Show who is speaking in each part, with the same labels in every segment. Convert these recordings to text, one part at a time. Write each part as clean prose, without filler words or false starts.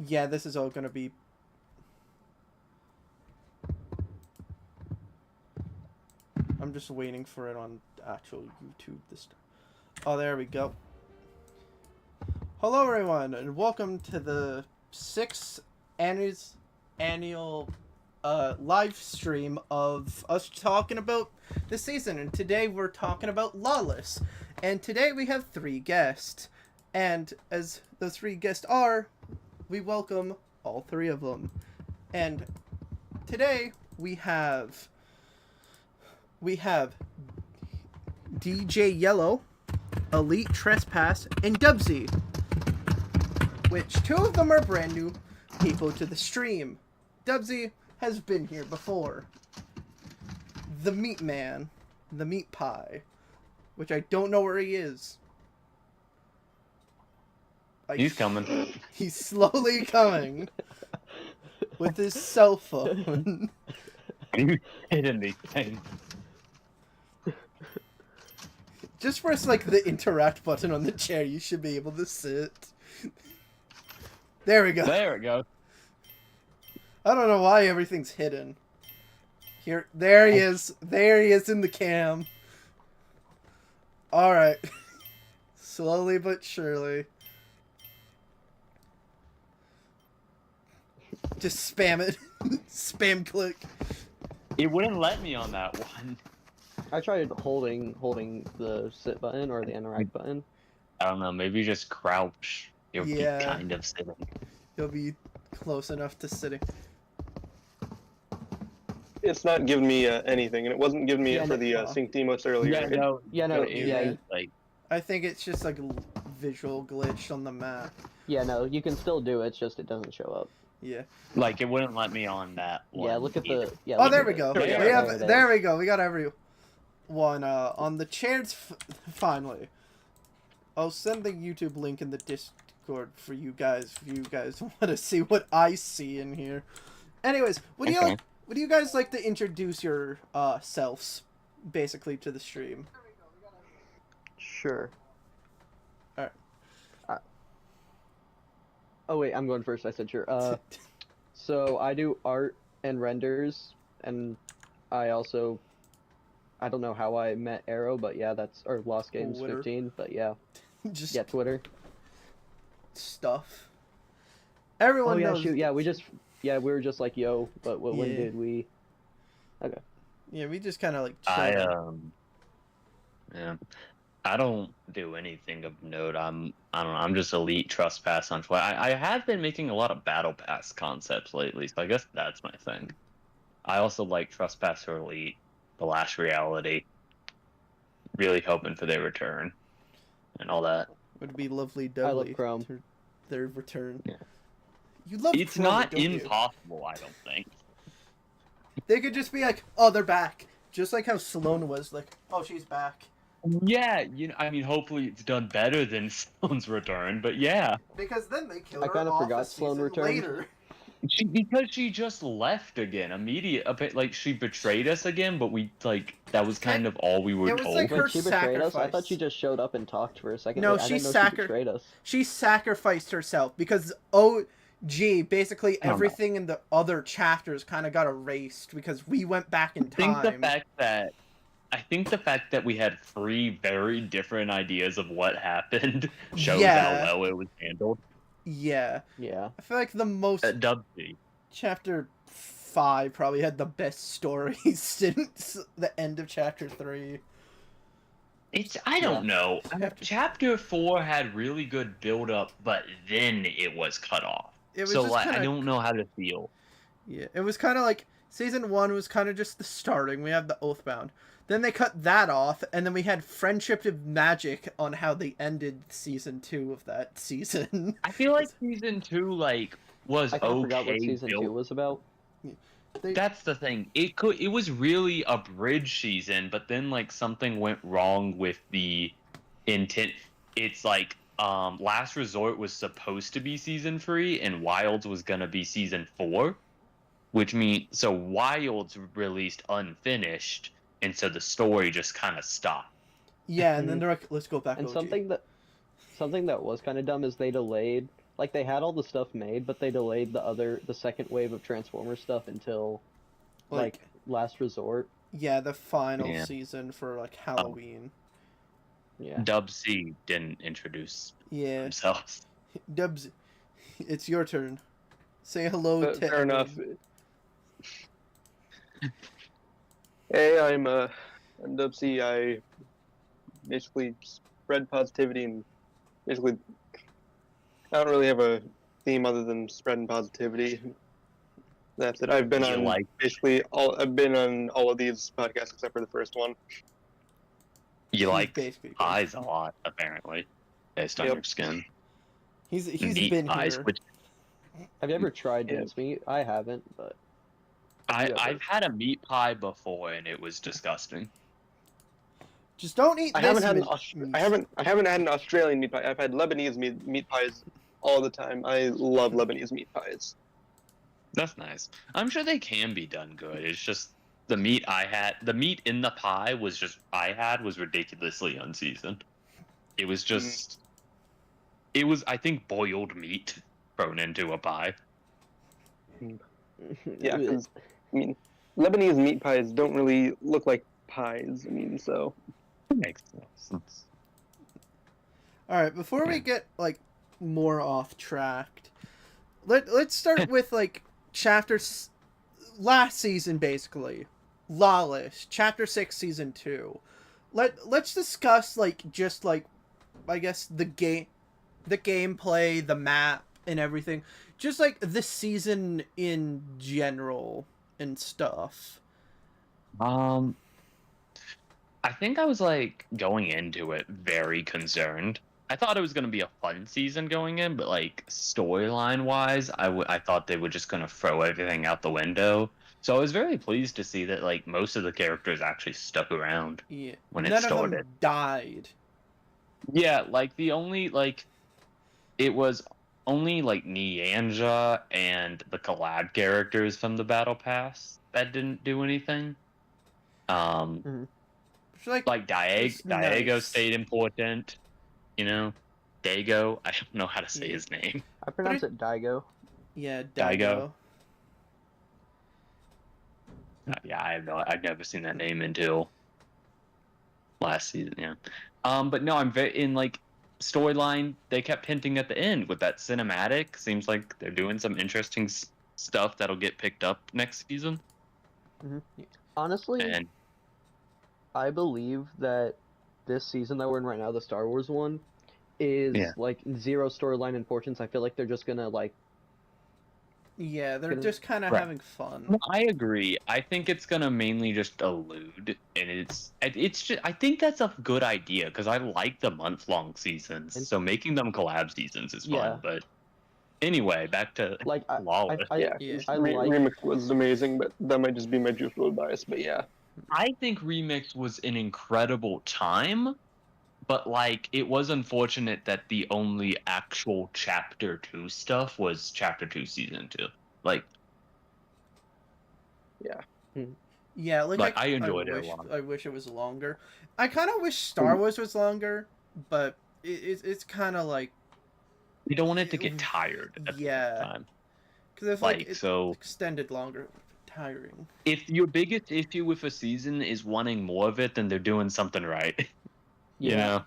Speaker 1: Yeah, this is all gonna be... I'm just waiting for it on actual YouTube this time. Oh, there we go. Hello, everyone, and welcome to the 6th annual live stream of us talking about the season. And today we're talking about Lawless. And today we have 3 guests. And as the 3 guests are, we welcome all 3 of them. And today we have DJ Yellow, Elite Trespass, and Dubsy, which 2 of them are brand new people to the stream. Dubsy has been here before. The Meat Man, the Meat Pie, which I don't know where he is.
Speaker 2: He's coming.
Speaker 1: He's slowly coming with his cell phone.
Speaker 2: You hitting these things.
Speaker 1: Just press like the interact button on the chair. You should be able to sit. There we go.
Speaker 2: There it goes.
Speaker 1: I don't know why everything's hidden. There he is. There he is in the cam. Alright. Slowly but surely. Just spam it. Spam click.
Speaker 2: It wouldn't let me on that one.
Speaker 3: I tried holding the sit button or the interact button.
Speaker 2: I don't know, maybe just crouch. You'll be kind of sitting.
Speaker 1: You'll be close enough to sitting.
Speaker 4: It's not giving me anything, and it wasn't giving me it for the sync emotes earlier.
Speaker 2: Like
Speaker 1: I think it's just like a visual glitch on the map.
Speaker 3: Yeah, no, you can still do it. It's just it doesn't show up.
Speaker 1: Yeah.
Speaker 2: Like it wouldn't let me on that one.
Speaker 3: Yeah, look at
Speaker 2: either.
Speaker 3: the. Yeah.
Speaker 1: Oh, there we go.
Speaker 2: There
Speaker 1: There we go. We got everyone on the chairs finally. I'll send the YouTube link in the Discord for you guys if you guys want to see what I see in here. Anyways, would you guys like to introduce your selves basically to the stream?
Speaker 3: Sure.
Speaker 1: Alright.
Speaker 3: Oh wait, I'm going first. I said sure. So I do art and renders, and I also, I don't know how I met Arrow, but yeah, that's or Lost Games
Speaker 1: Twitter.
Speaker 3: 15, but yeah,
Speaker 1: Just
Speaker 3: yeah, Twitter.
Speaker 1: stuff. Everyone
Speaker 3: Oh yeah,
Speaker 1: knows.
Speaker 3: shoot, yeah, we were just like yo, but when
Speaker 1: Yeah.
Speaker 3: did we? Okay.
Speaker 1: Yeah, we just kind of like.
Speaker 2: Yeah. I don't do anything of note. I don't know. I'm just Elite Trespass on Twitter. I have been making a lot of Battle Pass concepts lately, so I guess that's my thing. I also like Trespass or Elite, The Last Reality. Really hoping for their return and all that.
Speaker 1: Would be lovely,
Speaker 3: I love
Speaker 1: doubly.
Speaker 3: Chrome.
Speaker 1: Their return.
Speaker 2: Yeah.
Speaker 1: You love.
Speaker 2: It's
Speaker 1: Chrome,
Speaker 2: not
Speaker 1: don't you?
Speaker 2: impossible, I don't think.
Speaker 1: They could just be like, "Oh, they're back," just like how Sloane was like, "Oh, she's back."
Speaker 2: Yeah, I mean, hopefully it's done better than Sloane's return, but yeah.
Speaker 1: Because then they killed
Speaker 3: I
Speaker 1: her
Speaker 3: kinda
Speaker 1: off
Speaker 3: forgot
Speaker 1: a
Speaker 3: Sloane
Speaker 1: season
Speaker 3: returned.
Speaker 1: later.
Speaker 2: Because she just left again, like she betrayed us again, but that was kind of all we were
Speaker 1: It was
Speaker 2: told.
Speaker 1: like her
Speaker 3: Wait, she betrayed us? I
Speaker 1: sacrifice.
Speaker 3: thought she just showed up and talked for a second.
Speaker 1: No,
Speaker 3: I
Speaker 1: she
Speaker 3: didn't know she betrayed us.
Speaker 1: She sacrificed herself because basically
Speaker 2: I don't know.
Speaker 1: everything in the other chapters kind of got erased because we went back in time.
Speaker 2: I think the fact that we had 3 very different ideas of what happened shows
Speaker 1: Yeah.
Speaker 2: how well it was handled.
Speaker 1: Yeah,
Speaker 3: Yeah.
Speaker 1: I feel like the most
Speaker 2: Dubsy.
Speaker 1: chapter 5 probably had the best story since the end of chapter 3.
Speaker 2: I don't know.
Speaker 1: Chapter-
Speaker 2: Chapter 4 had really good build up, but then it was cut off.
Speaker 1: It was
Speaker 2: So
Speaker 1: just
Speaker 2: like,
Speaker 1: kinda,
Speaker 2: I don't know how to feel.
Speaker 1: Yeah, it was kind of like season 1 was kind of just the starting. We had the Oathbound. Then they cut that off, and then we had Friendship of Magic on how they ended season 2 of that season.
Speaker 2: I feel like season 2 was
Speaker 3: I kind of
Speaker 2: okay.
Speaker 3: forgot what season
Speaker 2: built.
Speaker 3: 2 was about.
Speaker 2: That's the thing. It was really a bridge season, but then something went wrong with the intent. It's Last Resort was supposed to be season 3, and Wilds was gonna be season 4, which means so Wilds released unfinished, and so the story just kind of stopped.
Speaker 1: Yeah, and then they're like, let's go back.
Speaker 3: And
Speaker 1: OG.
Speaker 3: something that was kind of dumb is they delayed like they had all the stuff made, but they delayed the second wave of Transformers stuff until like Last Resort.
Speaker 1: Yeah, the final
Speaker 2: Yeah.
Speaker 1: season for like Halloween.
Speaker 3: Yeah.
Speaker 2: Dub C didn't introduce themselves.
Speaker 1: Dubs, it's your turn. Say hello to
Speaker 4: Fair enough.
Speaker 1: everyone.
Speaker 4: Hey, I'm Dub C. I basically spread positivity and basically I don't really have a theme other than spreading positivity. That's it. I've been on I've been on all of these podcasts except for the first one.
Speaker 2: You like pies a lot, apparently, based on your skin.
Speaker 1: He's
Speaker 2: Meat
Speaker 1: been
Speaker 2: pies,
Speaker 1: here.
Speaker 2: which
Speaker 3: Have you ever tried mincemeat? I haven't, but
Speaker 2: I've had a meat pie before and it was disgusting.
Speaker 1: Just don't eat.
Speaker 4: I haven't had an Australian meat pie. I've had Lebanese meat pies all the time. I love Lebanese meat pies.
Speaker 2: That's nice. I'm sure they can be done good. It's just the meat in the pie was ridiculously unseasoned. It was just, it was, I think, boiled meat thrown into a pie.
Speaker 4: Yeah, because, I mean, Lebanese meat pies don't really look like pies. I mean, so.
Speaker 2: Makes sense.
Speaker 1: All right, before we get like more off track, let's start with like last season basically, Lawless, chapter 6, season 2. Let's discuss like just like I guess the gameplay, the map, and everything. Just like the season in general and stuff.
Speaker 2: I think I was like going into it very concerned. I thought it was going to be a fun season going in, but like storyline wise, I thought they were just going to throw everything out the window. So I was very pleased to see that like most of the characters actually stuck around when it started.
Speaker 1: None of them died.
Speaker 2: Yeah, like the only like it was only like Nyanja and the collab characters from the Battle Pass that didn't do anything. Like Diego stayed important, you know. Dago, I don't know how to say his name.
Speaker 3: I pronounce it Daigo.
Speaker 1: Yeah, Daigo.
Speaker 2: Yeah, I've never seen that name until last season. Yeah, but no, I'm very in like storyline. They kept hinting at the end with that cinematic. Seems like they're doing some interesting stuff that'll get picked up next season.
Speaker 3: Honestly, I believe that this season that we're in right now, the Star Wars one, is like zero storyline importance. I feel like they're just gonna like.
Speaker 1: Yeah, they're just kind of having fun.
Speaker 2: No, I agree. I think it's gonna mainly just allude, and it's just. I think that's a good idea because I like the month-long seasons. So making them collab seasons is fun. But anyway, back to
Speaker 3: like
Speaker 2: Lawless.
Speaker 4: Remix was amazing, but that might just be my juice WRLD bias. But yeah.
Speaker 2: I think Remix was an incredible time, but like it was unfortunate that the only actual chapter 2 stuff was chapter 2 season 2. Like
Speaker 1: yeah, like
Speaker 2: I enjoyed it a lot.
Speaker 1: I wish it was longer. I kind of wish Star Wars was longer, but it's kind of like
Speaker 2: you don't want it to get tired at the time.
Speaker 1: Because it's like it's extended longer. Tiring.
Speaker 2: If your biggest issue with a season is wanting more of it, then they're doing something right. You know?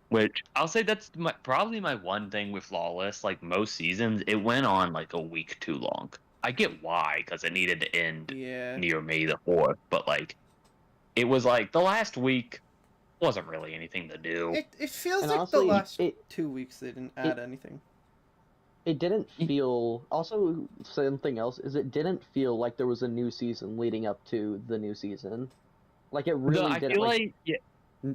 Speaker 2: Which I'll say that's probably my one thing with Lawless. Like most seasons, it went on like a week too long. I get why, because it needed to end near May the 4th, but like it was like the last week wasn't really anything to do.
Speaker 1: It feels like honestly, the last 2 weeks they didn't add anything.
Speaker 3: It didn't feel. Also, something else is it didn't feel like there was a new season leading up to the new season. Like it really didn't. I feel like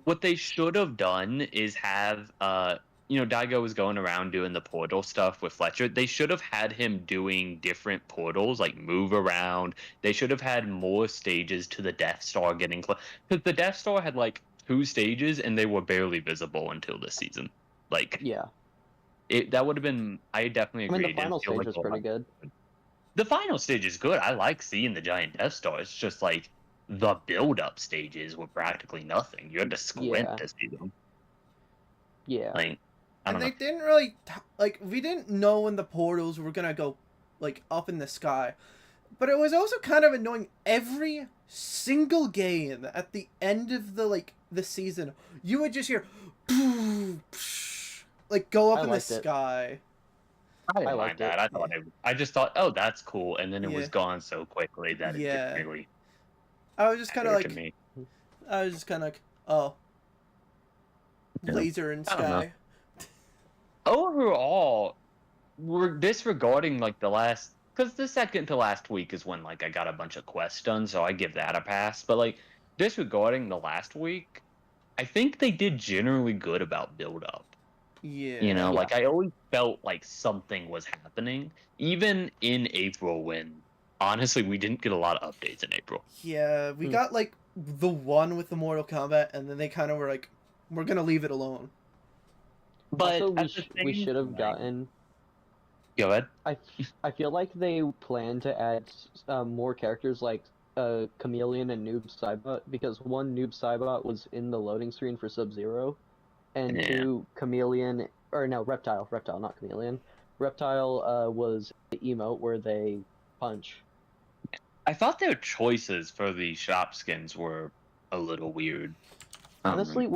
Speaker 2: what they should have done is have Daigo was going around doing the portal stuff with Fletcher. They should have had him doing different portals, like move around. They should have had more stages to the Death Star getting close. Because the Death Star had like 2 stages and they were barely visible until this season. Like that would have been. I definitely agree.
Speaker 3: I mean, the final stage is pretty good.
Speaker 2: The final stage is good. I like seeing the giant Death Star. It's just like the build-up stages were practically nothing. You had to squint to see them.
Speaker 3: Yeah.
Speaker 2: Like, I
Speaker 1: And
Speaker 2: don't
Speaker 1: they
Speaker 2: know.
Speaker 1: didn't really we didn't know when the portals were gonna go like up in the sky, but it was also kind of annoying. Every single game at the end of the season, you would just hear like go up
Speaker 3: I
Speaker 1: in the
Speaker 3: liked it.
Speaker 1: sky.
Speaker 2: I didn't
Speaker 3: I
Speaker 2: mind
Speaker 3: liked it.
Speaker 2: that. I just thought, oh, that's cool, and then it
Speaker 1: Yeah.
Speaker 2: was gone so quickly that it
Speaker 1: Yeah.
Speaker 2: didn't really
Speaker 1: I was just kind of
Speaker 2: matter to
Speaker 1: like,
Speaker 2: me.
Speaker 1: oh,
Speaker 2: Yeah.
Speaker 1: laser in
Speaker 2: I don't know.
Speaker 1: sky.
Speaker 2: Overall, we're disregarding like the last, because the second to last week is when like I got a bunch of quests done, so I give that a pass. But like disregarding the last week, I think they did generally good about build up.
Speaker 1: Yeah.
Speaker 2: You know,
Speaker 3: Yeah.
Speaker 2: like I always felt like something was happening, even in April when honestly we didn't get a lot of updates in April.
Speaker 1: Yeah, we
Speaker 3: Hmm.
Speaker 1: got like the one with the Mortal Kombat, and then they kind of were like, we're gonna leave it alone.
Speaker 2: But
Speaker 3: Also,
Speaker 2: at the
Speaker 3: we
Speaker 2: same
Speaker 3: should have
Speaker 2: time-
Speaker 3: gotten.
Speaker 2: Go ahead.
Speaker 3: I feel like they plan to add more characters like Chameleon and Noob Saibot, because one, Noob Saibot was in the loading screen for Sub-Zero, and
Speaker 2: Yeah.
Speaker 3: two, Chameleon, or no, Reptile, not Chameleon. Reptile was the emote where they punch.
Speaker 2: I thought their choices for the shop skins were a little weird.
Speaker 3: Honestly,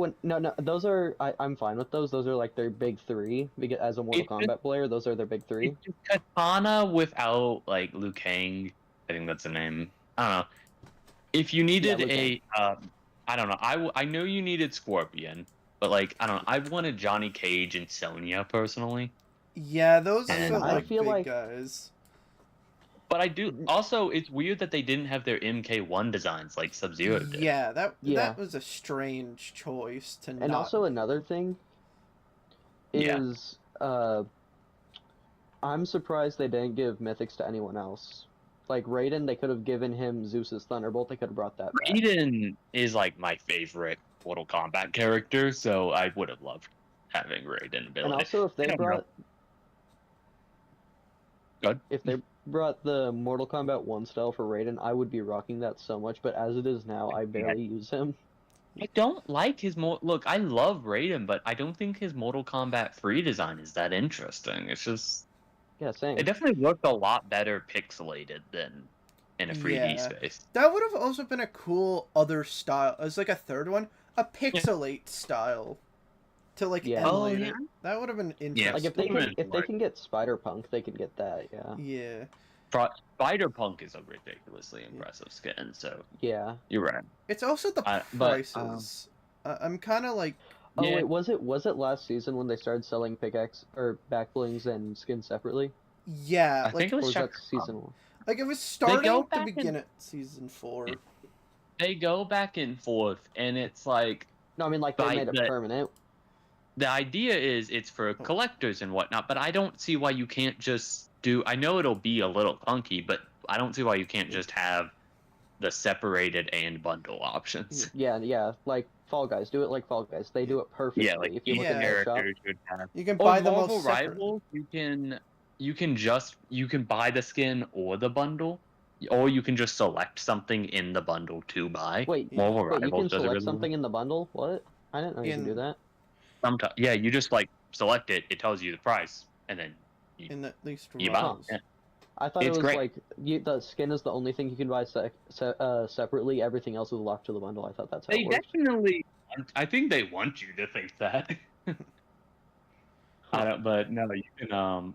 Speaker 3: those are I'm fine with those. Those are like their big three. Because as a Mortal
Speaker 2: It's
Speaker 3: Kombat player, those are their big three.
Speaker 2: it's just Katana without like Liu Kang. I think that's the name. I don't know. If you needed
Speaker 3: Liu
Speaker 2: a, I don't know. I know you needed Scorpion, but like I don't know. I wanted Johnny Cage and Sonya personally.
Speaker 1: Yeah, those
Speaker 2: And
Speaker 1: felt
Speaker 3: I
Speaker 1: like
Speaker 3: feel
Speaker 1: big
Speaker 3: like-
Speaker 1: guys.
Speaker 2: But I do also. It's weird that they didn't have their MK1 designs like Sub-Zero did.
Speaker 1: Yeah, that
Speaker 3: Yeah.
Speaker 1: was a strange choice to
Speaker 3: And
Speaker 1: not.
Speaker 3: also another thing
Speaker 2: Yeah.
Speaker 3: is I'm surprised they didn't give mythics to anyone else. Like Raiden, they could have given him Zeus's Thunderbolt. They could have brought that back.
Speaker 2: Raiden is like my favorite Mortal Kombat character, so I would have loved having Raiden ability.
Speaker 3: And also, if
Speaker 2: I
Speaker 3: they
Speaker 2: don't know.
Speaker 3: brought
Speaker 2: Good.
Speaker 3: if they brought the Mortal Kombat 1 style for Raiden, I would be rocking that so much. But as it is now, I barely use him.
Speaker 2: I don't like his look. I love Raiden, but I don't think his Mortal Kombat 3 design is that interesting. It's just
Speaker 3: Yeah, same.
Speaker 2: it definitely looked a lot better pixelated than in a 3D
Speaker 1: Yeah.
Speaker 2: space.
Speaker 1: That would have also been a cool other style. As like a third one, a pixelate style to like
Speaker 3: Yeah.
Speaker 2: Oh,
Speaker 1: emulate
Speaker 2: yeah.
Speaker 1: it. That would have been
Speaker 2: Yeah,
Speaker 1: interesting.
Speaker 3: Like if they
Speaker 2: Spider-Man
Speaker 3: can
Speaker 2: Mark.
Speaker 3: get Spider-Punk, they can get that. Yeah.
Speaker 1: Yeah,
Speaker 2: Spider-Punk is a ridiculously impressive skin, so
Speaker 3: Yeah.
Speaker 2: you're right.
Speaker 1: it's also the
Speaker 2: But,
Speaker 1: prices. I'm kind of like,
Speaker 3: Oh
Speaker 2: Yeah.
Speaker 3: wait, was it last season when they started selling pickaxe or back blings and skins separately?
Speaker 1: yeah,
Speaker 2: I
Speaker 1: like
Speaker 2: think it
Speaker 3: Or
Speaker 2: was
Speaker 3: was that
Speaker 2: Chakra
Speaker 3: season 1?
Speaker 1: like it was
Speaker 2: go
Speaker 1: starting to
Speaker 2: back
Speaker 1: begin
Speaker 2: and-
Speaker 1: at season 4.
Speaker 2: they go back and forth, and it's like
Speaker 3: No, I mean like they
Speaker 2: Right,
Speaker 3: made it
Speaker 2: but-
Speaker 3: permanent.
Speaker 2: the idea is it's for collectors and whatnot, but I don't see why you can't just do. I know it'll be a little clunky, but I don't see why you can't just have the separated and bundle options.
Speaker 3: Yeah, like Fall Guys. Do it like Fall Guys. They do it perfectly.
Speaker 2: Yeah, like
Speaker 3: if you look
Speaker 1: Yeah.
Speaker 3: at their shop.
Speaker 2: characters should have.
Speaker 1: You can
Speaker 2: Or
Speaker 1: buy them all
Speaker 2: Marvel
Speaker 1: separate.
Speaker 2: Rivals, you can buy the skin or the bundle, or you can just select something in the bundle to buy.
Speaker 3: Wait,
Speaker 2: Marvel
Speaker 3: wait, you
Speaker 2: Rivals
Speaker 3: can
Speaker 2: does it
Speaker 3: select
Speaker 2: really
Speaker 3: something in the bundle? What? I didn't know you can do
Speaker 1: In-
Speaker 3: that.
Speaker 2: Sometimes, yeah, you just like select it. It tells you the price, and then
Speaker 1: In at least
Speaker 2: you buy.
Speaker 1: Rivals.
Speaker 2: it. Yeah.
Speaker 3: I thought
Speaker 2: It's
Speaker 3: it was
Speaker 2: great.
Speaker 3: like the skin is the only thing you can buy separately. Everything else is locked to the bundle. I thought that's how
Speaker 2: They
Speaker 3: it worked.
Speaker 2: definitely. I think they want you to think that. I don't, but no, you can.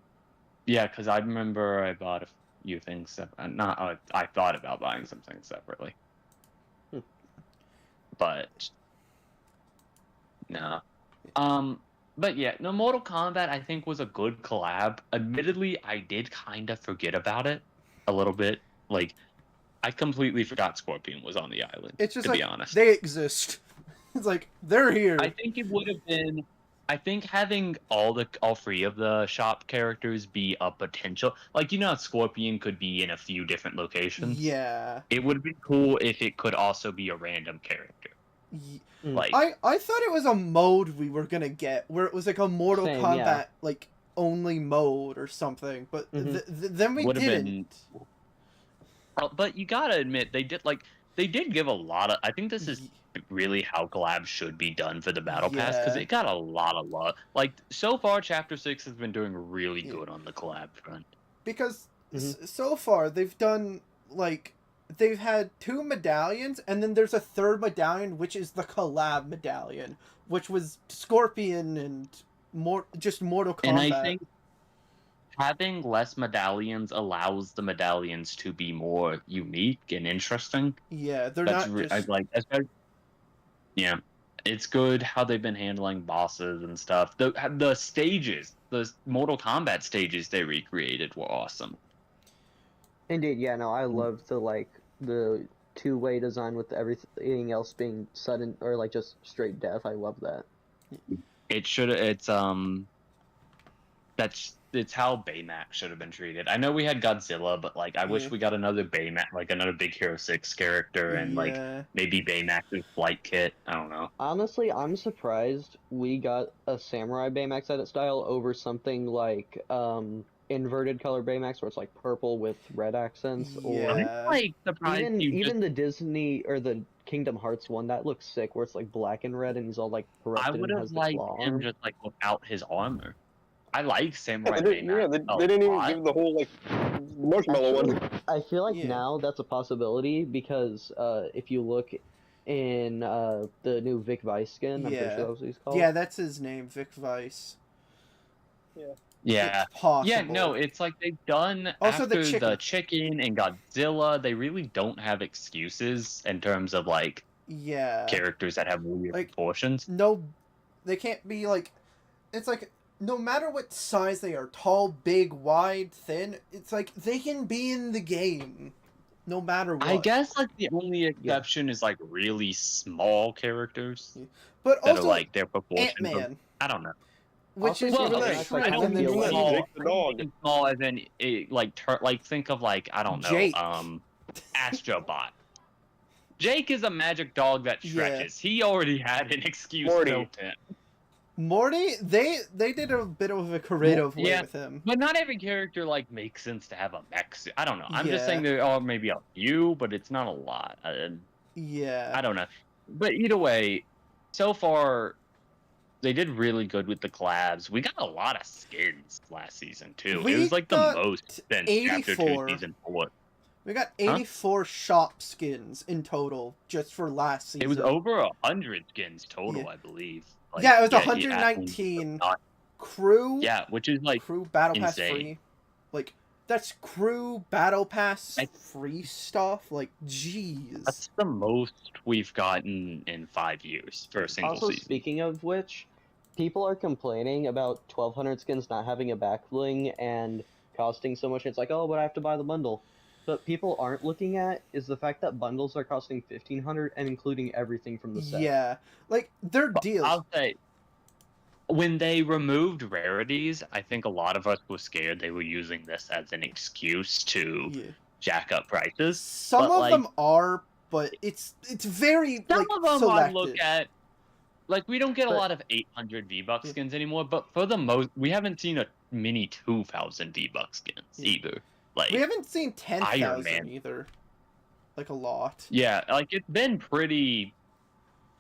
Speaker 2: Yeah, because I remember I bought a few things. Not. I thought about buying some things separately.
Speaker 3: Hmm.
Speaker 2: But no. But yeah, no. Mortal Kombat I think was a good collab. Admittedly, I did kind of forget about it a little bit. Like, I completely forgot Scorpion was on the island.
Speaker 1: It's just
Speaker 2: to
Speaker 1: like
Speaker 2: be honest.
Speaker 1: they exist. It's like they're here.
Speaker 2: I think it would have been. I think having all three of the shop characters be a potential, like how Scorpion could be in a few different locations.
Speaker 1: Yeah.
Speaker 2: It would be cool if it could also be a random character.
Speaker 1: Ye-
Speaker 2: Like
Speaker 1: I thought it was a mode we were gonna get where it was like a Mortal
Speaker 3: Same,
Speaker 1: Kombat
Speaker 3: yeah.
Speaker 1: like only mode or something, but
Speaker 3: Mhm.
Speaker 1: then we
Speaker 2: Would've
Speaker 1: didn't.
Speaker 2: been- but you gotta admit they they did give a lot of. I think this is really how collabs should be done for the battle pass, because
Speaker 1: Yeah.
Speaker 2: it got a lot of love. Like so far, Chapter 6 has been doing really good on the collab front.
Speaker 1: Because so far they've done like they've had 2 medallions, and then there's a 3rd medallion, which is the collab medallion, which was Scorpion and Mortal Kombat.
Speaker 2: And I think having less medallions allows the medallions to be more unique and interesting.
Speaker 1: Yeah, they're
Speaker 2: That's
Speaker 1: not just...
Speaker 2: yeah, it's good how they've been handling bosses and stuff. The stages, the Mortal Kombat stages they recreated were awesome.
Speaker 3: Indeed, yeah, no, I love the two-way design with everything else being sudden or like just straight death. I love that.
Speaker 2: It's how Baymax should have been treated. I know we had Godzilla, but like I wish we got another Baymax, like another Big Hero 6 character, and like maybe Baymax's flight kit. I don't know.
Speaker 3: Honestly, I'm surprised we got a Samurai Baymax edit style over something like inverted color Baymax, where it's like purple with red accents.
Speaker 1: Yeah.
Speaker 2: I'm like surprised
Speaker 3: Even the Disney or the Kingdom Hearts one, that looks sick, where it's like black and red, and he's all like corrupted.
Speaker 2: I would
Speaker 3: and
Speaker 2: have
Speaker 3: has the
Speaker 2: liked
Speaker 3: claw
Speaker 2: him
Speaker 3: arm.
Speaker 2: just like without his armor. I like Samurai
Speaker 4: Yeah,
Speaker 2: Baymax.
Speaker 4: they didn't even give the whole like marshmallow one.
Speaker 3: I feel like now that's a possibility, because if you look in the new Vic Vice skin, I'm pretty sure that was what he's called.
Speaker 1: Yeah, that's his name, Vic Vice.
Speaker 2: Yeah.
Speaker 1: It's possible.
Speaker 2: Yeah, no, it's like they've done
Speaker 1: Also,
Speaker 2: after
Speaker 1: the
Speaker 2: the chicken and Godzilla, they really don't have excuses in terms of like characters that have weird proportions.
Speaker 1: No, they can't be like, it's like, no matter what size they are, tall, big, wide, thin, it's like they can be in the game no matter what.
Speaker 2: I guess like the only exception is like really small characters.
Speaker 1: But
Speaker 2: that
Speaker 1: also
Speaker 2: are like their proportions.
Speaker 1: Ant-Man.
Speaker 2: I don't know.
Speaker 1: Which
Speaker 3: Also,
Speaker 1: is
Speaker 3: well,
Speaker 1: really
Speaker 3: like,
Speaker 1: shrimp,
Speaker 3: I don't
Speaker 1: and then
Speaker 3: feel like-
Speaker 2: small,
Speaker 4: Jake the dog.
Speaker 2: small as in like think of like I don't know
Speaker 1: Jake.
Speaker 2: Astrobot. Jake is a magic dog that stretches. He already had an excuse
Speaker 4: Morty.
Speaker 2: built in.
Speaker 1: Morty, they did a bit of a creative way
Speaker 2: Yeah.
Speaker 1: with him.
Speaker 2: But not every character like makes sense to have a mech suit. I don't know. I'm just
Speaker 1: Yeah.
Speaker 2: saying there are maybe a few, but it's not a lot.
Speaker 1: Yeah.
Speaker 2: I don't know. But either way, so far they did really good with the collabs. We got a lot of skins last season too.
Speaker 1: We
Speaker 2: It was like the
Speaker 1: got
Speaker 2: most since Chapter 2
Speaker 1: 84.
Speaker 2: Season 4.
Speaker 1: We got 84 shop skins in total just for last season.
Speaker 2: It was over 100 skins total,
Speaker 1: Yeah.
Speaker 2: I believe.
Speaker 1: Yeah, it was
Speaker 2: yeah,
Speaker 1: 119 crew.
Speaker 2: Yeah, which is like
Speaker 1: crew battle pass
Speaker 2: insane.
Speaker 1: free. Like that's crew battle pass
Speaker 2: I-
Speaker 1: free stuff. Like jeez.
Speaker 2: that's the most we've gotten in 5 years for a single
Speaker 3: Also,
Speaker 2: season.
Speaker 3: speaking of which, people are complaining about 1200 skins not having a back bling and costing so much. It's like, oh, but I have to buy the bundle. But people aren't looking at is the fact that bundles are costing 1500 and including everything from the set.
Speaker 1: Yeah, like they're deals.
Speaker 2: I'll say, when they removed rarities, I think a lot of us were scared they were using this as an excuse to
Speaker 1: Yeah.
Speaker 2: jack up prices.
Speaker 1: Some
Speaker 2: but,
Speaker 1: of
Speaker 2: like,
Speaker 1: them are, but it's very
Speaker 2: Some
Speaker 1: like
Speaker 2: of them
Speaker 1: selected.
Speaker 2: I look at, like we don't get a lot of 800 V-Bucks skins anymore, but for the most, we haven't seen a mini 2000 V-Bucks skins either. Like
Speaker 1: We haven't seen
Speaker 2: Iron
Speaker 1: 10,000
Speaker 2: Man.
Speaker 1: either. Like a lot.
Speaker 2: yeah, like it's been pretty.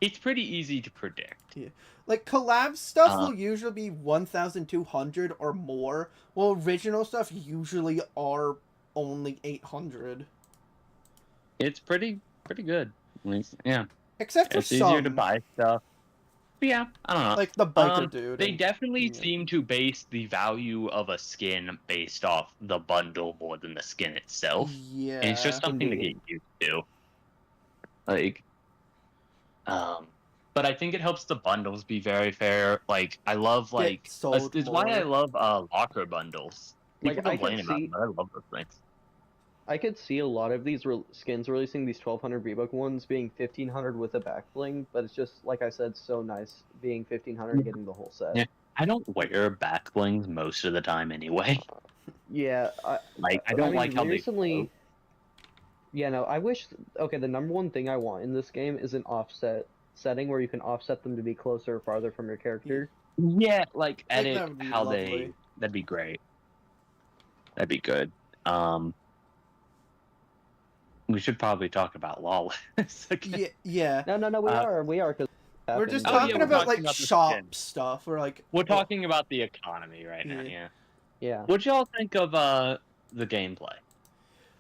Speaker 2: It's pretty easy to predict.
Speaker 1: Like collab stuff will usually be 1,200 or more. Well, original stuff usually are only 800.
Speaker 2: It's pretty good. Like, yeah,
Speaker 1: Except for
Speaker 2: it's easier
Speaker 1: some,
Speaker 2: to buy stuff. But yeah, I don't know.
Speaker 1: like the biker dude.
Speaker 2: They
Speaker 1: and-
Speaker 2: definitely
Speaker 1: yeah.
Speaker 2: seem to base the value of a skin based off the bundle more than the skin itself.
Speaker 1: Yeah.
Speaker 2: And it's just something to
Speaker 3: indeed.
Speaker 2: get used to. Like, but I think it helps the bundles be very fair. Like, I love like
Speaker 1: sold
Speaker 2: it's why I
Speaker 1: more.
Speaker 2: love locker bundles.
Speaker 3: Like,
Speaker 2: People
Speaker 3: I could
Speaker 2: complain about
Speaker 3: see-
Speaker 2: them, but I love those things.
Speaker 3: I could see a lot of these skins releasing, these 1200 V-Buck ones being 1500 with a back bling, but it's just, like I said, so nice being 1500 and getting the whole set.
Speaker 2: Yeah. I don't wear back blings most of the time anyway.
Speaker 3: Yeah,
Speaker 2: I don't
Speaker 3: mean,
Speaker 2: like how
Speaker 3: recently.
Speaker 2: they.
Speaker 3: Yeah, no, I wish. Okay, the number one thing I want in this game is an offset setting where you can offset them to be closer or farther from your character.
Speaker 2: Yeah, like
Speaker 1: I think
Speaker 2: edit
Speaker 1: that would be
Speaker 2: how
Speaker 1: lovely.
Speaker 2: That'd be great. That'd be good. We should probably talk about Lawless again.
Speaker 1: Yeah.
Speaker 3: No, we
Speaker 2: Uh,
Speaker 3: are, because
Speaker 1: We're just
Speaker 2: Oh, yeah,
Speaker 1: talking
Speaker 2: we're
Speaker 1: about
Speaker 2: talking
Speaker 1: like
Speaker 2: about the
Speaker 1: shop
Speaker 2: skin.
Speaker 1: stuff. We're like
Speaker 2: We're talking about the economy right now,
Speaker 1: Yeah.
Speaker 2: yeah.
Speaker 3: Yeah.
Speaker 2: What'd y'all think of the gameplay?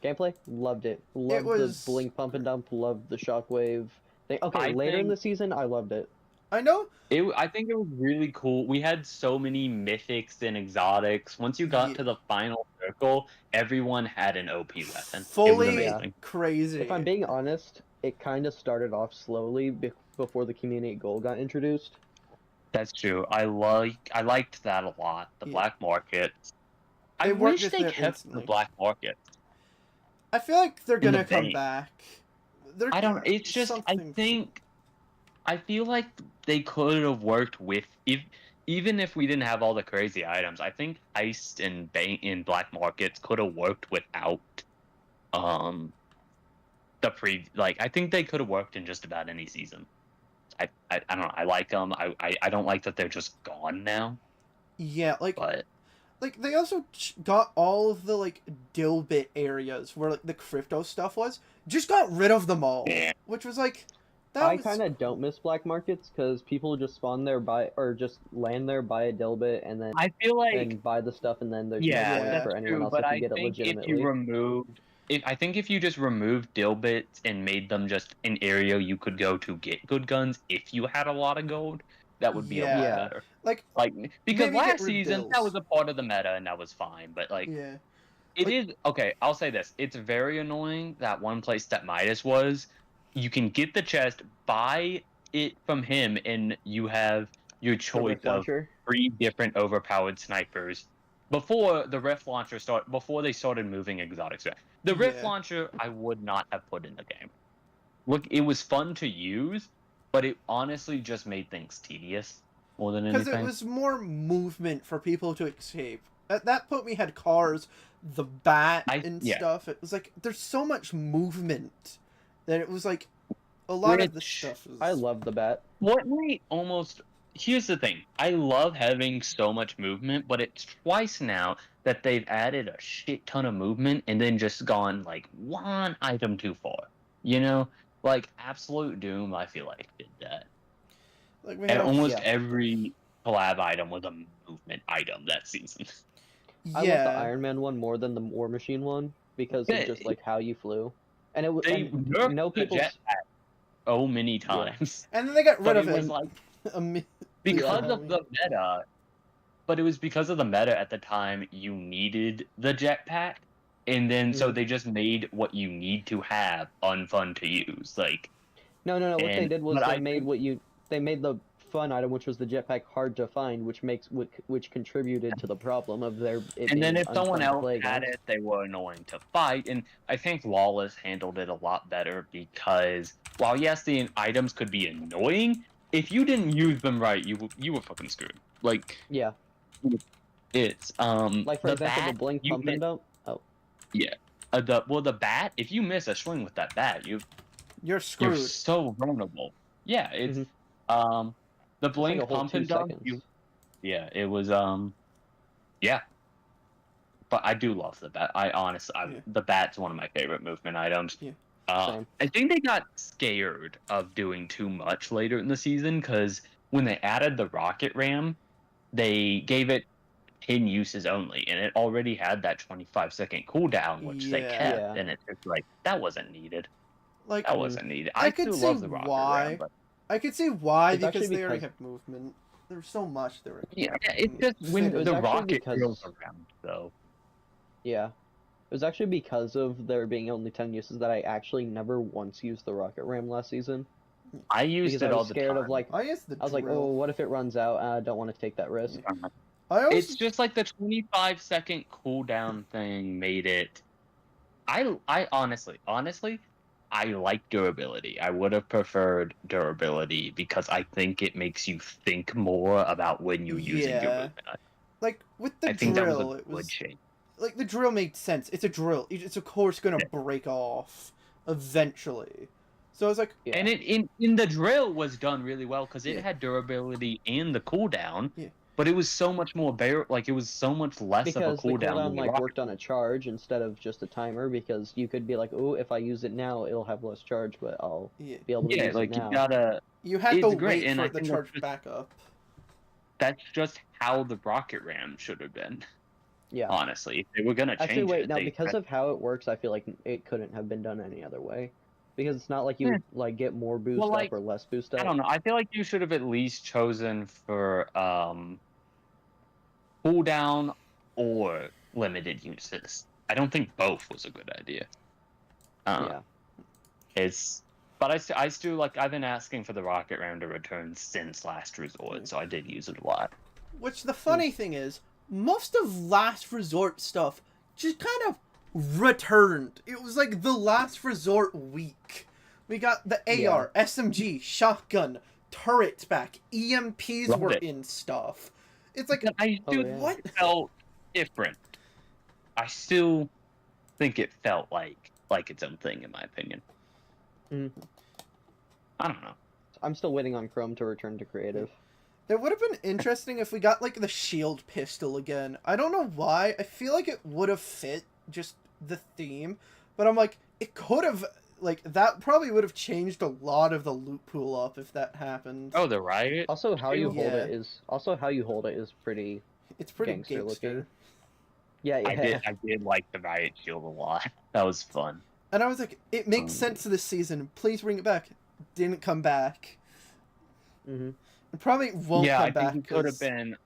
Speaker 3: Gameplay, loved it. Loved
Speaker 1: was-
Speaker 3: the blink pump and dump. Loved the shockwave thing. Okay,
Speaker 2: I
Speaker 3: later in
Speaker 2: think-
Speaker 3: the season, I loved it.
Speaker 1: I know.
Speaker 2: I think it was really cool. We had so many mythics and exotics. Once you got
Speaker 1: Yeah.
Speaker 2: to the final circle, everyone had an OP weapon. It was
Speaker 1: Fully
Speaker 2: amazing.
Speaker 1: crazy.
Speaker 3: If I'm being honest, it kind of started off slowly before the community goal got introduced.
Speaker 2: That's true. I liked that a lot. The
Speaker 1: Yeah.
Speaker 2: black market. I
Speaker 1: They weren't
Speaker 2: wish
Speaker 1: just
Speaker 2: they
Speaker 1: there
Speaker 2: kept
Speaker 1: instantly.
Speaker 2: the black market.
Speaker 1: I feel like they're
Speaker 2: in the
Speaker 1: gonna come
Speaker 2: vein.
Speaker 1: back. They're,
Speaker 2: I don't. It's just.
Speaker 1: something-
Speaker 2: I feel like they could have worked with even if we didn't have all the crazy items. I think Iced and in black markets could have worked without the I think they could have worked in just about any season. I don't know. I like them. I don't like that they're just gone now.
Speaker 1: Yeah,
Speaker 2: But
Speaker 1: like they also got all of the like Dilbit areas where like the crypto stuff was. Just got rid of them all,
Speaker 2: Yeah.
Speaker 1: which was like
Speaker 3: I kind of don't miss black markets because people just spawn there, or just land there, buy a dilbit, and then
Speaker 2: I feel like
Speaker 3: buy the stuff, and then there's
Speaker 2: yeah,
Speaker 3: no point
Speaker 1: that's
Speaker 3: for anyone
Speaker 2: true.
Speaker 3: else
Speaker 2: But
Speaker 3: if you
Speaker 2: I
Speaker 3: get it
Speaker 2: think if
Speaker 3: legitimately.
Speaker 2: you removed, I think if you just removed Dilbits and made them just an area you could go to get good guns, if you had a lot of gold, that would be a lot
Speaker 3: Yeah.
Speaker 2: better.
Speaker 1: like
Speaker 2: Because
Speaker 1: maybe get
Speaker 2: last
Speaker 1: rid of
Speaker 2: season
Speaker 1: bills.
Speaker 2: that was a part of the meta and that was fine. But
Speaker 1: yeah.
Speaker 2: it
Speaker 1: Like-
Speaker 2: is okay. I'll say this: it's very annoying that one place that Midas was. You can get the chest, buy it from him, and you have your
Speaker 3: The
Speaker 2: choice
Speaker 3: Rift
Speaker 2: of
Speaker 3: launcher.
Speaker 2: 3 different overpowered snipers before the Rift launcher before they started moving exotics. The Rift
Speaker 1: Yeah.
Speaker 2: launcher I would not have put in the game. Look, it was fun to use, but it honestly just made things tedious more than
Speaker 1: Because
Speaker 2: anything.
Speaker 1: it was more movement for people to escape. At that point, we had cars, the bat, and
Speaker 2: yeah.
Speaker 1: stuff. It was like there's so much movement that it was like a lot of the
Speaker 2: Which
Speaker 1: stuff. Is...
Speaker 3: I love the bat.
Speaker 2: What might almost here's the thing. I love having so much movement, but it's twice now that they've added a shit ton of movement and then just gone like one item too far. You know? Like Absolute Doom, I feel like did that.
Speaker 1: Like we
Speaker 2: And
Speaker 1: had
Speaker 2: almost
Speaker 3: yeah.
Speaker 2: every collab item was a movement item that season.
Speaker 3: I love the
Speaker 1: yeah.
Speaker 3: Iron Man one more than the War Machine one because
Speaker 2: Yeah,
Speaker 3: of just like how you flew, and it was.
Speaker 2: They nerfed
Speaker 3: No
Speaker 2: the
Speaker 3: people.
Speaker 2: jetpack so many times.
Speaker 1: And then they got rid
Speaker 2: But
Speaker 1: of
Speaker 2: it
Speaker 1: it.
Speaker 2: was like
Speaker 1: Imme-
Speaker 2: because
Speaker 1: Yeah.
Speaker 2: of the meta, but it was because of the meta at the time you needed the jetpack, and then so
Speaker 3: Mhm.
Speaker 2: they just made what you need to have unfun to use. Like
Speaker 3: No. What they
Speaker 2: And-
Speaker 3: did was
Speaker 2: but
Speaker 3: they
Speaker 2: I
Speaker 3: made they made the fun item, which was the jetpack, hard to find, which contributed to the problem of their.
Speaker 2: and then if someone
Speaker 3: unfun to
Speaker 2: else
Speaker 3: play
Speaker 2: had
Speaker 3: against.
Speaker 2: it, they were annoying to fight. And I think Lawless handled it a lot better because while yes, the items could be annoying, if you didn't use them right, you were fucking screwed. Like
Speaker 3: Yeah,
Speaker 2: it's
Speaker 3: like for
Speaker 2: the
Speaker 3: example,
Speaker 2: bat,
Speaker 3: the blink
Speaker 2: you
Speaker 3: pump and
Speaker 2: miss-
Speaker 3: dump. Oh,
Speaker 2: the bat. If you miss a swing with that bat,
Speaker 1: You're
Speaker 2: you're
Speaker 1: screwed.
Speaker 2: so vulnerable. Yeah, it's
Speaker 3: Mhm.
Speaker 2: the
Speaker 3: like
Speaker 2: blink
Speaker 3: a whole
Speaker 2: pump
Speaker 3: 2
Speaker 2: and dump.
Speaker 3: seconds.
Speaker 2: Yeah, it was yeah. But I do love the bat.
Speaker 1: Yeah.
Speaker 2: The bat's one of my favorite movement items.
Speaker 1: Yeah.
Speaker 3: Same.
Speaker 2: I think they got scared of doing too much later in the season because when they added the rocket ram, they gave it 10 uses only, and it already had that 25-second cooldown, which they
Speaker 1: Yeah.
Speaker 2: kept,
Speaker 3: Yeah.
Speaker 2: and it's just like that wasn't needed.
Speaker 1: Like
Speaker 2: That wasn't needed.
Speaker 1: I
Speaker 2: I
Speaker 1: could
Speaker 2: still
Speaker 1: see
Speaker 2: love the rocket
Speaker 1: why.
Speaker 2: ram, but
Speaker 1: I could see why
Speaker 3: It's
Speaker 1: because
Speaker 3: actually
Speaker 1: they already
Speaker 3: because-
Speaker 1: have movement. There's so much there.
Speaker 2: yeah, it's just when
Speaker 3: It was
Speaker 2: the
Speaker 3: actually
Speaker 2: rocket
Speaker 3: because-
Speaker 2: goes around, though.
Speaker 3: yeah. It was actually because of there being only 10 uses that I actually never once used the rocket ram last season.
Speaker 2: I used
Speaker 3: Because
Speaker 2: it
Speaker 3: I
Speaker 2: all
Speaker 3: was
Speaker 2: the
Speaker 3: scared
Speaker 2: time.
Speaker 3: of like
Speaker 1: I guess the
Speaker 3: I was like, oh, what if it runs out? I don't want to take that risk.
Speaker 1: I also
Speaker 2: It's just like the 25-second cooldown thing made it. I honestly, I like durability. I would have preferred durability because I think it makes you think more about when you're using your
Speaker 1: Yeah.
Speaker 2: movement.
Speaker 1: like with the
Speaker 2: I think that was
Speaker 1: drill.
Speaker 2: a
Speaker 1: It
Speaker 2: good
Speaker 1: was
Speaker 2: shape.
Speaker 1: like the drill made sense. It's a drill. It's of course gonna break off eventually. So I was like,
Speaker 3: Yeah.
Speaker 2: And it in the drill was done really well because it
Speaker 1: Yeah.
Speaker 2: had durability and the cooldown.
Speaker 1: Yeah.
Speaker 2: but it was so much more like it was so much less
Speaker 3: Because
Speaker 2: of a
Speaker 3: the
Speaker 2: cooldown
Speaker 3: cooldown
Speaker 2: than the
Speaker 3: like
Speaker 2: rocket.
Speaker 3: worked on a charge instead of just a timer, because you could be like, oh, if I use it now, it'll have less charge, but I'll
Speaker 1: Yeah.
Speaker 3: be able to
Speaker 2: Yeah,
Speaker 3: use
Speaker 2: like
Speaker 3: it
Speaker 2: you
Speaker 3: now.
Speaker 2: gotta.
Speaker 1: You had to
Speaker 2: It's great,
Speaker 1: wait
Speaker 2: and
Speaker 1: for
Speaker 2: I
Speaker 1: it to
Speaker 2: think
Speaker 1: charge back up.
Speaker 2: that's just how the rocket ram should have been.
Speaker 3: Yeah.
Speaker 2: Honestly, if they were gonna
Speaker 3: Actually,
Speaker 2: change
Speaker 3: wait,
Speaker 2: it,
Speaker 3: now
Speaker 2: they
Speaker 3: because of how it works, I feel like it couldn't have been done any other way. Because it's not like you would like get more boost
Speaker 2: Well,
Speaker 3: up
Speaker 2: like,
Speaker 3: or less boost
Speaker 2: I
Speaker 3: up.
Speaker 2: don't know. I feel like you should have at least chosen for cooldown or limited uses. I don't think both was a good idea.
Speaker 3: Yeah.
Speaker 2: But I still like. I've been asking for the rocket ram to return since Last Resort, so I did use it a lot.
Speaker 1: Which the funny thing is, most of Last Resort stuff just kind of returned. It was like the Last Resort week. We got the AR, SMG, shotgun, turrets back, EMPs
Speaker 2: Love
Speaker 1: were
Speaker 2: it.
Speaker 1: in stuff. It's like,
Speaker 2: I
Speaker 3: Oh,
Speaker 2: still
Speaker 3: yeah.
Speaker 1: what?
Speaker 2: felt different. I still think it felt like its own thing, in my opinion.
Speaker 3: Mhm.
Speaker 2: I don't know.
Speaker 3: I'm still waiting on Chrome to return to creative.
Speaker 1: It would have been interesting if we got like the shield pistol again. I don't know why. I feel like it would have fit just the theme, but I'm like, it could have, like, that probably would have changed a lot of the loot pool up if that happened.
Speaker 2: Oh, the riot.
Speaker 3: Also, how you hold
Speaker 1: Yeah.
Speaker 3: it is pretty
Speaker 1: It's pretty
Speaker 3: gangster
Speaker 1: gangster.
Speaker 3: looking. Yeah, yeah.
Speaker 2: I did like the riot shield a lot. That was fun.
Speaker 1: And I was like, it makes sense this season. Please bring it back. Didn't come back.
Speaker 3: Mm-hmm.
Speaker 1: It probably won't
Speaker 2: Yeah,
Speaker 1: come
Speaker 2: I
Speaker 1: back.
Speaker 2: think it could have
Speaker 1: 'cause-
Speaker 2: been.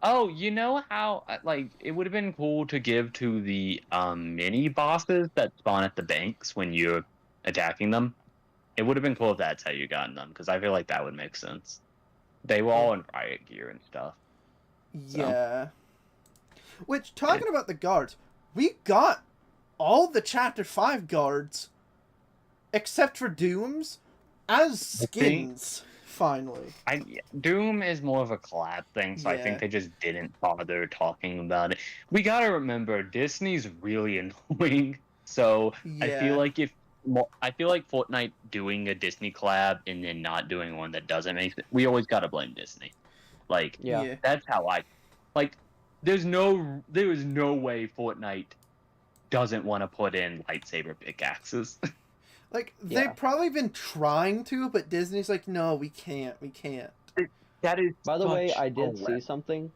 Speaker 2: Oh, you know how like it would have been cool to give to the mini bosses that spawn at the banks when you're attacking them. It would have been cool if that's how you got them, because I feel like that would make sense. They were all in riot gear and stuff.
Speaker 1: Yeah. Which, talking about the guards, we got all the Chapter 5 guards, except for Doom's, as skins, finally.
Speaker 2: Doom is more of a collab thing, so I
Speaker 1: Yeah.
Speaker 2: think they just didn't bother talking about it. We gotta remember, Disney's really annoying, so I
Speaker 1: Yeah.
Speaker 2: feel like Fortnite doing a Disney collab and then not doing one that doesn't make it, we always gotta blame Disney. Like,
Speaker 3: Yeah.
Speaker 2: that's how there is no way Fortnite doesn't want to put in lightsaber pickaxes.
Speaker 1: Like,
Speaker 3: Yeah.
Speaker 1: they've probably been trying to, but Disney's like, no, we can't.
Speaker 2: That is.
Speaker 3: By the way,
Speaker 2: such
Speaker 3: I
Speaker 2: a
Speaker 3: did see something.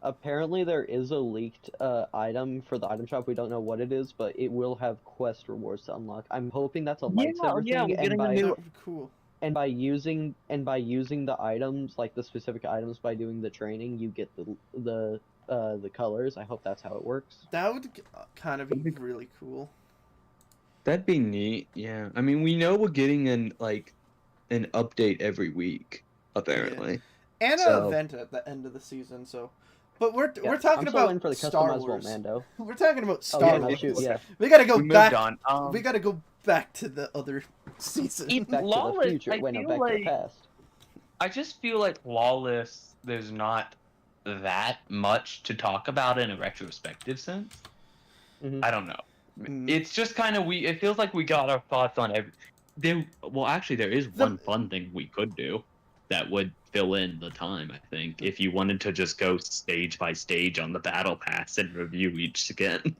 Speaker 3: Apparently, there is a leaked item for the item shop. We don't know what it is, but it will have quest rewards to unlock. I'm hoping that's a lightsaber
Speaker 2: yeah,
Speaker 3: thing,
Speaker 2: we're getting a
Speaker 1: That
Speaker 2: new.
Speaker 1: would be cool.
Speaker 3: and by using the items, like the specific items, by doing the training, you get the colors. I hope that's how it works.
Speaker 1: That would kind of be really cool.
Speaker 2: That'd be neat. Yeah, I mean, we know we're getting an update every week, apparently.
Speaker 1: And
Speaker 2: So-
Speaker 1: an event at the end of the season, so... But we're
Speaker 3: Yeah,
Speaker 1: talking
Speaker 3: I'm still waiting
Speaker 1: about
Speaker 3: for the
Speaker 1: Star
Speaker 3: customizable
Speaker 1: Wars.
Speaker 3: Mando.
Speaker 1: We're talking about
Speaker 3: Oh
Speaker 1: Star
Speaker 3: yeah, no,
Speaker 1: Wars.
Speaker 3: shoot, yeah.
Speaker 1: We gotta go
Speaker 2: We
Speaker 1: back.
Speaker 2: moved on.
Speaker 1: We gotta go back to the other season.
Speaker 3: Back to
Speaker 2: Lawless,
Speaker 3: the future.
Speaker 2: I
Speaker 3: Wait, no,
Speaker 2: feel
Speaker 3: back to the
Speaker 2: like-
Speaker 3: past.
Speaker 2: I just feel like Lawless, there's not that much to talk about in a retrospective sense.
Speaker 3: Mhm.
Speaker 2: I don't know.
Speaker 1: Mm.
Speaker 2: It's just kind of it feels like we got our thoughts on every. Well, actually, there is one fun thing we could do that would fill in the time. I think if you wanted to just go stage by stage on the battle pass and review each skin.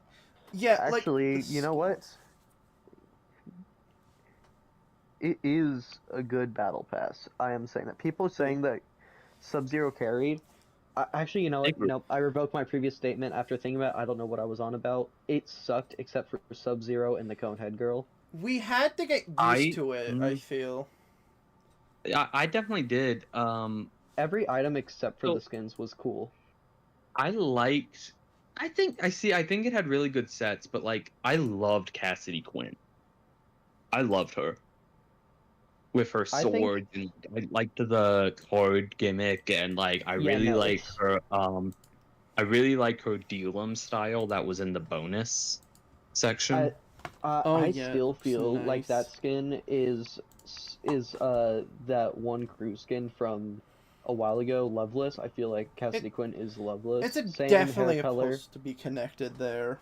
Speaker 1: Yeah,
Speaker 3: Actually,
Speaker 1: like,
Speaker 3: you know what? It is a good battle pass. I am saying that. People are saying that Sub-Zero carried. Actually, you know what? No, I revoke my previous statement after thinking about it. I don't know what I was on about. It sucked except for Sub-Zero and the Conehead Girl.
Speaker 1: we had to get used to it, I feel.
Speaker 2: I definitely did.
Speaker 3: Every item except for
Speaker 2: So-
Speaker 3: the skins was cool.
Speaker 2: I think it had really good sets, but like I loved Cassidy Quinn. I loved her. With her
Speaker 3: I think-
Speaker 2: sword, and I liked the card gimmick, and like I really
Speaker 3: no,
Speaker 2: like
Speaker 3: it's-
Speaker 2: her I really like her Dealum style that was in the bonus section.
Speaker 3: I
Speaker 1: yeah,
Speaker 3: still
Speaker 1: it's
Speaker 3: feel
Speaker 1: nice.
Speaker 3: like that skin is that one crew skin from a while ago, Loveless. I feel like Cassidy Quinn is Loveless.
Speaker 1: It's
Speaker 3: Same
Speaker 1: definitely
Speaker 3: hair color.
Speaker 1: supposed to be connected there.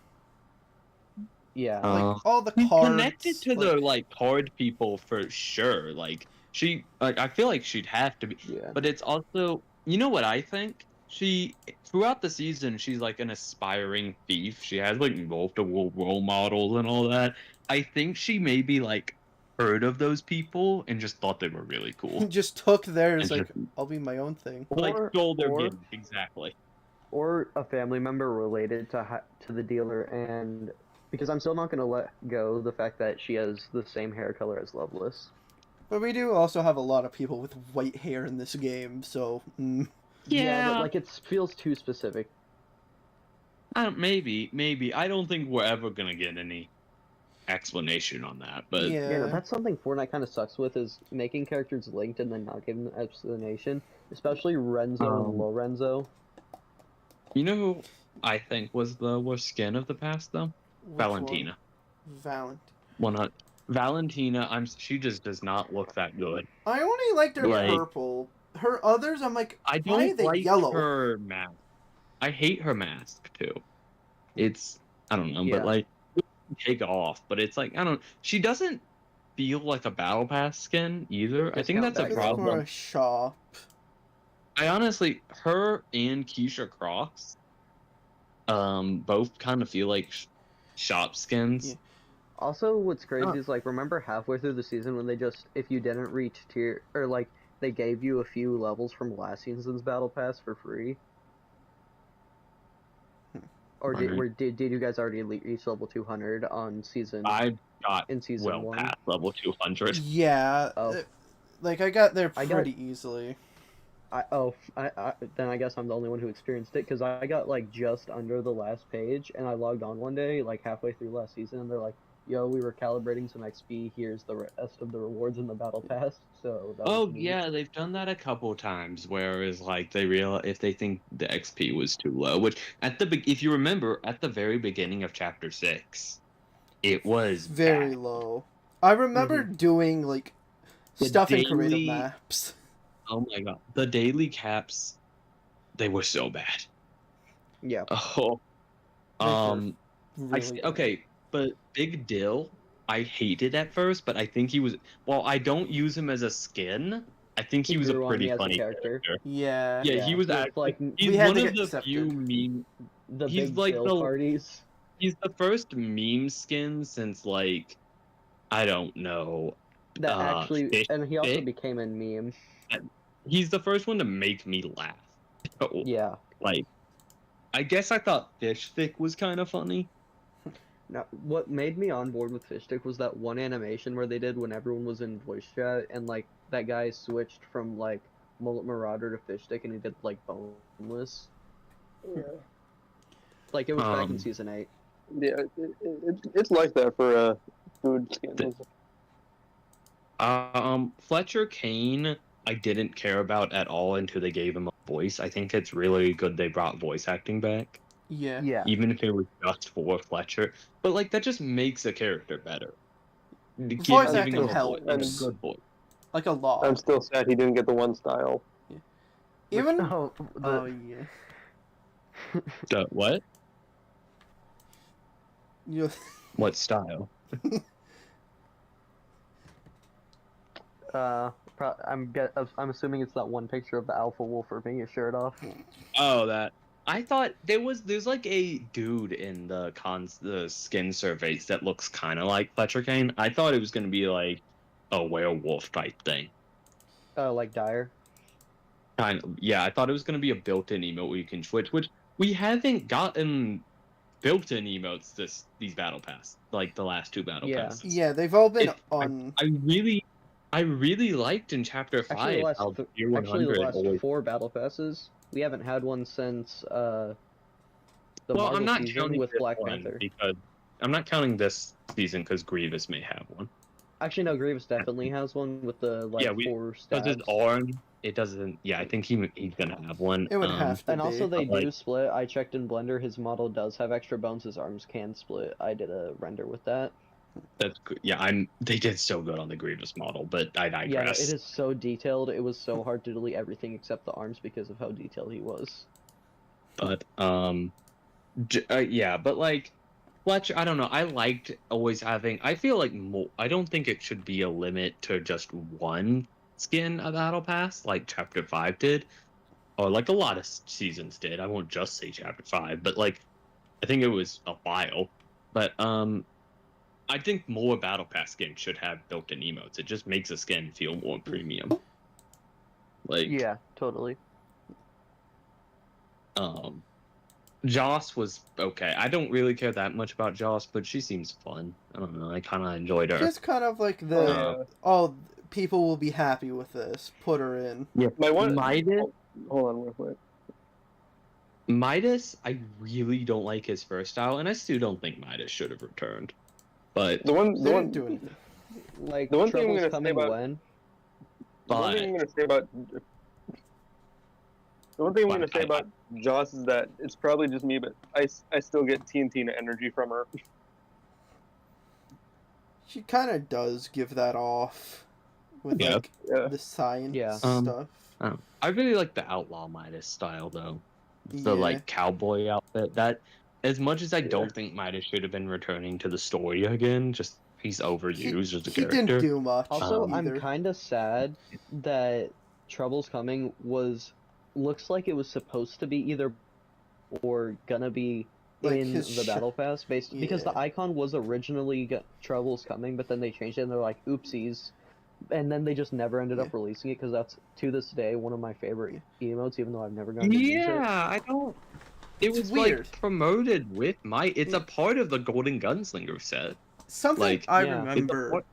Speaker 3: Yeah.
Speaker 1: Like, all the
Speaker 2: She's
Speaker 1: cards...
Speaker 2: connected to the like card people for sure. Like I feel like she'd have to be.
Speaker 3: Yeah.
Speaker 2: But it's also, you know what I think? she throughout the season she's like an aspiring thief. She has like multiple role models and all that. I think she maybe like heard of those people and just thought they were really cool.
Speaker 1: Just took theirs,
Speaker 2: And
Speaker 1: like,
Speaker 2: just,
Speaker 1: I'll be my own thing.
Speaker 2: like
Speaker 3: Or-
Speaker 2: stole their
Speaker 3: or-
Speaker 2: gimmick, exactly.
Speaker 3: Or a family member related to the dealer, and because I'm still not gonna let go the fact that she has the same hair color as Loveless.
Speaker 1: But we do also have a lot of people with white hair in this game, so...
Speaker 3: But like it feels too specific.
Speaker 2: Maybe. I don't think we're ever gonna get any explanation on that, but
Speaker 3: Yeah, no,
Speaker 1: yeah.
Speaker 3: that's something Fortnite kind of sucks with, is making characters linked and then not giving an explanation, especially Renzo and Lorenzo.
Speaker 2: you know who I think was the worst skin of the past though?
Speaker 1: Which
Speaker 2: Valentina.
Speaker 1: one?
Speaker 2: 100. Valentina, she just does not look that good.
Speaker 1: I only liked her
Speaker 2: Like-
Speaker 1: purple. Her others, I'm like,
Speaker 2: I
Speaker 1: why are
Speaker 2: don't
Speaker 1: they
Speaker 2: like
Speaker 1: yellow?
Speaker 2: her mask. I hate her mask too. I don't know,
Speaker 3: Yeah.
Speaker 2: but like take off, but it's like I don't. She doesn't feel like a battle pass skin either. I think
Speaker 3: Discount
Speaker 2: that's a
Speaker 1: It's
Speaker 3: back.
Speaker 1: more
Speaker 2: problem.
Speaker 1: a shop.
Speaker 2: I honestly, her and Keisha Crocs, both kind of feel like shop skins.
Speaker 1: Yeah.
Speaker 3: Also, what's crazy
Speaker 2: Oh.
Speaker 3: is like, remember halfway through the season when they just, if you didn't reach tier, or like they gave you a few levels from last season's battle pass for free? Or did you guys already reach level 200 on season
Speaker 2: I got
Speaker 3: in season
Speaker 2: well
Speaker 3: 1?
Speaker 2: past level 200.
Speaker 1: Yeah.
Speaker 3: Oh.
Speaker 1: Like, I got there
Speaker 3: I got-
Speaker 1: pretty easily.
Speaker 3: Then I guess I'm the only one who experienced it, because I got like just under the last page, and I logged on one day like halfway through last season, and they're like, "Yo, we were calibrating some XP. Here's the rest of the rewards in the battle pass." So that
Speaker 2: Oh
Speaker 3: was neat.
Speaker 2: yeah, they've done that a couple times. Whereas like they realize if they think the XP was too low, which if you remember at the very beginning of chapter 6, it was
Speaker 1: Very
Speaker 2: bad.
Speaker 1: low. I remember doing, like,
Speaker 2: The
Speaker 1: stuff in creative
Speaker 2: daily-
Speaker 1: maps.
Speaker 2: Oh my god, the daily caps, they were so bad.
Speaker 3: Yeah.
Speaker 2: Oh,
Speaker 1: They were
Speaker 2: I
Speaker 1: really
Speaker 2: okay, but Big Dill, I hated at first, but I think he was. Well, I don't use him as a skin. I think he was a
Speaker 3: grew on
Speaker 2: pretty
Speaker 3: me as a
Speaker 2: funny
Speaker 3: character.
Speaker 2: character.
Speaker 1: Yeah.
Speaker 2: Yeah, he was
Speaker 3: with,
Speaker 2: actually.
Speaker 3: like,
Speaker 2: He's
Speaker 1: We had
Speaker 2: one
Speaker 1: to
Speaker 2: of
Speaker 1: get
Speaker 2: the few
Speaker 1: accepted.
Speaker 2: meme.
Speaker 3: The
Speaker 2: He's
Speaker 3: big
Speaker 2: like
Speaker 3: bill
Speaker 2: the-
Speaker 3: parties.
Speaker 2: He's the first meme skin since like, I don't know.
Speaker 3: That actually,
Speaker 2: Fish
Speaker 3: and he also
Speaker 2: Stick?
Speaker 3: became a meme.
Speaker 2: He's the first one to make me laugh.
Speaker 3: Yeah.
Speaker 2: Like, I guess I thought Fish Stick was kind of funny.
Speaker 3: Now, what made me on board with Fishstick was that one animation where they did when everyone was in voice chat, and like that guy switched from like Mullet Marauder to Fishstick, and he did like Boneless.
Speaker 4: Yeah,
Speaker 3: Like it was back in
Speaker 2: Um,
Speaker 3: season 8.
Speaker 4: yeah it's like that for food skins.
Speaker 2: Fletcher Kane, I didn't care about at all until they gave him a voice. I think it's really good they brought voice acting back,
Speaker 1: Yeah.
Speaker 3: Yeah.
Speaker 2: even if it was just for Fletcher. But like that just makes a character better.
Speaker 1: Voice
Speaker 2: Giving
Speaker 1: acting
Speaker 2: him a
Speaker 1: helps.
Speaker 2: voice, a good voice.
Speaker 1: Like a lot.
Speaker 4: I'm still sad he didn't get the one style.
Speaker 1: Even.
Speaker 3: Oh,
Speaker 1: Oh, yeah.
Speaker 2: The what?
Speaker 1: You.
Speaker 2: What style?
Speaker 3: I'm assuming it's that one picture of the alpha wolf ripping his shirt off.
Speaker 2: Oh, that. I thought there's like a dude in the skin surveys that looks kind of like Fletcher Kane. I thought it was gonna be like a werewolf type thing.
Speaker 3: Like Dire.
Speaker 2: Kind of, yeah. I thought it was gonna be a built-in emote where you can switch, which we haven't gotten built-in emotes these battle pass, like the last 2 battle
Speaker 3: Yeah.
Speaker 2: passes.
Speaker 1: Yeah, they've all been
Speaker 2: It-
Speaker 1: on.
Speaker 2: I really liked in chapter 5
Speaker 3: Actually, the last,
Speaker 2: how
Speaker 3: th-
Speaker 2: Tier
Speaker 3: actually,
Speaker 2: 100
Speaker 3: the last
Speaker 2: always-
Speaker 3: 4 battle passes, we haven't had one since the
Speaker 2: well,
Speaker 3: Marvel
Speaker 2: I'm not
Speaker 3: season
Speaker 2: counting
Speaker 3: with
Speaker 2: this
Speaker 3: Black
Speaker 2: one
Speaker 3: Panther.
Speaker 2: because I'm not counting this season because Grievous may have one.
Speaker 3: Actually, no, Grievous definitely has one with the like
Speaker 2: Yeah,
Speaker 3: 4
Speaker 2: Because
Speaker 3: stats.
Speaker 2: it's Orin, it doesn't. Yeah, I think he's gonna have one.
Speaker 1: It would have to
Speaker 3: And
Speaker 1: be.
Speaker 3: also, they
Speaker 2: like-
Speaker 3: do split. I checked in Blender. His model does have extra bones. His arms can split. I did a render with that.
Speaker 2: That's good. Yeah, They did so good on the Grievous model, but I
Speaker 3: Yeah, no,
Speaker 2: digress.
Speaker 3: it is so detailed. It was so hard to delete everything except the arms because of how detailed he was.
Speaker 2: But yeah, but like Fletcher, I don't know. I liked always having. I feel like I don't think it should be a limit to just one skin a battle pass like Chapter 5 did. or like a lot of seasons did. I won't just say Chapter 5, but like I think it was a while. But I think more Battle Pass games should have built-in emotes. It just makes a skin feel more premium. Like
Speaker 3: Yeah, totally.
Speaker 2: Joss was okay. I don't really care that much about Joss, but she seems fun. I don't know. I kind of enjoyed her.
Speaker 1: Just kind of like the people will be happy with this. Put her in.
Speaker 2: Yeah.
Speaker 4: My one.
Speaker 2: Midas.
Speaker 4: Hold on, real quick.
Speaker 2: Midas, I really don't like his first style, and I still don't think Midas should have returned. But
Speaker 4: The one.
Speaker 1: They didn't do anything.
Speaker 3: Like,
Speaker 4: The one thing I'm
Speaker 3: Trouble's
Speaker 4: gonna say
Speaker 3: coming
Speaker 4: about-
Speaker 3: when?
Speaker 4: The one thing I'm gonna say about. The one thing I'm
Speaker 2: But
Speaker 4: gonna say about Joss is that it's probably just me, but I still get TNT energy from her.
Speaker 1: She kind of does give that off with
Speaker 2: Yeah.
Speaker 1: like
Speaker 4: Yeah.
Speaker 1: the science
Speaker 3: Yeah.
Speaker 1: stuff.
Speaker 2: I really like the Outlaw Midas style, though. The
Speaker 1: Yeah.
Speaker 2: like cowboy outfit. That, as much as I don't think Midas should have been returning to the story again, just he's overused as a
Speaker 1: He
Speaker 2: character.
Speaker 1: didn't do much.
Speaker 3: Also,
Speaker 1: either.
Speaker 3: I'm kind of sad that Trouble's Coming looks like it was supposed to be either or gonna be
Speaker 1: Like
Speaker 3: in
Speaker 1: his
Speaker 3: the Battle Pass, because the
Speaker 1: Yeah.
Speaker 3: icon was originally Trouble's Coming, but then they changed it and they're like, oopsies. And then they just never ended up releasing it, because that's, to this day, one of my favorite emotes, even though I've never gotten to use it.
Speaker 2: Yeah, I don't. It
Speaker 1: It's
Speaker 2: was
Speaker 1: weird.
Speaker 2: like promoted with It's a part of the Golden Gunslinger set.
Speaker 1: Something
Speaker 2: like,
Speaker 1: I
Speaker 3: yeah.
Speaker 1: remember.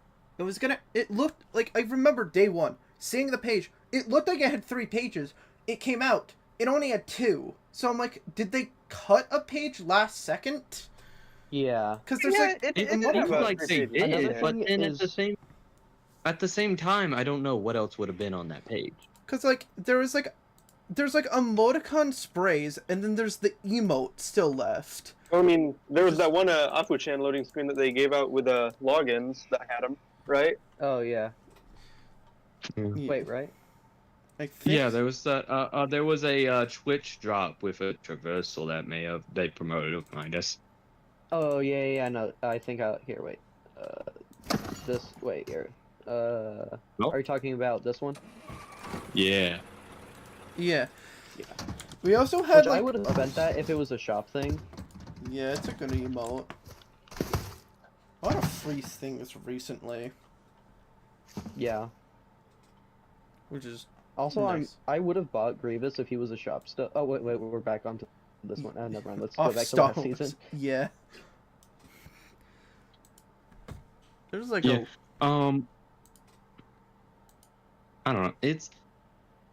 Speaker 1: It looked like, I remember day one seeing the page. It looked like it had 3 pages. It came out. It only had 2. So I'm like, did they cut a page last second?
Speaker 3: Yeah.
Speaker 1: Because there's like
Speaker 2: It
Speaker 4: did
Speaker 2: looked
Speaker 4: have a
Speaker 2: like they
Speaker 4: three-page
Speaker 3: Another
Speaker 2: did, but
Speaker 3: thing
Speaker 2: then
Speaker 3: is-
Speaker 2: at the same time, I don't know what else would have been on that page.
Speaker 1: Because, like, there's emoticon sprays, and then there's the emote still left.
Speaker 4: I mean, there was that one Aquachan loading screen that they gave out with logins that had them, right?
Speaker 3: Oh, yeah.
Speaker 1: Yeah,
Speaker 3: Wait, right?
Speaker 1: I think.
Speaker 2: Yeah, there was that. There was a Twitch drop with a traversal that they promoted behind us.
Speaker 3: Oh, yeah, no, I think here, wait. Here.
Speaker 2: Nope.
Speaker 3: Are you talking about this one?
Speaker 2: Yeah.
Speaker 1: Yeah.
Speaker 3: Yeah.
Speaker 1: We also had,
Speaker 3: Which I
Speaker 1: like...
Speaker 3: would have spent that if it was a shop thing.
Speaker 1: Yeah, it's a good emote. A lot of free things recently,
Speaker 3: Yeah.
Speaker 1: which is...
Speaker 3: Also,
Speaker 1: Nice.
Speaker 3: I would have bought Grievous if he was a shop stuff. Oh, wait, we're back onto this one. Never mind. Let's go
Speaker 1: off
Speaker 3: back to
Speaker 1: Star
Speaker 3: last
Speaker 1: Wars.
Speaker 3: season.
Speaker 1: Yeah. There's like
Speaker 2: Yeah. I don't know. It's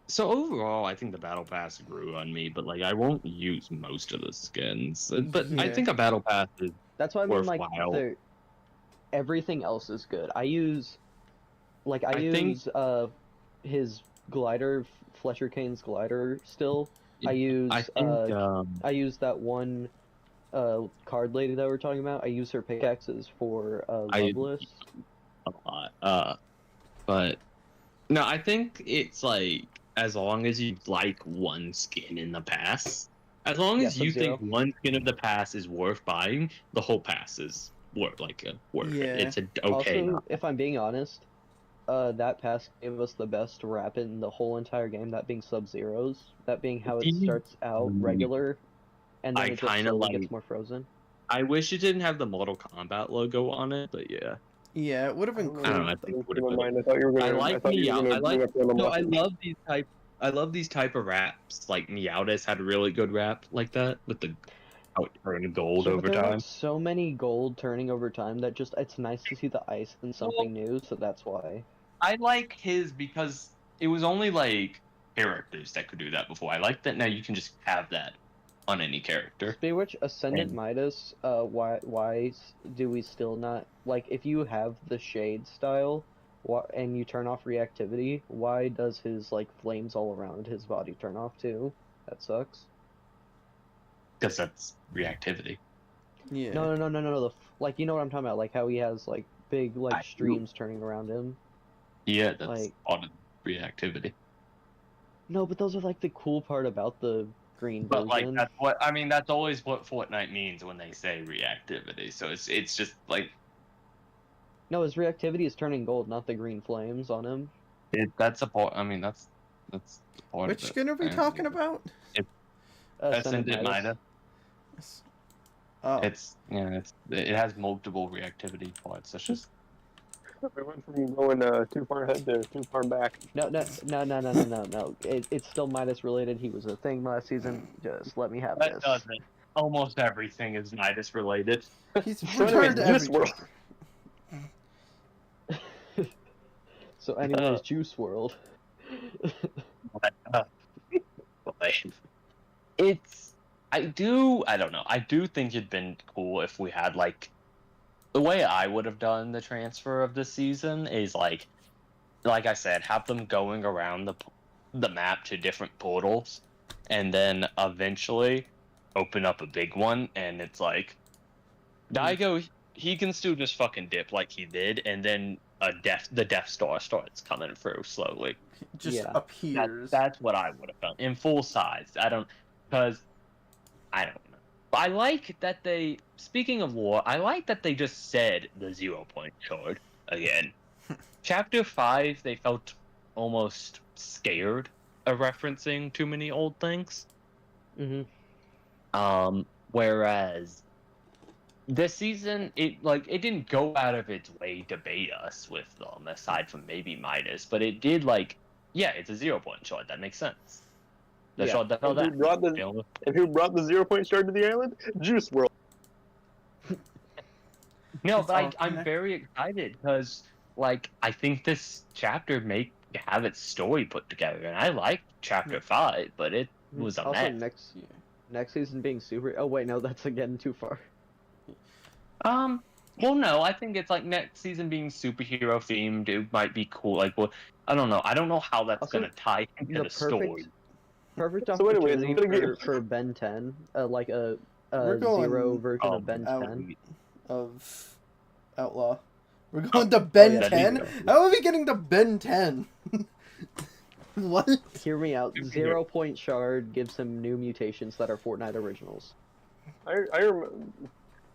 Speaker 2: so overall, I think the battle pass grew on me, but like I won't use most of the skins. But I
Speaker 1: Yeah.
Speaker 2: think a battle pass is
Speaker 3: That's why I mean, like,
Speaker 2: worthwhile.
Speaker 3: everything else is good. I use
Speaker 2: think-
Speaker 3: his glider, Fletcher Kane's glider still. I use I use that one card lady that we're talking about. I use her pickaxes for Loveless.
Speaker 2: a lot. But no, I think it's like as long as you like one skin in the pass, as long as
Speaker 3: Yeah,
Speaker 2: you
Speaker 3: Sub-Zero.
Speaker 2: think one skin of the pass is worth buying, the whole pass is worth
Speaker 1: Yeah.
Speaker 2: it. It's okay.
Speaker 3: Also, if I'm being honest, that pass gave us the best rap in the whole entire game, that being Sub-Zero's. That being how it starts out regular, and then
Speaker 2: I
Speaker 3: it just
Speaker 2: kinda
Speaker 3: slowly
Speaker 2: like-
Speaker 3: gets more frozen.
Speaker 2: I wish it didn't have the Mortal Kombat logo on it, but yeah.
Speaker 1: Yeah, it would have been
Speaker 4: I
Speaker 1: cool.
Speaker 2: I don't know. I think it would
Speaker 4: Never
Speaker 2: have been.
Speaker 4: mind. I thought you were gonna.
Speaker 2: I like
Speaker 4: thought you were
Speaker 2: Meow.
Speaker 4: gonna
Speaker 2: I like-
Speaker 4: bring up Random
Speaker 2: No,
Speaker 4: Luck.
Speaker 2: I love these type of raps. Like Meowdis had a really good rap like that with the turning gold
Speaker 3: Sure, but
Speaker 2: over
Speaker 3: there are,
Speaker 2: time.
Speaker 3: like, so many gold turning over time that just it's nice to see the ice in something new, so that's why.
Speaker 2: I like his because it was only like characters that could do that before. I like that now you can just have that on any character.
Speaker 3: Speaking of which, Ascendant
Speaker 2: And-
Speaker 3: Midas, why do we still not, like, if you have the shade style, and you turn off reactivity, why does his, like, flames all around his body turn off too? That sucks.
Speaker 2: Because that's reactivity.
Speaker 1: Yeah.
Speaker 3: No, like, you know what I'm talking about, like how he has, like, big, like,
Speaker 2: I do.
Speaker 3: streams turning around him.
Speaker 2: Yeah, that's
Speaker 3: Like-
Speaker 2: on reactivity.
Speaker 3: No, but those are, like, the cool part about the green
Speaker 2: But like
Speaker 3: version.
Speaker 2: that's always what Fortnite means when they say reactivity. So it's just like
Speaker 3: No, his reactivity is turning gold, not the green flames on him.
Speaker 2: that's a part. I mean that's That's part
Speaker 1: Which
Speaker 2: of it.
Speaker 1: skin are we talking about?
Speaker 2: Ascendant Midas.
Speaker 1: Oh.
Speaker 2: It has multiple reactivity points. That's just
Speaker 4: We went from going too far ahead to too far back.
Speaker 3: No. It's still Midas related. He was a thing last season. Just let me have
Speaker 2: that
Speaker 3: this.
Speaker 2: doesn't. Almost everything is Midas related.
Speaker 1: He's
Speaker 4: So anyways,
Speaker 1: returned every
Speaker 4: Juice WRLD.
Speaker 3: So anyways, Juice WRLD.
Speaker 2: Boy. I don't know. I do think it'd been cool if we had like the way I would have done the transfer of this season is like I said, have them going around the map to different portals, and then eventually open up a big one, and it's like Daigo, he can still just fucking dip like he did, and then the Death Star starts coming through slowly.
Speaker 1: Just
Speaker 3: Yeah.
Speaker 1: appears.
Speaker 2: That's what I would have done in full size. I don't know. I like that they. Speaking of war, I like that they just said the 0-point shard again. Chapter 5, they felt almost scared of referencing too many old things. Whereas this season, it didn't go out of its way to bait us with them, aside from maybe Midas, but it did it's a 0-point shard. That makes sense. The shard that fell
Speaker 4: And
Speaker 2: down.
Speaker 4: who brought the 0-point shard to the island? Juice WRLD.
Speaker 2: No,
Speaker 1: It's
Speaker 2: but
Speaker 1: all
Speaker 2: I'm very excited because, I think this chapter may have its story put together, and I liked chapter 5, but it was a
Speaker 3: also
Speaker 2: mess.
Speaker 3: next season being super. Oh wait, no, that's again too far.
Speaker 2: Well, no, I think it's next season being superhero themed. It might be cool. I don't know. I don't know how that's
Speaker 3: Also,
Speaker 2: gonna tie into the story.
Speaker 3: Perfect
Speaker 4: So anyways,
Speaker 3: opportunity for Ben 10, like a
Speaker 1: We're going
Speaker 3: zero version of Ben
Speaker 1: out
Speaker 3: 10.
Speaker 1: of Outlaw. We're going to Ben
Speaker 3: yeah,
Speaker 1: 10? How are we getting to Ben 10? What?
Speaker 3: Hear me out. 0-point shard gives him new mutations that are Fortnite originals.
Speaker 4: I remember.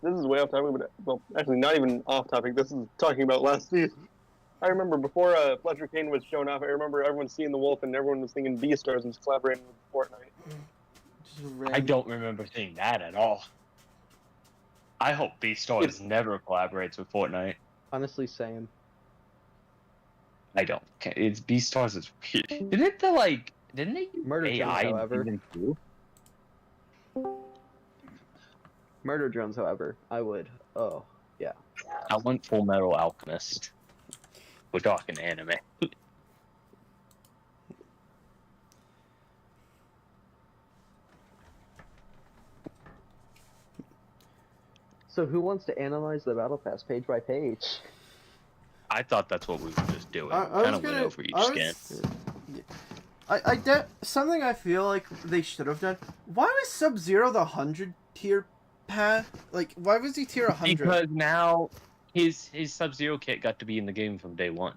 Speaker 4: This is way off topic, but well, actually not even off topic. This is talking about last season. I remember before Fletcher Kane was shown off. I remember everyone seeing the wolf and everyone was thinking Beastars was collaborating with Fortnite.
Speaker 2: I don't remember seeing that at all. I hope Beastars never collaborates with Fortnite.
Speaker 3: Honestly, same.
Speaker 2: I don't. It's Beastars is weird. Didn't they use
Speaker 3: Murder
Speaker 2: AI
Speaker 3: Drones,
Speaker 2: in
Speaker 3: however.
Speaker 2: season 2?
Speaker 3: Murder Drones, however, I would. Oh, yeah.
Speaker 2: I want Full Metal Alchemist. We're talking anime.
Speaker 3: So who wants to analyze the Battle Pass page by page?
Speaker 2: I thought that's what we were just doing.
Speaker 1: I
Speaker 2: Kind
Speaker 1: was
Speaker 2: of went
Speaker 1: gonna.
Speaker 2: over each skin.
Speaker 1: Something I feel like they should have done. Why was Sub-Zero the 100 tier path? Why was he tier 100?
Speaker 2: Because now his Sub-Zero kit got to be in the game from day one.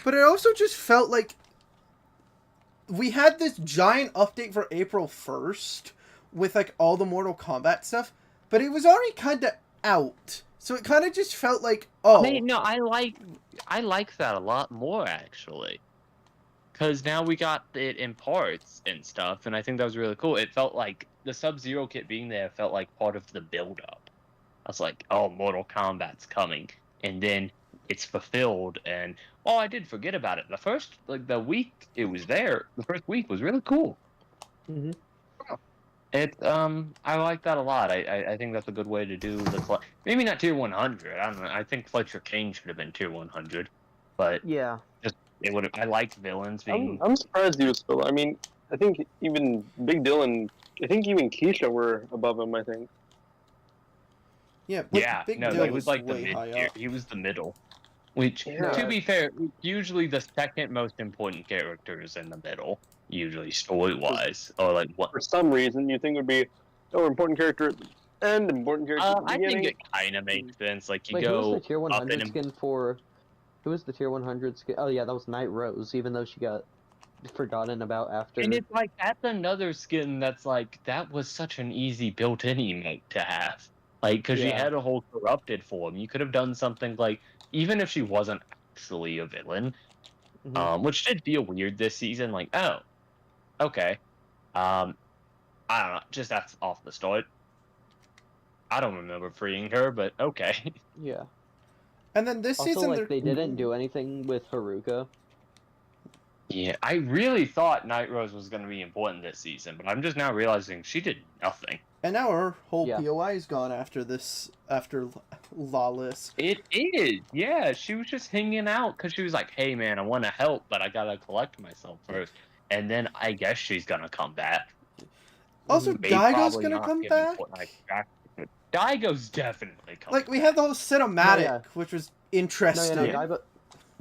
Speaker 1: But it also just felt like we had this giant update for April 1st with all the Mortal Kombat stuff, but it was already kind of out. So it kind of just felt like, oh.
Speaker 2: No, I like that a lot more actually. Because now we got it in parts and stuff, and I think that was really cool. It felt like the Sub-Zero kit being there felt like part of the build-up. I was like, oh, Mortal Kombat's coming. And then it's fulfilled, and I did forget about it. The first, the week it was there, the first week was really cool.
Speaker 3: Mm-hmm.
Speaker 2: I like that a lot. I think that's a good way to do maybe not tier 100. I don't know. I think Fletcher Kane should have been tier 100, but
Speaker 3: yeah,
Speaker 2: it would. I liked villains being.
Speaker 4: I'm surprised he was still. I mean, I think even Big Dylan. I think even Keisha were above him. I think.
Speaker 1: Yeah. Big
Speaker 2: He
Speaker 1: Dylan
Speaker 2: was the
Speaker 1: way
Speaker 2: mid
Speaker 1: high
Speaker 2: tier.
Speaker 1: up.
Speaker 2: He was the middle. Which,
Speaker 4: Yeah.
Speaker 2: to be fair, usually the second most important character is in the middle. Usually story-wise, or what?
Speaker 4: For some reason, you think it would be important character at the end, important character at the
Speaker 2: I
Speaker 4: beginning.
Speaker 2: think it kind of makes sense.
Speaker 3: Wait,
Speaker 2: You
Speaker 3: who
Speaker 2: go
Speaker 3: was the tier
Speaker 2: up
Speaker 3: 100
Speaker 2: in
Speaker 3: skin for? Who was the tier 100 skin? Oh yeah, that was Night Rose. Even though she got forgotten about after.
Speaker 2: and it's that's another skin that's that was such an easy built-in emote to have. Because she had a whole corrupted form. You could have done something even if she wasn't actually a villain, which did feel weird this season. Like, oh, okay. I don't know. Just that's off the start. I don't remember freeing her, but okay.
Speaker 3: Yeah.
Speaker 1: And then this
Speaker 3: Also,
Speaker 1: season,
Speaker 3: like, they didn't do anything with Haruka.
Speaker 2: Yeah, I really thought Night Rose was going to be important this season, but I'm just now realizing she did nothing.
Speaker 1: And now her whole
Speaker 3: Yeah.
Speaker 1: POI is gone after Lawless.
Speaker 2: It is, yeah. She was just hanging out because she was like, "Hey, man, I want to help, but I gotta collect myself first." And then I guess she's gonna come back.
Speaker 1: Also,
Speaker 2: Maybe
Speaker 1: Daigo's
Speaker 2: probably
Speaker 1: gonna
Speaker 2: not
Speaker 1: come
Speaker 2: giving
Speaker 1: back.
Speaker 2: Fortnite back, but Daigo's definitely coming.
Speaker 1: Like, we had the whole cinematic,
Speaker 3: yeah.
Speaker 1: which was
Speaker 3: No,
Speaker 1: interesting.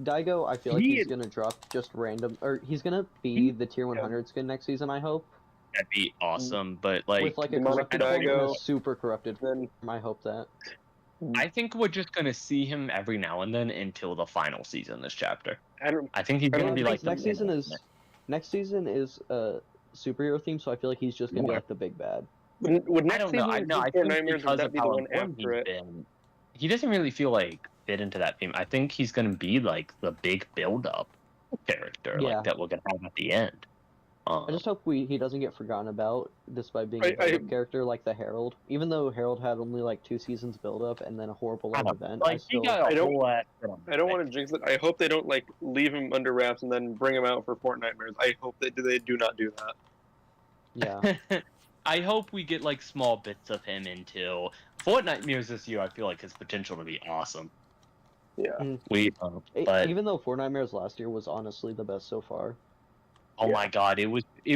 Speaker 3: Daigo, I feel like he's gonna drop just random, or he's gonna be the tier 100 skin next season, I hope.
Speaker 2: That'd be awesome, but like,
Speaker 3: With like a
Speaker 4: Demonic
Speaker 3: corrupted form and
Speaker 4: Daigo.
Speaker 3: a super corrupted
Speaker 4: Then
Speaker 3: form, I hope that.
Speaker 2: I think we're just gonna see him every now and then until the final season. This chapter,
Speaker 4: I don't.
Speaker 2: I think he's gonna be like the
Speaker 3: next season is superhero theme, so I feel like he's just gonna be like the big bad.
Speaker 4: Would
Speaker 2: I
Speaker 4: next
Speaker 2: don't know.
Speaker 4: season
Speaker 2: I know. I
Speaker 4: Four
Speaker 2: think
Speaker 4: Nightmares
Speaker 2: because
Speaker 4: would that
Speaker 2: of
Speaker 4: be the
Speaker 2: how
Speaker 4: one
Speaker 2: important
Speaker 4: after
Speaker 2: he's
Speaker 4: it?
Speaker 2: been, he doesn't really feel like fit into that theme. I think he's gonna be like the big build-up character,
Speaker 3: Yeah.
Speaker 2: like that we're gonna have at the end.
Speaker 3: I just hope he doesn't get forgotten about, despite being a build-up character like the Herald. Even though Herald had only like 2 seasons build-up and then a horrible
Speaker 2: I
Speaker 3: live
Speaker 2: don't know.
Speaker 3: event,
Speaker 2: Like,
Speaker 3: I
Speaker 2: he
Speaker 3: still.
Speaker 2: got a
Speaker 4: I don't-
Speaker 2: whole ass film.
Speaker 4: I don't want to jinx it. I hope they don't like leave him under wraps and then bring him out for Fortnitemares. I hope they do not do that.
Speaker 3: Yeah.
Speaker 2: I hope we get like small bits of him until Fortnite Mirrors this year. I feel like his potential to be awesome.
Speaker 4: Yeah.
Speaker 2: We, but
Speaker 3: Even though Fortnitemares last year was honestly the best so far.
Speaker 2: oh my god, it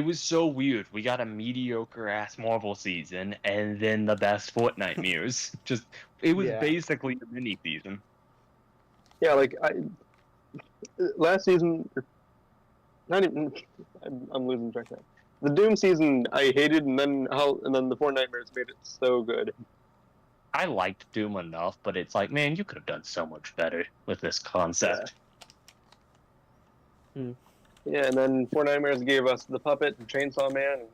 Speaker 2: was so weird. We got a mediocre ass Marvel season and then the best Fortnite Mirrors. Just it was
Speaker 3: Yeah.
Speaker 2: basically a mini season.
Speaker 4: Yeah, like last season, not even. I'm losing track now. The Doom season I hated, and then the Fortnitemares made it so good.
Speaker 2: I liked Doom enough, but it's like, man, you could have done so much better with this concept.
Speaker 4: Yeah, and then Fortnitemares gave us the Puppet and Chainsaw Man. And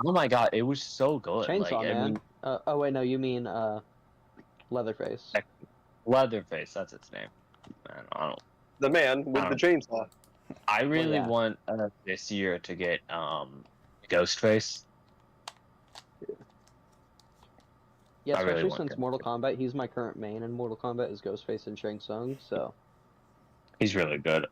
Speaker 2: Oh my god, it was so good.
Speaker 3: Chainsaw
Speaker 2: like,
Speaker 3: Man.
Speaker 2: I mean,
Speaker 3: Oh wait, no, you mean Leatherface.
Speaker 2: Leatherface, that's its name. I don't.
Speaker 4: the man with the chainsaw.
Speaker 2: I really
Speaker 3: yeah.
Speaker 2: want this year to get Ghostface.
Speaker 3: Yeah,
Speaker 2: I really
Speaker 3: especially
Speaker 2: want
Speaker 3: since
Speaker 2: Ghostface.
Speaker 3: Mortal Kombat, he's my current main in Mortal Kombat is Ghostface and Shang Tsung, so
Speaker 2: He's really good.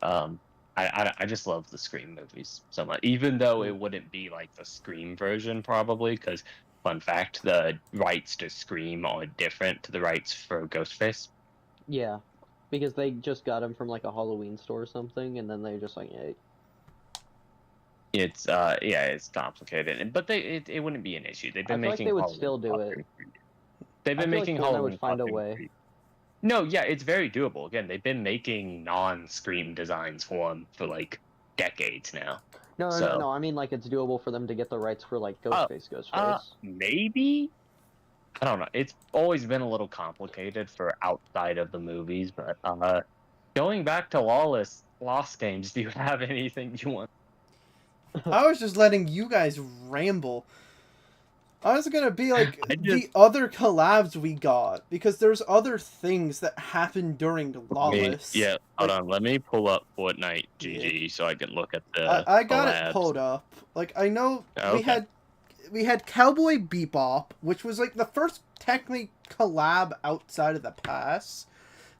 Speaker 2: I just love the Scream movies so much, even though it wouldn't be like the Scream version probably, because fun fact, the rights to Scream are different to the rights for Ghostface.
Speaker 3: yeah. Because they just got him from like a Halloween store or something, and then they just like, hey.
Speaker 2: It's it's complicated, but it wouldn't be an issue. They've been
Speaker 3: I feel like
Speaker 2: making.
Speaker 3: they would
Speaker 2: Halloween
Speaker 3: still do it.
Speaker 2: costumes for years. They've been
Speaker 3: I feel like
Speaker 2: making
Speaker 3: Fortnite
Speaker 2: Halloween
Speaker 3: would find a
Speaker 2: costumes
Speaker 3: way.
Speaker 2: for years. No, yeah, it's very doable. Again, they've been making non-Scream designs for them for like decades now.
Speaker 3: No, I mean like it's doable for them to get the rights for like Ghostface.
Speaker 2: Maybe. I don't know. It's always been a little complicated for outside of the movies, but going back to Lawless Lost games, do you have anything you want?
Speaker 1: I was just letting you guys ramble. I was gonna be like the
Speaker 2: just-
Speaker 1: other collabs we got, because there's other things that happened during Lawless.
Speaker 2: Yeah, hold
Speaker 1: Like,
Speaker 2: on. Let me pull up Fortnite GG so I can look at the.
Speaker 1: I got
Speaker 2: collabs.
Speaker 1: it pulled up. Like, I know
Speaker 2: Okay.
Speaker 1: we had Cowboy Bebop, which was like the first technically collab outside of the pass.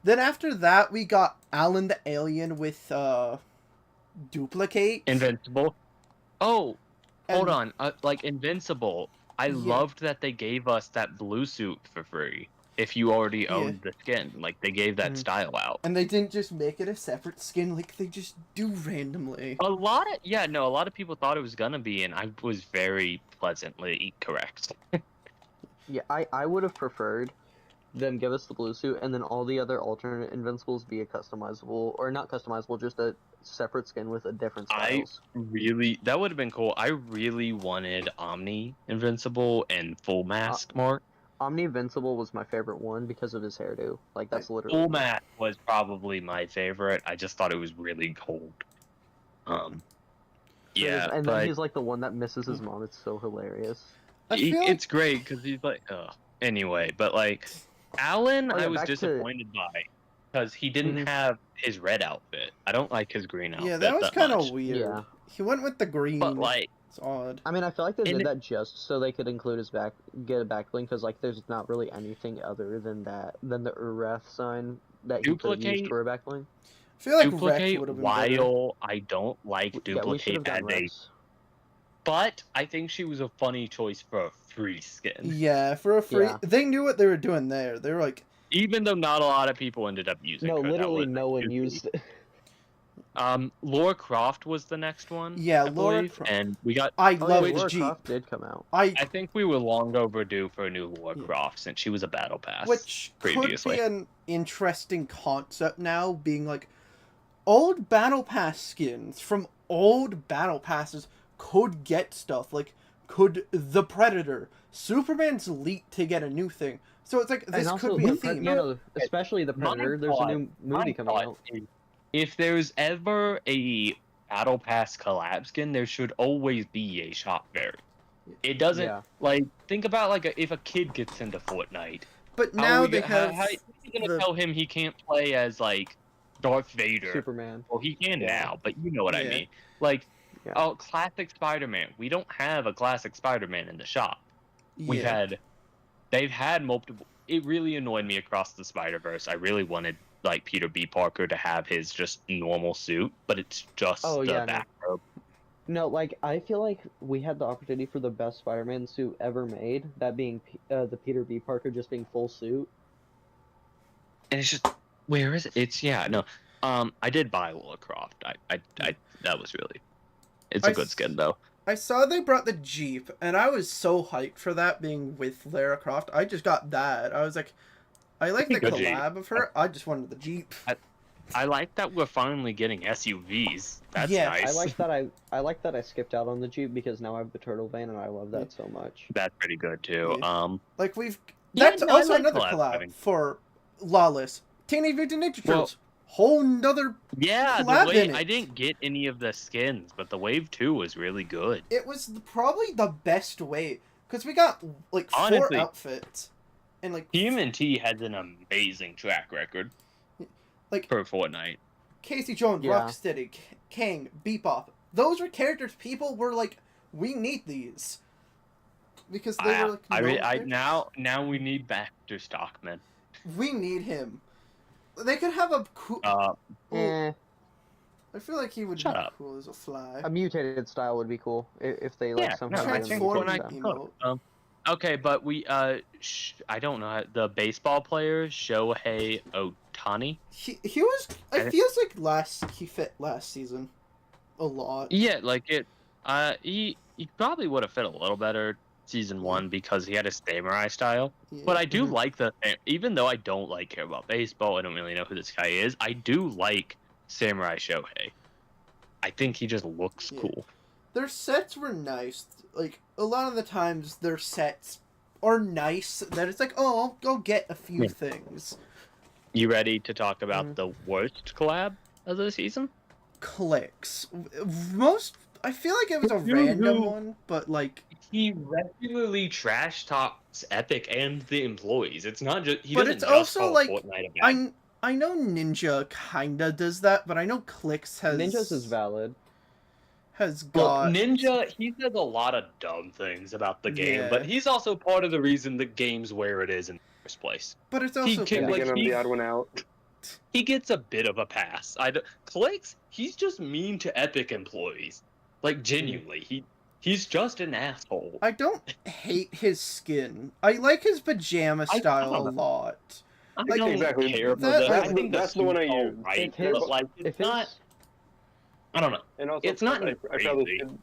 Speaker 1: Then after that, we got Alan the Alien with Duplicate.
Speaker 2: Invincible. Oh, hold
Speaker 1: And-
Speaker 2: on. Like Invincible. I
Speaker 1: Yeah.
Speaker 2: loved that they gave us that blue suit for free. If you already
Speaker 1: Yeah.
Speaker 2: owned the skin, like they gave that
Speaker 1: Mhm.
Speaker 2: style out.
Speaker 1: And they didn't just make it a separate skin like they just do randomly.
Speaker 2: A lot of people thought it was gonna be, and I was very pleasantly correct.
Speaker 3: Yeah, I would have preferred them give us the blue suit and then all the other alternate Invincibles be a customizable, or not customizable, just a separate skin with a different styles.
Speaker 2: That would have been cool. I really wanted Omni Invincible and Full Mask Mark.
Speaker 3: Omni Invincible was my favorite one because of his hairdo. Like that's literally
Speaker 2: Full Mask was probably my favorite. I just thought it was really cool. Yeah,
Speaker 3: and
Speaker 2: but
Speaker 3: then he's like the one that misses his mom. It's so hilarious.
Speaker 1: I feel like
Speaker 2: it's great because he's like, ugh. Anyway, but like Alan,
Speaker 3: Oh, yeah,
Speaker 2: I was
Speaker 3: back to-
Speaker 2: disappointed by. because he didn't
Speaker 3: Mhm.
Speaker 2: have his red outfit. I don't like his green outfit.
Speaker 1: Yeah, that was kind
Speaker 2: much.
Speaker 1: of weird.
Speaker 3: Yeah.
Speaker 1: He went with the green.
Speaker 2: But like,
Speaker 1: It's odd.
Speaker 3: I mean, I feel like they
Speaker 2: And
Speaker 3: did
Speaker 2: it-
Speaker 3: that just so they could include his get a backlink, because like there's not really anything other than the Ureth sign that he could have used
Speaker 2: Duplicate-
Speaker 3: for a backlink.
Speaker 1: I feel like Rex
Speaker 2: duplicate
Speaker 1: would have been better.
Speaker 2: while I don't like
Speaker 3: Yeah, we should
Speaker 2: duplicate
Speaker 3: have done
Speaker 2: as a,
Speaker 3: Rex.
Speaker 2: but I think she was a funny choice for a free skin.
Speaker 1: Yeah, for a free.
Speaker 3: Yeah.
Speaker 1: They knew what they were doing there. They were like,
Speaker 2: Even though not a lot of people ended up using
Speaker 3: No,
Speaker 2: her. that
Speaker 3: literally
Speaker 2: was
Speaker 3: no one
Speaker 2: goofy.
Speaker 3: used it.
Speaker 2: Laura Croft was the next one.
Speaker 1: Yeah,
Speaker 2: I
Speaker 1: Laura
Speaker 2: believe,
Speaker 1: Croft.
Speaker 2: and we got.
Speaker 1: I
Speaker 3: Oh,
Speaker 1: love
Speaker 3: yeah, Lara
Speaker 1: Jeep.
Speaker 3: Croft did come out.
Speaker 2: I think we were long overdue for a new Laura
Speaker 1: Yeah.
Speaker 2: Croft since she was a battle pass.
Speaker 1: Which
Speaker 2: previously.
Speaker 1: could be an interesting concept now, being like, old battle pass skins from old battle passes could get stuff. Like, could the Predator, Superman's leak to get a new thing. So it's like, this
Speaker 3: And also
Speaker 1: could be a
Speaker 3: the
Speaker 1: theme.
Speaker 3: no, especially the
Speaker 2: My
Speaker 3: Predator. There's a
Speaker 2: thought-
Speaker 3: new movie
Speaker 2: My
Speaker 3: coming
Speaker 2: thought
Speaker 3: out.
Speaker 2: is, if there's ever a battle pass collab skin, there should always be a shop variant. It doesn't
Speaker 3: Yeah.
Speaker 2: like think about like if a kid gets into Fortnite.
Speaker 1: But
Speaker 2: How
Speaker 1: now
Speaker 2: we
Speaker 1: they
Speaker 2: go-
Speaker 1: have.
Speaker 2: how are you gonna
Speaker 1: the-
Speaker 2: tell him he can't play as like Darth Vader?
Speaker 3: Superman.
Speaker 2: Well, he can
Speaker 3: Yeah.
Speaker 2: now, but you know what I
Speaker 1: Yeah.
Speaker 2: mean. Like,
Speaker 3: Yeah.
Speaker 2: oh, classic Spider-Man. We don't have a classic Spider-Man in the shop.
Speaker 1: Yeah.
Speaker 2: They've had multiple. It really annoyed me across the Spider-Verse. I really wanted like Peter B. Parker to have his just normal suit, but it's just
Speaker 3: Oh,
Speaker 2: the
Speaker 3: yeah, no.
Speaker 2: backrobe.
Speaker 3: No, like I feel like we had the opportunity for the best Spider-Man suit ever made. That being the Peter B. Parker just being full suit.
Speaker 2: And it's just where is it? It's no. I did buy Lara Croft. I that was really. It's a good skin though.
Speaker 1: I saw they brought the Jeep, and I was so hyped for that being with Lara Croft. I just got that. I was like, I like the
Speaker 2: Good Jeep.
Speaker 1: collab of her. I just wanted the Jeep.
Speaker 2: I like that we're finally getting SUVs. That's
Speaker 1: Yeah,
Speaker 2: nice.
Speaker 3: I like that I skipped out on the Jeep because now I have the turtle van and I love that so much.
Speaker 2: That's pretty good too.
Speaker 1: Yeah. Like we've.
Speaker 2: Yeah,
Speaker 1: That's
Speaker 2: no, I
Speaker 1: also
Speaker 2: like
Speaker 1: another
Speaker 2: collab
Speaker 1: collab
Speaker 2: having-
Speaker 1: for Lawless. Teenage Mutant Ninja
Speaker 2: Well-
Speaker 1: Turtles. Whole nother.
Speaker 2: Yeah,
Speaker 1: collab in it.
Speaker 2: I didn't get any of the skins, but the Wave 2 was really good.
Speaker 1: It was probably the best way because we got like
Speaker 2: Honestly.
Speaker 1: 4 outfits, and like
Speaker 2: TMNT has an amazing track record
Speaker 1: like
Speaker 2: for Fortnite.
Speaker 1: Casey Jones,
Speaker 3: Yeah.
Speaker 1: Rocksteady, King, Bebop. Those were characters people were like, we need these because they were like. known characters.
Speaker 2: Now we need Baxter Stockman.
Speaker 1: We need him. They could have a cool.
Speaker 3: Eh,
Speaker 1: I feel like he would
Speaker 2: Shut
Speaker 1: be
Speaker 2: up.
Speaker 1: cool as a fly.
Speaker 3: a mutated style would be cool if they like
Speaker 2: Yeah,
Speaker 3: somehow
Speaker 2: no,
Speaker 3: made
Speaker 2: I
Speaker 3: him
Speaker 2: think
Speaker 1: Transform
Speaker 3: like
Speaker 2: Fortnite
Speaker 3: that.
Speaker 1: emote.
Speaker 2: Okay, but we I don't know the baseball player Shohei Ohtani.
Speaker 1: He was.
Speaker 2: I-
Speaker 1: It feels like he fit last season, a lot.
Speaker 2: Yeah, like it. He probably would have fit a little better season 1 because he had a samurai style.
Speaker 1: Yeah.
Speaker 2: But I do
Speaker 3: Mhm.
Speaker 2: like even though I don't like care about baseball, I don't really know who this guy is. I do like Samurai Shohei. I think he just looks
Speaker 1: Yeah.
Speaker 2: cool.
Speaker 1: Their sets were nice. Like a lot of the times, their sets are nice. That it's like, oh, I'll go get a few
Speaker 2: Yeah.
Speaker 1: things.
Speaker 2: You ready to talk about
Speaker 3: Mhm.
Speaker 2: the worst collab of the season?
Speaker 1: Clicks. Most. I feel like it was a
Speaker 2: You
Speaker 1: random
Speaker 2: knew-
Speaker 1: one, but like.
Speaker 2: He regularly trash talks Epic and the employees. It's not just he
Speaker 1: But
Speaker 2: doesn't
Speaker 1: it's
Speaker 2: just
Speaker 1: also,
Speaker 2: call
Speaker 1: like,
Speaker 2: Fortnite a bad.
Speaker 1: I know Ninja kinda does that, but I know Clicks has
Speaker 3: Ninjas is valid.
Speaker 1: has
Speaker 2: Well,
Speaker 1: got
Speaker 2: Ninja, he says a lot of dumb things about the game,
Speaker 1: Yeah.
Speaker 2: but he's also part of the reason the game's where it is in the first place.
Speaker 1: but it's
Speaker 2: he
Speaker 1: also
Speaker 2: can,
Speaker 3: Yeah.
Speaker 2: like,
Speaker 4: Again, I'm
Speaker 2: he-
Speaker 4: the odd one out.
Speaker 2: He gets a bit of a pass. Clicks, he's just mean to Epic employees. Like genuinely, he's just an asshole.
Speaker 1: I don't hate his skin. I like his pajama
Speaker 2: I
Speaker 1: style a
Speaker 2: don't-
Speaker 1: lot.
Speaker 2: I
Speaker 1: like,
Speaker 2: don't
Speaker 4: exactly.
Speaker 2: care for
Speaker 1: That-
Speaker 2: that.
Speaker 1: that's
Speaker 2: I think
Speaker 4: the one I
Speaker 2: suit's all
Speaker 4: use.
Speaker 2: right,
Speaker 3: If his-
Speaker 2: but like it's
Speaker 3: If
Speaker 2: not.
Speaker 3: his
Speaker 2: I don't know.
Speaker 4: And also,
Speaker 2: It's not
Speaker 4: I probably
Speaker 2: crazy.
Speaker 4: should-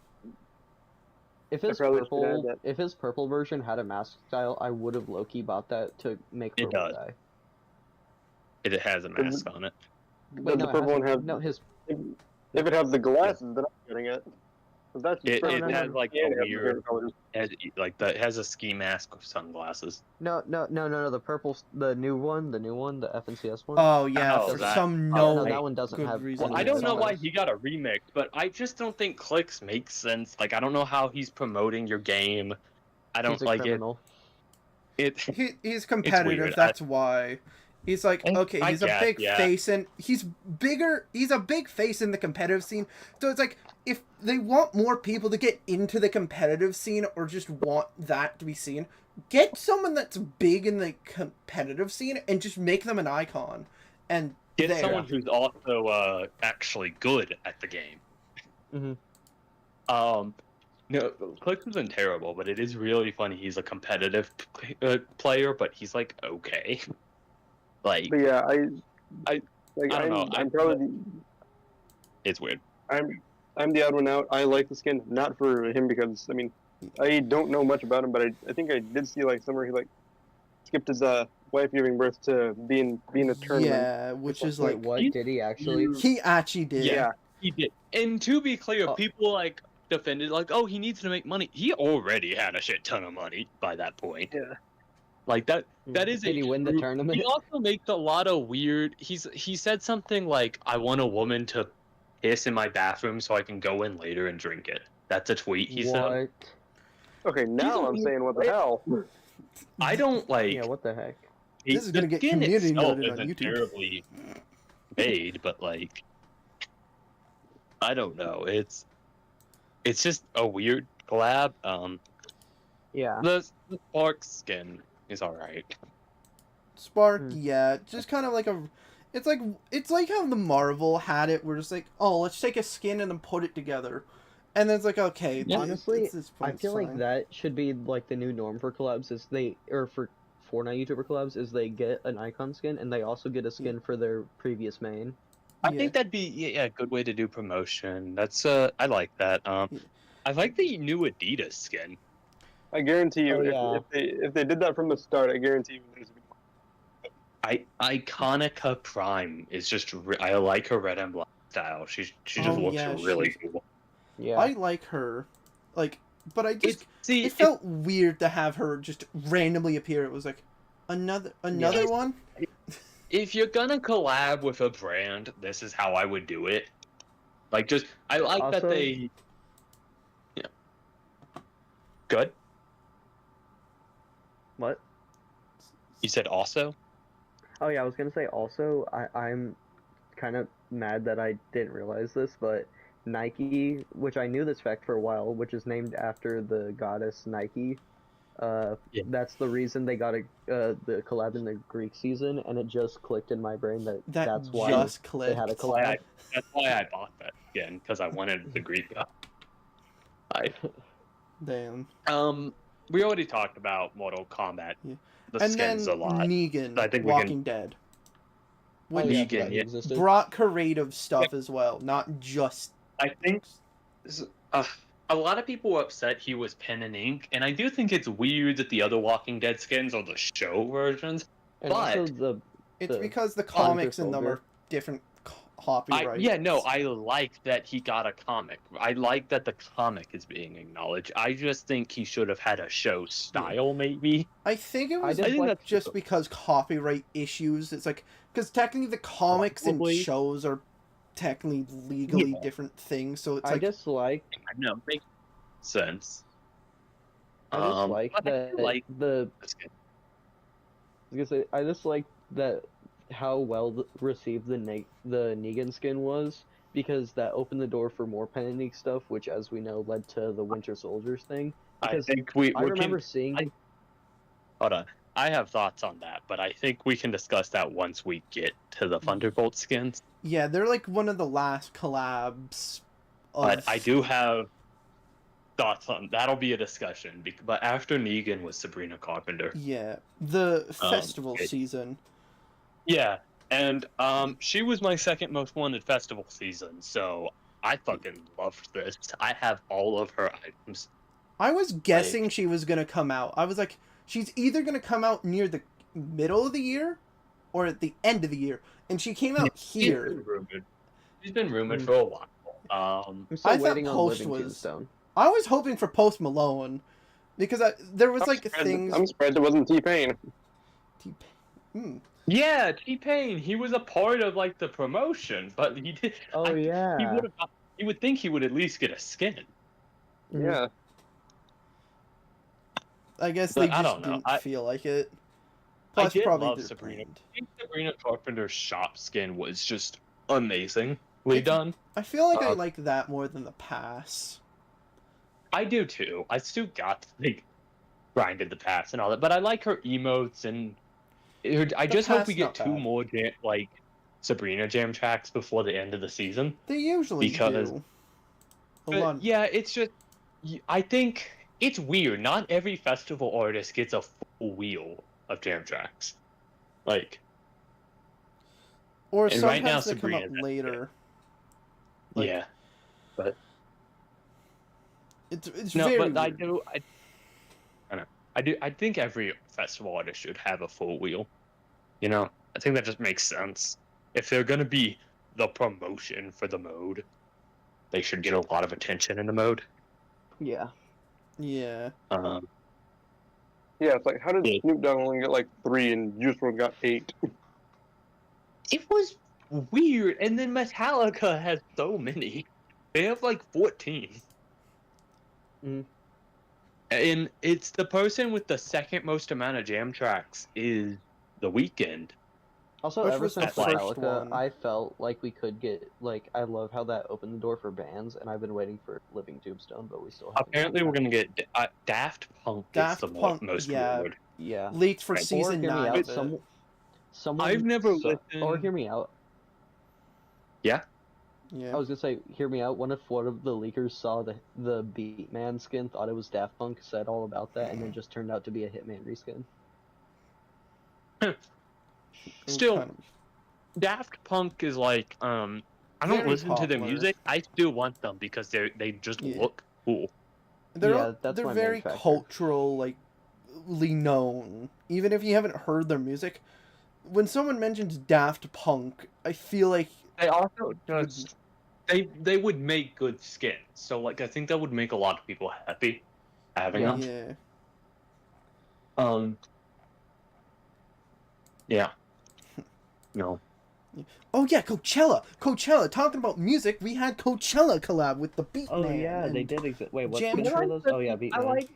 Speaker 3: if
Speaker 4: I
Speaker 3: his
Speaker 4: probably should add
Speaker 3: purple
Speaker 4: that.
Speaker 3: if his purple version had a mask style, I would have low-key bought that to make
Speaker 2: It
Speaker 3: purple
Speaker 2: does.
Speaker 3: guy.
Speaker 2: It has a mask on it.
Speaker 3: Wait,
Speaker 4: the
Speaker 3: no, it
Speaker 4: purple one
Speaker 3: hasn't.
Speaker 4: have
Speaker 3: No, his
Speaker 4: if it has the glasses that I'm getting it. 'Cause that's
Speaker 2: It
Speaker 4: pretty-
Speaker 3: no,
Speaker 2: has
Speaker 3: no.
Speaker 2: like
Speaker 4: Yeah,
Speaker 2: a
Speaker 4: it has
Speaker 2: weird,
Speaker 4: weird colors.
Speaker 2: it has a ski mask with sunglasses.
Speaker 3: no, the purple, the new one, the FNCS one.
Speaker 1: Oh yeah,
Speaker 2: Oh,
Speaker 1: for
Speaker 2: that-
Speaker 1: some
Speaker 3: Oh,
Speaker 1: no.
Speaker 3: no, that one doesn't
Speaker 1: good
Speaker 3: have.
Speaker 1: reason.
Speaker 2: Well,
Speaker 3: any
Speaker 2: I don't know why
Speaker 3: sunglasses.
Speaker 2: he got a remix, but I just don't think clicks makes sense. Like I don't know how he's promoting your game. I don't
Speaker 3: He's a
Speaker 2: like
Speaker 3: criminal.
Speaker 2: it.
Speaker 1: He's competitive.
Speaker 2: weird.
Speaker 1: That's why. He's like, okay,
Speaker 2: I
Speaker 1: he's a
Speaker 2: guess,
Speaker 1: big
Speaker 2: yeah.
Speaker 1: face, and he's bigger. He's a big face in the competitive scene. So it's like, if they want more people to get into the competitive scene or just want that to be seen, get someone that's big in the competitive scene and just make them an icon. And
Speaker 2: Get someone who's also actually good at the game.
Speaker 3: Mm-hmm.
Speaker 2: No, Clix isn't terrible, but it is really funny. He's a competitive player, but he's like okay. Like,
Speaker 4: But yeah,
Speaker 2: I don't know.
Speaker 4: I'm probably
Speaker 2: It's weird.
Speaker 4: I'm the odd one out. I like the skin, not for him because I mean, I don't know much about him, but I think I did see like somewhere he like skipped his wife giving birth to being a tournament.
Speaker 1: Yeah, which is
Speaker 3: Wait,
Speaker 1: like,
Speaker 3: what did he actually?
Speaker 1: he actually did.
Speaker 4: Yeah.
Speaker 2: He did. And to be clear,
Speaker 3: Oh.
Speaker 2: people like defended like, oh, he needs to make money. He already had a shit ton of money by that point.
Speaker 4: Yeah.
Speaker 2: Like that is
Speaker 3: Did he win the tournament?
Speaker 2: He also makes a lot of weird. He said something like, "I want a woman to piss in my bathroom so I can go in later and drink it." That's a tweet he said.
Speaker 4: Okay, now I'm saying what the hell.
Speaker 2: I don't like.
Speaker 3: Yeah, what the heck?
Speaker 1: This is gonna get
Speaker 2: skin
Speaker 1: community
Speaker 2: itself
Speaker 1: noted on
Speaker 2: isn't
Speaker 1: YouTube.
Speaker 2: terribly made, but like, I don't know. It's just a weird collab.
Speaker 3: Yeah.
Speaker 2: The Spark skin is alright.
Speaker 1: Spark,
Speaker 3: Hmm.
Speaker 1: yeah, just kind of like it's like how the Marvel had it. We're just like, oh, let's take a skin and then put it together, and then it's like, okay.
Speaker 3: Honestly,
Speaker 1: this
Speaker 3: I
Speaker 1: point's
Speaker 3: feel like
Speaker 1: fine.
Speaker 3: that should be like the new norm for collabs. Is for Fortnite YouTuber collabs is they get an icon skin and they also get a skin for their previous main.
Speaker 2: I
Speaker 1: Yeah.
Speaker 2: think that'd be a good way to do promotion. That's I like that. I like the new Adidas skin.
Speaker 4: I guarantee you,
Speaker 3: Oh, yeah.
Speaker 4: if they did that from the start, I guarantee you there's
Speaker 2: Iconica Prime is just I like her red and black style. She just
Speaker 1: Oh,
Speaker 2: looks
Speaker 1: yeah,
Speaker 2: really
Speaker 1: she's-
Speaker 2: cool.
Speaker 3: Yeah.
Speaker 1: I like her, like, but I just
Speaker 2: See,
Speaker 1: it felt weird to have her just randomly appear. It was like another
Speaker 3: Yeah.
Speaker 1: one.
Speaker 2: if you're gonna collab with a brand, this is how I would do it. Like, just I like that
Speaker 3: Also-
Speaker 2: they. Yeah. Good.
Speaker 3: What?
Speaker 2: You said also.
Speaker 3: Oh yeah, I was gonna say also I'm kind of mad that I didn't realize this, but Nike, which I knew this fact for a while, which is named after the goddess Nike.
Speaker 2: Yeah.
Speaker 3: That's the reason they got the collab in the Greek season, and it just clicked in my brain that's why
Speaker 1: just
Speaker 3: they
Speaker 1: clicked.
Speaker 3: had a
Speaker 2: That's why
Speaker 3: collab.
Speaker 2: that's why I bought that again, because I wanted the Greek guy.
Speaker 1: Damn.
Speaker 2: We already talked about Mortal Kombat.
Speaker 1: Yeah.
Speaker 2: The
Speaker 1: And
Speaker 2: skins
Speaker 1: then
Speaker 2: a lot.
Speaker 1: Negan,
Speaker 2: I think we
Speaker 1: Walking Dead.
Speaker 3: Oh,
Speaker 1: Which
Speaker 3: yeah, I
Speaker 2: Negan,
Speaker 3: forgot he
Speaker 2: yeah.
Speaker 3: existed.
Speaker 1: brought creative stuff as well, not just.
Speaker 2: I think a lot of people were upset he was pen and ink, and I do think it's weird that the other Walking Dead skins are the show versions.
Speaker 3: And also
Speaker 2: But-
Speaker 1: It's
Speaker 3: the
Speaker 1: because the
Speaker 3: Winter
Speaker 1: comics in them
Speaker 3: Soldier.
Speaker 1: are different copyrights.
Speaker 2: I like that he got a comic. I like that the comic is being acknowledged. I just think he should have had a show style, maybe.
Speaker 1: I think it
Speaker 3: I
Speaker 1: was
Speaker 3: just
Speaker 2: think
Speaker 3: like
Speaker 2: that's
Speaker 1: just because copyright issues. It's like because technically the comics
Speaker 2: Probably.
Speaker 1: and shows are technically legally
Speaker 2: Yeah.
Speaker 1: different things. So it's
Speaker 3: I
Speaker 1: like
Speaker 3: just like
Speaker 2: No, makes sense.
Speaker 3: I just like
Speaker 2: but I
Speaker 3: that
Speaker 2: do like
Speaker 3: the
Speaker 2: the skin.
Speaker 3: I was gonna say I just like that how well received the Negan skin was, because that opened the door for more pen and ink stuff, which, as we know, led to the Winter Soldiers thing.
Speaker 2: I
Speaker 3: Because
Speaker 2: think
Speaker 3: I remember seeing.
Speaker 2: Hold on. I have thoughts on that, but I think we can discuss that once we get to the Thunderbolt skins.
Speaker 1: yeah, they're like one of the last collabs.
Speaker 2: But I do have thoughts on that'll be a discussion. But after Negan was Sabrina Carpenter.
Speaker 1: Yeah, the festival
Speaker 2: okay.
Speaker 1: season.
Speaker 2: Yeah, and she was my second most wanted festival season, so I fucking loved this. I have all of her items.
Speaker 1: I was guessing she was gonna come out. I was like, she's either gonna come out near the middle of the year or at the end of the year, and she came out here.
Speaker 2: She's been rumored for a while.
Speaker 3: I'm
Speaker 1: I
Speaker 3: still
Speaker 1: thought
Speaker 3: waiting on
Speaker 1: Post
Speaker 3: Living
Speaker 1: was-
Speaker 3: Tombstone.
Speaker 1: I was hoping for Post Malone because there was like things.
Speaker 4: I'm surprised it wasn't T-Pain.
Speaker 2: Yeah, T-Pain. He was a part of like the promotion, but he did.
Speaker 3: Oh yeah.
Speaker 2: He would have. You would think he would at least get a skin.
Speaker 3: Mhm.
Speaker 4: Yeah.
Speaker 1: I guess
Speaker 2: But
Speaker 1: they
Speaker 2: I
Speaker 1: just
Speaker 2: don't know.
Speaker 1: didn't feel like it.
Speaker 2: I
Speaker 1: Plus,
Speaker 2: did
Speaker 1: probably
Speaker 2: love
Speaker 1: they're
Speaker 2: Sabrina.
Speaker 1: planned.
Speaker 2: I think Sabrina Carpenter's shop skin was just amazingly
Speaker 1: It's-
Speaker 2: done.
Speaker 1: I feel like I
Speaker 2: Uh,
Speaker 1: like that more than the pass.
Speaker 2: I do too. I still got like grinded the pass and all that, but I like her emotes and I
Speaker 1: The
Speaker 2: just hope
Speaker 1: pass,
Speaker 2: we
Speaker 1: not
Speaker 2: get two
Speaker 1: bad.
Speaker 2: more like Sabrina jam tracks before the end of the season.
Speaker 1: They usually
Speaker 2: Because-
Speaker 1: do. A
Speaker 2: But
Speaker 1: lot.
Speaker 2: yeah, it's just I think it's weird. Not every festival artist gets a full wheel of jam tracks. Like,
Speaker 1: Or
Speaker 2: and
Speaker 1: sometimes
Speaker 2: right now
Speaker 1: they come up
Speaker 2: Sabrina's at
Speaker 1: later. Like-
Speaker 2: yeah, but
Speaker 1: It's
Speaker 2: no,
Speaker 1: very
Speaker 2: but I
Speaker 1: weird.
Speaker 2: do. I don't know. I think every festival artist should have a full wheel. You know, I think that just makes sense. If they're gonna be the promotion for the mode, they should get a lot of attention in the mode.
Speaker 3: Yeah.
Speaker 1: Yeah.
Speaker 2: Um,
Speaker 4: Yeah, it's like, how did
Speaker 2: Yeah.
Speaker 4: Snoop Dogg only get like 3 and Juice WRLD got 8?
Speaker 2: it was weird, and then Metallica has so many. They have like 14.
Speaker 3: Mhm.
Speaker 2: And it's the person with the second most amount of jam tracks is The Weeknd.
Speaker 3: Also,
Speaker 1: Which
Speaker 3: ever
Speaker 1: was the
Speaker 3: since
Speaker 2: first
Speaker 3: Metallica,
Speaker 1: one.
Speaker 3: I felt like we could get like I love how that opened the door for bands, and I've been waiting for Living Tombstone, but we still haven't.
Speaker 2: Apparently,
Speaker 3: gotten
Speaker 2: we're
Speaker 3: that.
Speaker 2: gonna get Daft Punk.
Speaker 1: Daft
Speaker 2: is the
Speaker 1: Punk,
Speaker 2: most
Speaker 1: yeah.
Speaker 2: rumored.
Speaker 3: Yeah.
Speaker 1: Leaked for
Speaker 2: Right.
Speaker 3: Or
Speaker 1: season
Speaker 3: hear me
Speaker 1: 9
Speaker 3: out.
Speaker 1: of it.
Speaker 3: Someone.
Speaker 2: I've never
Speaker 3: Or
Speaker 2: listened.
Speaker 3: hear me out.
Speaker 1: Yeah.
Speaker 3: I was gonna say, hear me out. What if one of the leakers saw the Beatman skin, thought it was Daft Punk, said all about that, and then just turned out to be a Hitman reskin?
Speaker 2: Still,
Speaker 1: Kind of-
Speaker 2: Daft Punk is like I don't
Speaker 1: Very
Speaker 2: listen to their
Speaker 1: popular.
Speaker 2: music. I still want them because they just
Speaker 1: Yeah.
Speaker 2: look cool.
Speaker 3: Yeah, that's
Speaker 1: they're
Speaker 3: my
Speaker 1: very
Speaker 3: main factor.
Speaker 1: cultural, like, known. Even if you haven't heard their music, when someone mentions Daft Punk, I feel like
Speaker 2: They also just they would make good skins. So like I think that would make a lot of people happy having
Speaker 3: Yeah.
Speaker 2: them.
Speaker 1: yeah.
Speaker 2: Yeah. No.
Speaker 1: Oh yeah, Coachella. Talking about music, we had Coachella collab with the Beatman.
Speaker 3: Oh yeah, they
Speaker 1: and-
Speaker 3: did exist. Wait, what
Speaker 1: Jam
Speaker 3: which
Speaker 1: Track.
Speaker 3: were those? Oh yeah, Beatman.
Speaker 2: I like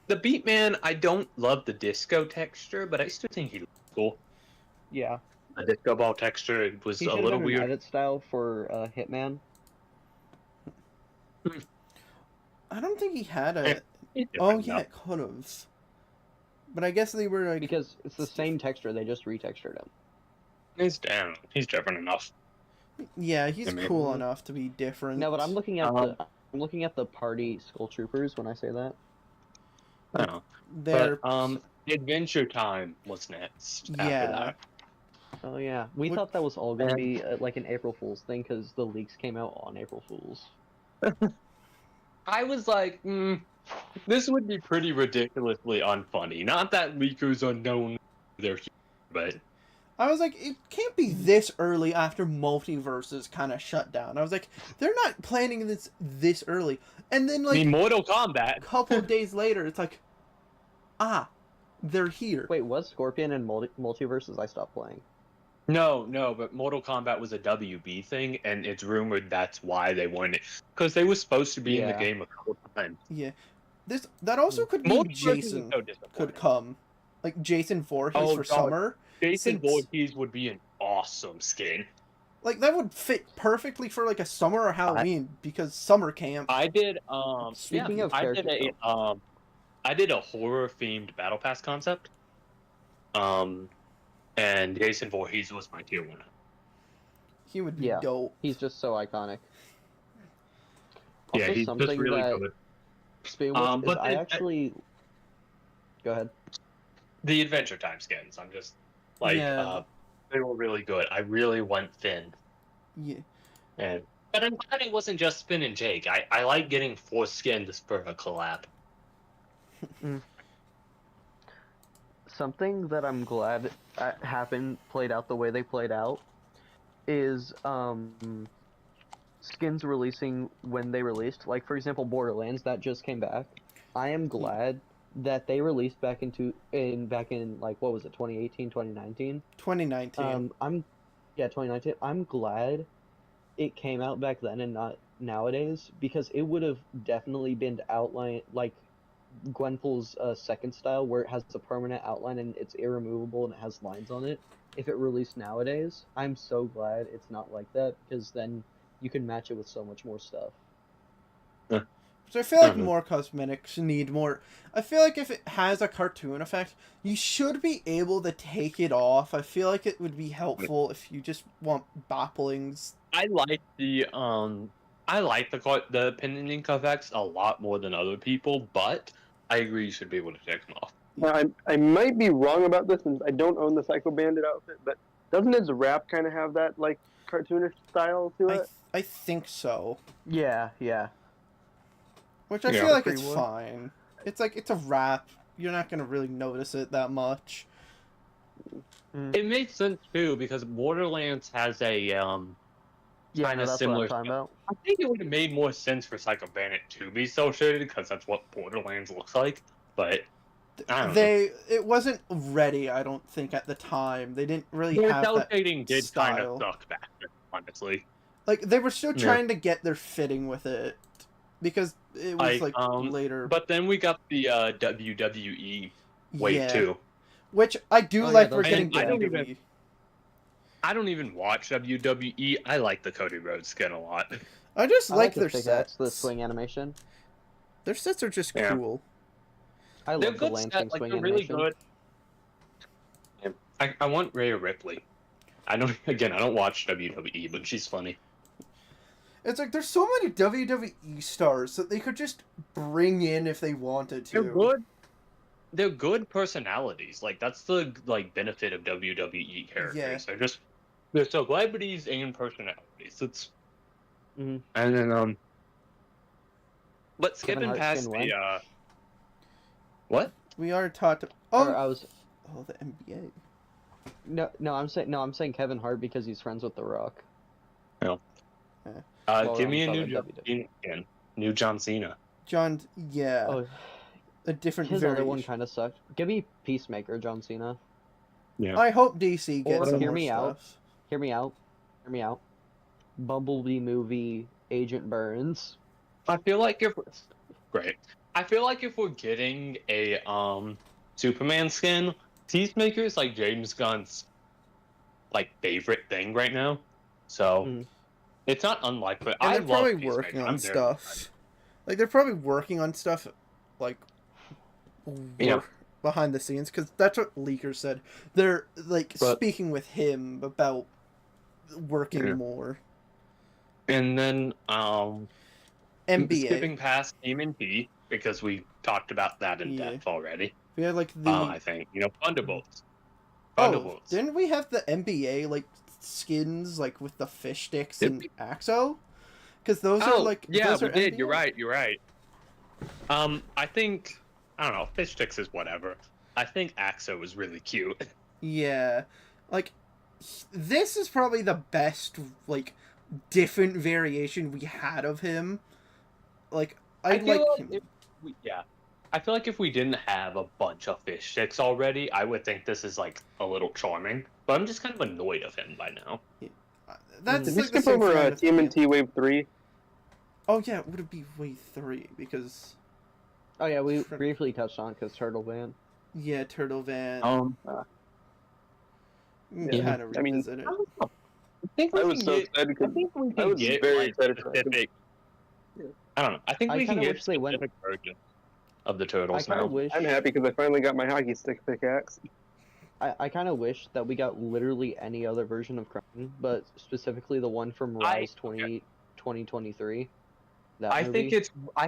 Speaker 2: the Beatman. I don't love the disco texture, but I still think he looks cool.
Speaker 3: Yeah,
Speaker 2: The disco ball texture was
Speaker 3: he
Speaker 2: a
Speaker 3: should have
Speaker 2: little
Speaker 3: been an
Speaker 2: weird.
Speaker 3: edit style for Hitman.
Speaker 1: I don't think he had a.
Speaker 2: He's
Speaker 1: Oh
Speaker 2: different
Speaker 1: yeah,
Speaker 2: enough.
Speaker 1: it could have. But I guess they were like.
Speaker 3: Because it's the same texture, they just retextured him.
Speaker 2: He's down. He's different enough.
Speaker 1: Yeah, he's
Speaker 2: I mean-
Speaker 1: cool enough to be different.
Speaker 3: No, but I'm looking at
Speaker 2: Um,
Speaker 3: I'm looking at the party Skull Troopers when I say that.
Speaker 2: I don't know.
Speaker 1: They're.
Speaker 2: But Adventure Time was next.
Speaker 1: Yeah.
Speaker 2: After that.
Speaker 3: Oh yeah, we
Speaker 1: What-
Speaker 3: thought that was all gonna
Speaker 2: And-
Speaker 3: be like an April Fool's thing because the leaks came out on April Fool's.
Speaker 2: I was like, this would be pretty ridiculously unfunny. Not that leakers are known for their humor, but
Speaker 1: I was like, it can't be this early after multiverses kind of shut down. I was like, they're not planning this early. And then
Speaker 2: I
Speaker 1: like
Speaker 2: mean, Mortal
Speaker 1: a
Speaker 2: Kombat.
Speaker 1: couple days later, it's like, they're here.
Speaker 3: Wait, was Scorpion in Multiverses? I stopped playing.
Speaker 2: No, but Mortal Kombat was a WB thing, and it's rumored that's why they wanted it. Because they were supposed to be in the
Speaker 3: Yeah.
Speaker 2: game a couple times.
Speaker 1: Yeah, that also could be
Speaker 2: Multiverses is
Speaker 1: Jason
Speaker 2: so disappointing.
Speaker 1: could come, like Jason Voorhees
Speaker 2: Oh,
Speaker 1: for
Speaker 2: God.
Speaker 1: summer.
Speaker 2: Jason
Speaker 1: since-
Speaker 2: Voorhees would be an awesome skin.
Speaker 1: Like that would fit perfectly for like a summer or Halloween because summer camp.
Speaker 2: I did
Speaker 3: Speaking of
Speaker 2: I
Speaker 3: characters,
Speaker 2: did I did a horror themed battle pass concept. And Jason Voorhees was my tier 1.
Speaker 1: He would be
Speaker 3: Yeah.
Speaker 1: dope.
Speaker 3: He's just so iconic.
Speaker 2: Yeah,
Speaker 3: Also,
Speaker 2: he's just
Speaker 3: something
Speaker 2: really
Speaker 3: that,
Speaker 2: good.
Speaker 3: Speaking of which,
Speaker 2: but
Speaker 3: is I
Speaker 2: then-
Speaker 3: actually. Go ahead.
Speaker 2: The Adventure Time skins, I'm just like
Speaker 1: Yeah.
Speaker 2: they were really good. I really went Finn.
Speaker 1: Yeah.
Speaker 2: But I'm glad it wasn't just Finn and Jake. I like getting 4 skins for a collab.
Speaker 3: Something that I'm glad played out the way they played out is skins releasing when they released. Like for example, Borderlands that just came back. I am glad that they released back in like what was it, 2018, 2019?
Speaker 1: 2019.
Speaker 3: 2019. I'm glad it came out back then and not nowadays because it would have definitely been outlined like Gwenpool's second style, where it has a permanent outline and it's irremovable and it has lines on it, if it released nowadays, I'm so glad it's not like that, because then you can match it with so much more stuff.
Speaker 1: So I feel like more cosmetics need more. I feel like if it has a cartoon effect, you should be able to take it off. I feel like it would be helpful if you just want bopplings.
Speaker 2: I like the pinning effects a lot more than other people, but I agree you should be able to take them off.
Speaker 4: Now, I might be wrong about this, and I don't own the Psycho Bandit outfit, but doesn't his rap kind of have that like cartoonish style to it?
Speaker 1: I think so.
Speaker 3: Yeah.
Speaker 1: Which I
Speaker 2: Yeah.
Speaker 1: feel like
Speaker 3: Pretty
Speaker 1: it's
Speaker 3: wood.
Speaker 1: fine. It's like, it's a rap. You're not going to really notice it that much.
Speaker 2: It makes sense too because Borderlands has a
Speaker 3: Yeah,
Speaker 2: kind of
Speaker 3: that's
Speaker 2: similar.
Speaker 3: what I'm talking about.
Speaker 2: I think it would have made more sense for Psycho Bandit to be cel shaded because that's what Borderlands looks like. But I don't know.
Speaker 1: It wasn't ready, I don't think, at the time. They didn't really
Speaker 2: Their
Speaker 1: have
Speaker 2: cel
Speaker 1: that
Speaker 2: shading did kind
Speaker 1: style.
Speaker 2: of suck back then, honestly.
Speaker 1: Like, they were still
Speaker 2: Yeah.
Speaker 1: trying to get their fitting with it. Because it was, like, later.
Speaker 2: But then we got the WWE wave
Speaker 1: Yeah.
Speaker 2: too.
Speaker 1: Which I do
Speaker 3: Oh,
Speaker 1: like
Speaker 3: yeah,
Speaker 1: we're
Speaker 3: those-
Speaker 1: getting
Speaker 2: I don't
Speaker 1: WWE.
Speaker 2: even- I don't even watch WWE. I like the Cody Rhodes skin a lot.
Speaker 1: I just like
Speaker 3: the
Speaker 1: their
Speaker 3: pickaxe,
Speaker 1: sets.
Speaker 3: the swing animation.
Speaker 1: Their sets are just
Speaker 2: Yeah.
Speaker 1: cool.
Speaker 3: I
Speaker 2: They're
Speaker 3: love the
Speaker 2: good
Speaker 3: Lansing
Speaker 2: sets, like
Speaker 3: swing
Speaker 2: they're really
Speaker 3: animation.
Speaker 2: good. I want Rhea Ripley. I don't watch WWE, but she's funny.
Speaker 1: It's like there's so many WWE stars that they could just bring in if they wanted to.
Speaker 2: They're good. They're good personalities. Like that's the benefit of WWE characters.
Speaker 1: Yeah.
Speaker 2: They're celebrities and personalities. It's
Speaker 3: Mhm.
Speaker 2: and then but
Speaker 3: Kevin
Speaker 2: skipping
Speaker 3: Hart
Speaker 2: past
Speaker 3: skin
Speaker 2: the
Speaker 3: when?
Speaker 2: what?
Speaker 1: We are taught to.
Speaker 3: Or
Speaker 1: Oh,
Speaker 3: I was
Speaker 1: the NBA.
Speaker 3: I'm saying Kevin Hart because he's friends with The Rock. Well,
Speaker 2: Give me a
Speaker 3: I'm
Speaker 2: new
Speaker 3: talking
Speaker 2: John Cena again. New John Cena.
Speaker 1: John, yeah,
Speaker 3: Oh,
Speaker 1: a different
Speaker 3: his
Speaker 1: variation.
Speaker 3: other one kind of sucked. Give me Peacemaker, John Cena.
Speaker 2: Yeah.
Speaker 1: I hope DC gets
Speaker 3: Or
Speaker 1: some
Speaker 3: hear
Speaker 1: more
Speaker 3: me out.
Speaker 1: stuff.
Speaker 3: Hear me out. Bumblebee movie, Agent Burns.
Speaker 2: I feel like if we're getting a Superman skin, Peacemaker is like James Gunn's like favorite thing right now. So
Speaker 3: Mm.
Speaker 2: it's not unlikely.
Speaker 1: And
Speaker 2: I
Speaker 1: they're
Speaker 2: love
Speaker 1: probably
Speaker 2: Peacemaker.
Speaker 1: working on
Speaker 2: I'm very
Speaker 1: stuff.
Speaker 2: excited.
Speaker 1: Like they're probably working on stuff, like
Speaker 2: Yeah.
Speaker 1: behind the scenes, because that's what leakers said. They're like
Speaker 2: But-
Speaker 1: speaking with him about working
Speaker 2: Yeah.
Speaker 1: more.
Speaker 2: And then
Speaker 1: NBA.
Speaker 2: skipping past TMNT because we talked about that in
Speaker 1: Yeah.
Speaker 2: depth already.
Speaker 1: We had like the
Speaker 2: I think Thunderbolts.
Speaker 1: oh,
Speaker 2: Thunderbolts.
Speaker 1: didn't we have the NBA like skins like with the fish sticks
Speaker 2: Did
Speaker 1: and
Speaker 2: we?
Speaker 1: Axo? Because those are like
Speaker 2: yeah,
Speaker 1: those
Speaker 2: we
Speaker 1: are
Speaker 2: did.
Speaker 1: NBA?
Speaker 2: You're right. You're right. I think I don't know. Fish sticks is whatever. I think Axo is really cute.
Speaker 1: Yeah, like this is probably the best like different variation we had of him. Like I
Speaker 2: feel
Speaker 1: like him.
Speaker 2: I feel like if we didn't have a bunch of fish sticks already, I would think this is like a little charming. But I'm just kind of annoyed of him by now.
Speaker 1: That's
Speaker 4: Did we
Speaker 1: like the
Speaker 4: skip
Speaker 1: same
Speaker 4: over
Speaker 1: thing with
Speaker 4: TMNT Wave 3?
Speaker 1: Oh yeah, it would be Wave 3 because
Speaker 3: Oh yeah, we
Speaker 1: Frick.
Speaker 3: briefly touched on because Turtle Van.
Speaker 1: yeah, Turtle Van.
Speaker 2: Yeah.
Speaker 1: Kind of
Speaker 4: I mean,
Speaker 1: revisit it.
Speaker 2: I think we
Speaker 4: I was
Speaker 2: can
Speaker 4: so
Speaker 2: get.
Speaker 4: excited
Speaker 2: I
Speaker 4: because
Speaker 2: think we
Speaker 4: I
Speaker 2: can
Speaker 4: was
Speaker 2: get
Speaker 4: very
Speaker 2: like,
Speaker 4: excited for that.
Speaker 2: specific.
Speaker 4: Yeah.
Speaker 2: I don't know. I think
Speaker 3: I
Speaker 2: we can
Speaker 3: kinda
Speaker 2: get
Speaker 3: wish they went-
Speaker 2: specific versions of the
Speaker 3: I
Speaker 2: turtles
Speaker 3: kind
Speaker 2: now.
Speaker 3: of wish.
Speaker 4: I'm happy because I finally got my hockey stick pickaxe.
Speaker 3: I kind of wish that we got literally any other version of Crown, but specifically the one from Rise 2023. That
Speaker 2: I
Speaker 3: movie.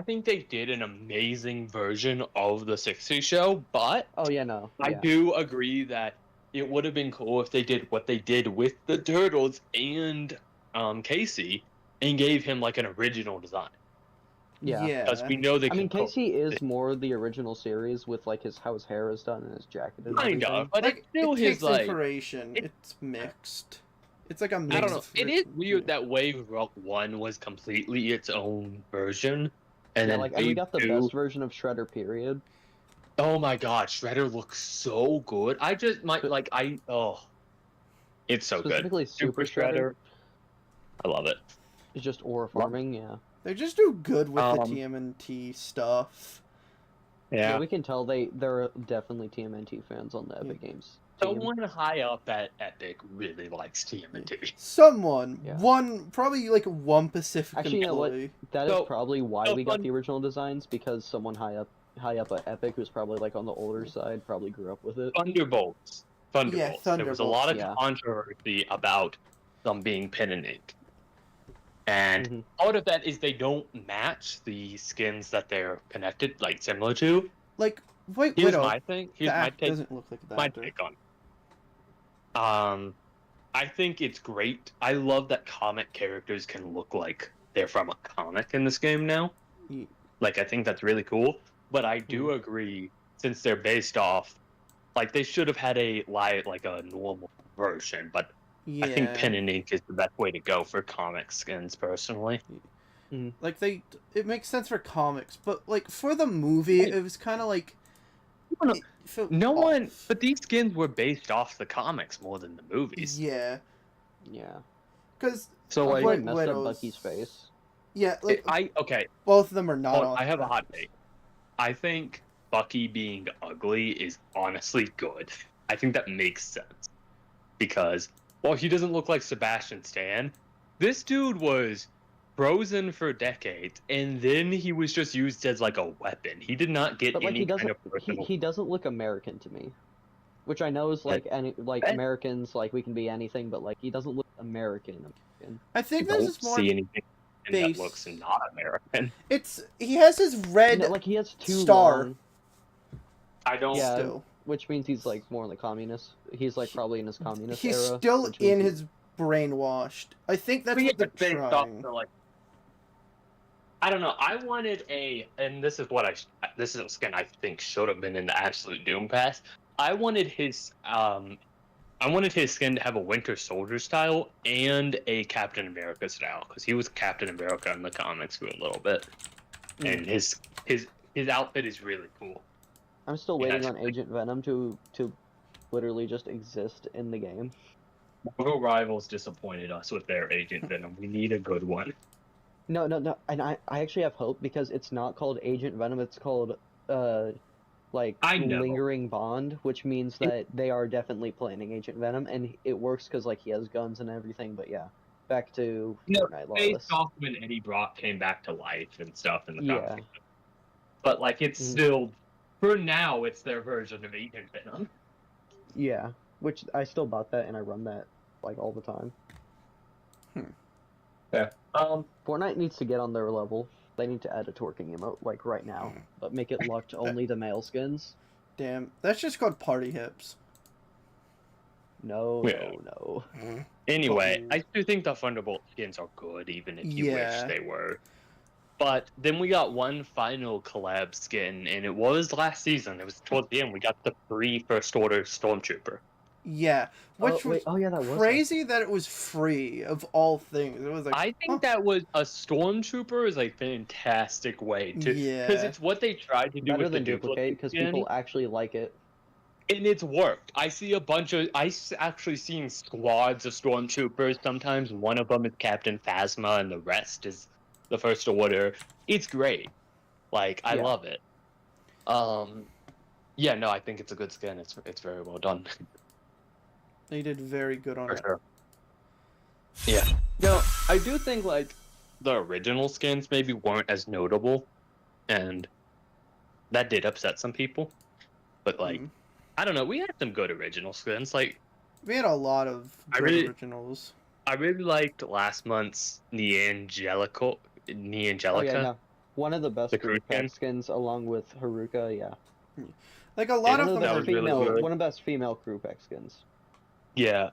Speaker 2: think they did an amazing version of the 60 show, but
Speaker 3: Oh yeah, no.
Speaker 2: I
Speaker 3: Yeah.
Speaker 2: do agree that it would have been cool if they did what they did with the turtles and Casey and gave him like an original design.
Speaker 3: Yeah.
Speaker 2: Because we know they
Speaker 3: I mean,
Speaker 2: can
Speaker 3: Casey is more the original series with like how his hair is done and his jacket and
Speaker 2: kind
Speaker 3: everything.
Speaker 2: of, but
Speaker 1: Like,
Speaker 2: it's still
Speaker 1: it
Speaker 2: his
Speaker 1: takes
Speaker 2: like.
Speaker 1: inspiration.
Speaker 2: it-
Speaker 1: It's mixed. It's like a mix.
Speaker 2: I don't know. It is weird that Wave Rock 1 was completely its own version, and
Speaker 3: Yeah,
Speaker 2: then
Speaker 3: like, and we
Speaker 2: Wave
Speaker 3: got the
Speaker 2: 2
Speaker 3: best version of Shredder. Period.
Speaker 2: Oh my god, Shredder looks so good. I just might like it's so good.
Speaker 3: Specifically, Super Shredder
Speaker 2: I love it.
Speaker 3: is just aura farming. Yeah.
Speaker 1: They just do good with the
Speaker 2: Um,
Speaker 1: TMNT stuff.
Speaker 3: Yeah, we can tell they're definitely TMNT fans on the Epic Games team.
Speaker 2: Someone high up at Epic really likes TMNT.
Speaker 1: Someone,
Speaker 3: Yeah.
Speaker 1: probably like one Pacific
Speaker 3: Actually, you know what?
Speaker 1: employee.
Speaker 3: That is
Speaker 2: So-
Speaker 3: probably why
Speaker 2: so
Speaker 3: we got
Speaker 2: fun-
Speaker 3: the original designs, because someone high up at Epic, who's probably like on the older side, probably grew up with it.
Speaker 2: Thunderbolts. There was a lot of
Speaker 3: Yeah.
Speaker 2: controversy about them being pen and ink. And
Speaker 3: Mhm.
Speaker 2: part of that is they don't match the skins that they're connected, like similar to.
Speaker 1: Like, White
Speaker 2: Here's
Speaker 1: Widow,
Speaker 2: my thing. Here's
Speaker 1: the
Speaker 2: my
Speaker 1: act
Speaker 2: take.
Speaker 1: doesn't look like the
Speaker 2: My
Speaker 1: actor.
Speaker 2: take on it. I think it's great. I love that comic characters can look like they're from a comic in this game now.
Speaker 1: Ye-
Speaker 2: Like, I think that's really cool. But I do agree, since they're based off, like, they should have had a normal version. But
Speaker 1: Yeah.
Speaker 2: I think pen and ink is the best way to go for comic skins, personally.
Speaker 1: Like it makes sense for comics, but like for the movie, it was kind of like.
Speaker 2: No,
Speaker 1: it felt
Speaker 2: No one,
Speaker 1: off.
Speaker 2: but these skins were based off the comics more than the movies.
Speaker 1: Yeah,
Speaker 3: Yeah.
Speaker 1: because
Speaker 2: So,
Speaker 3: I
Speaker 2: like,
Speaker 1: White
Speaker 3: messed
Speaker 1: Widows-
Speaker 3: up Bucky's face.
Speaker 1: yeah, like
Speaker 2: okay,
Speaker 1: both of them are not.
Speaker 2: hold on,
Speaker 1: on
Speaker 2: I have a hot take. I think Bucky being ugly is honestly good. I think that makes sense. Because, while he doesn't look like Sebastian Stan, this dude was frozen for decades, and then he was just used as like a weapon. He did not get
Speaker 3: But like
Speaker 2: any
Speaker 3: he
Speaker 2: kind
Speaker 3: doesn't
Speaker 2: of personal.
Speaker 3: he doesn't look American to me. Which I know is like Americans, like we can be anything, but like he doesn't look American.
Speaker 1: I think
Speaker 2: I
Speaker 1: this
Speaker 2: don't
Speaker 1: is more.
Speaker 2: see anything that
Speaker 1: based-
Speaker 2: looks not American.
Speaker 1: He has his red
Speaker 3: Like he has two
Speaker 1: star.
Speaker 3: long,
Speaker 2: I don't.
Speaker 3: Yeah.
Speaker 1: still.
Speaker 3: which means he's like more in the communist. He's like probably in his communist
Speaker 1: He's
Speaker 3: era.
Speaker 1: still
Speaker 3: which means
Speaker 1: in
Speaker 3: he-
Speaker 1: his brainwashed. I think that's
Speaker 2: But yeah,
Speaker 1: what they're
Speaker 2: but based off
Speaker 1: trying.
Speaker 2: the, like, I don't know. I wanted and this is what this is a skin I think should have been in the Absolute Doom Pass. I wanted his skin to have a Winter Soldier style and a Captain America style, because he was Captain America in the comics for a little bit, and his outfit is really cool.
Speaker 3: I'm still
Speaker 2: Yeah,
Speaker 3: waiting on
Speaker 2: actually.
Speaker 3: Agent Venom to literally just exist in the game.
Speaker 2: Marvel Rivals disappointed us with their Agent Venom. We need a good one.
Speaker 3: No, and I actually have hope, because it's not called Agent Venom, it's called
Speaker 2: I know.
Speaker 3: Lingering Bond, which means that they are definitely planning Agent Venom, and it works because like he has guns and everything. But yeah, back to
Speaker 2: No,
Speaker 3: Fortnite Lawless.
Speaker 2: Based off when Eddie Brock came back to life and stuff in the
Speaker 3: Yeah.
Speaker 2: comics. But like it's
Speaker 3: Mhm.
Speaker 2: still, for now, it's their version of Agent Venom.
Speaker 3: Yeah, which I still bought that and I run that like all the time. Fortnite needs to get on their level. They need to add a twerking emote like right now, but make it locked only to male skins.
Speaker 1: Damn, that's just called party hips.
Speaker 3: No,
Speaker 2: Yeah.
Speaker 3: no.
Speaker 2: Anyway, I do think the Thunderbolt skins are good, even if you wish
Speaker 1: Yeah.
Speaker 2: they were. But then we got one final collab skin, and it was last season. It was towards the end. We got the free First Order Stormtrooper.
Speaker 1: Yeah, which
Speaker 3: Oh, wait,
Speaker 1: was
Speaker 3: yeah, that was
Speaker 1: crazy that it was free of all things. It was like,
Speaker 2: I think that was a Stormtrooper is a fantastic way to, because
Speaker 1: Yeah.
Speaker 2: it's what they tried to do
Speaker 3: better
Speaker 2: with
Speaker 3: than
Speaker 2: the
Speaker 3: duplicate, because
Speaker 2: skin,
Speaker 3: people actually like it.
Speaker 2: and it's worked. I see actually seen squads of Stormtroopers. Sometimes one of them is Captain Phasma, and the rest is the First Order. It's great. Like, I
Speaker 3: Yeah.
Speaker 2: love it. Yeah, no, I think it's a good skin. It's very well done.
Speaker 1: They did very good on
Speaker 2: For
Speaker 1: it.
Speaker 2: sure. Yeah. No, I do think like the original skins maybe weren't as notable, and that did upset some people. But like,
Speaker 1: Mhm.
Speaker 2: I don't know, we had some good original skins. Like,
Speaker 1: We had a lot of
Speaker 2: I
Speaker 1: good
Speaker 2: really-
Speaker 1: originals.
Speaker 2: I really liked last month's Neangelica.
Speaker 3: Oh yeah, no. One of the best
Speaker 2: The
Speaker 3: group
Speaker 2: crew skin?
Speaker 3: pack skins, along with Haruka. Yeah,
Speaker 1: Like a lot
Speaker 2: Yeah,
Speaker 1: of
Speaker 3: one
Speaker 1: them
Speaker 3: of the
Speaker 2: that
Speaker 1: were
Speaker 2: was really
Speaker 3: female,
Speaker 2: good.
Speaker 3: one of the best female crew pack skins.
Speaker 2: Yeah.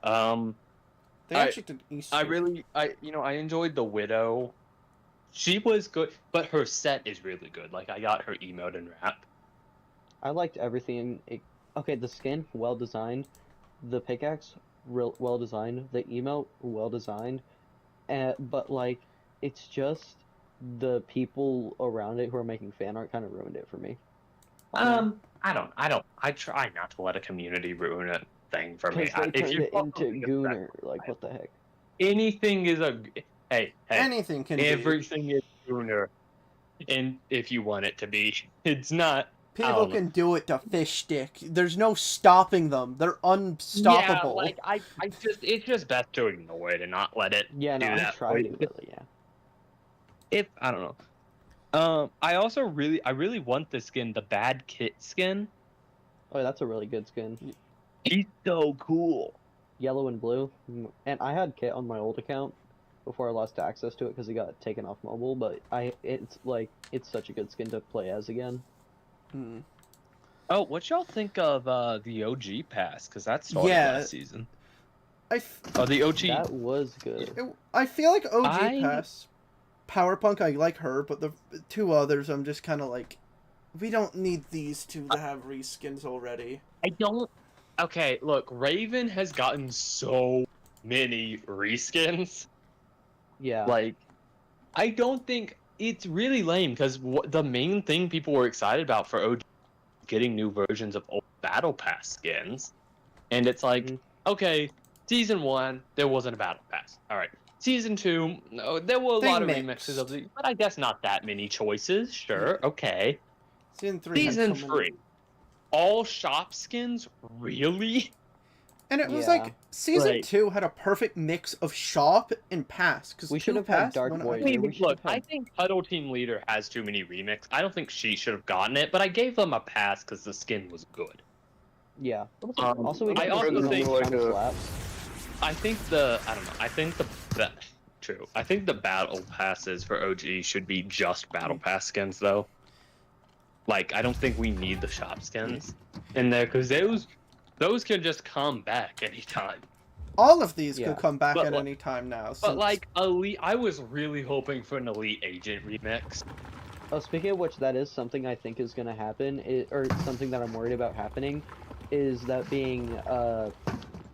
Speaker 1: They
Speaker 2: I-
Speaker 1: actually did Easter.
Speaker 2: I enjoyed the Widow. She was good, but her set is really good. Like, I got her emote and rap.
Speaker 3: I liked everything. Okay, the skin well designed, the pickaxe well designed, the emote well designed, but like it's just the people around it who are making fan art kind of ruined it for me.
Speaker 2: I try not to let a community ruin a thing for me.
Speaker 3: Because they
Speaker 2: If
Speaker 3: turned
Speaker 2: you're
Speaker 3: it into
Speaker 2: fucking obsessed
Speaker 3: Gooner.
Speaker 2: with
Speaker 3: Like what the heck?
Speaker 2: anything is a hey,
Speaker 1: Anything can be.
Speaker 2: everything is Gooner, and if you want it to be, it's not.
Speaker 1: People can do it to fish stick. There's no stopping them. They're unstoppable.
Speaker 2: Yeah, like it's just best to ignore it and not let it
Speaker 3: Yeah, no,
Speaker 2: do
Speaker 3: I
Speaker 2: that.
Speaker 3: tried to really, yeah.
Speaker 2: I don't know. I also really want the skin, the Bad Kit skin.
Speaker 3: Oh, that's a really good skin.
Speaker 2: He's so cool.
Speaker 3: Yellow and blue. And I had Kit on my old account before I lost access to it because he got taken off mobile, but it's such a good skin to play as again.
Speaker 1: Hmm.
Speaker 2: Oh, what y'all think of the OG pass? Because that started last season. The OG.
Speaker 3: That was good.
Speaker 1: I feel like OG
Speaker 2: I-
Speaker 1: Pass, Powerpunk, I like her, but the two others, I'm just kind of like, we don't need these two to have reskins already.
Speaker 2: I don't. Okay, look, Raven has gotten so many reskins.
Speaker 3: Yeah.
Speaker 2: Like, I don't think it's really lame because the main thing people were excited about for OG getting new versions of old Battle Pass skins, and it's like, okay, Season 1 there wasn't a Battle Pass. All right, Season 2 there were a lot of remixes of the, but I guess not that many choices. Sure, okay.
Speaker 1: Season 3.
Speaker 2: Season 3, all shop skins, really?
Speaker 1: And it was
Speaker 3: Yeah.
Speaker 1: like Season 2 had a perfect mix of shop and pass. Because
Speaker 3: We should have had Dark Voyager.
Speaker 2: I mean,
Speaker 3: We should
Speaker 2: look,
Speaker 3: have had-
Speaker 2: I think Huddle Team Leader has too many remix. I don't think she should have gotten it, but I gave them a pass because the skin was good.
Speaker 3: Yeah. Also, we
Speaker 2: I
Speaker 3: got
Speaker 2: also
Speaker 3: the
Speaker 2: think
Speaker 3: kind of slaps.
Speaker 2: I think true. I think the battle passes for OG should be just battle pass skins though. Like, I don't think we need the shop skins in there because those can just come back anytime.
Speaker 1: All of these
Speaker 3: Yeah.
Speaker 1: could come back
Speaker 2: But
Speaker 1: at
Speaker 2: like-
Speaker 1: any time now.
Speaker 2: But
Speaker 1: since-
Speaker 2: like Elite, I was really hoping for an Elite Agent remix.
Speaker 3: Oh, speaking of which, that is something I think is going to happen, or something that I'm worried about happening, is that being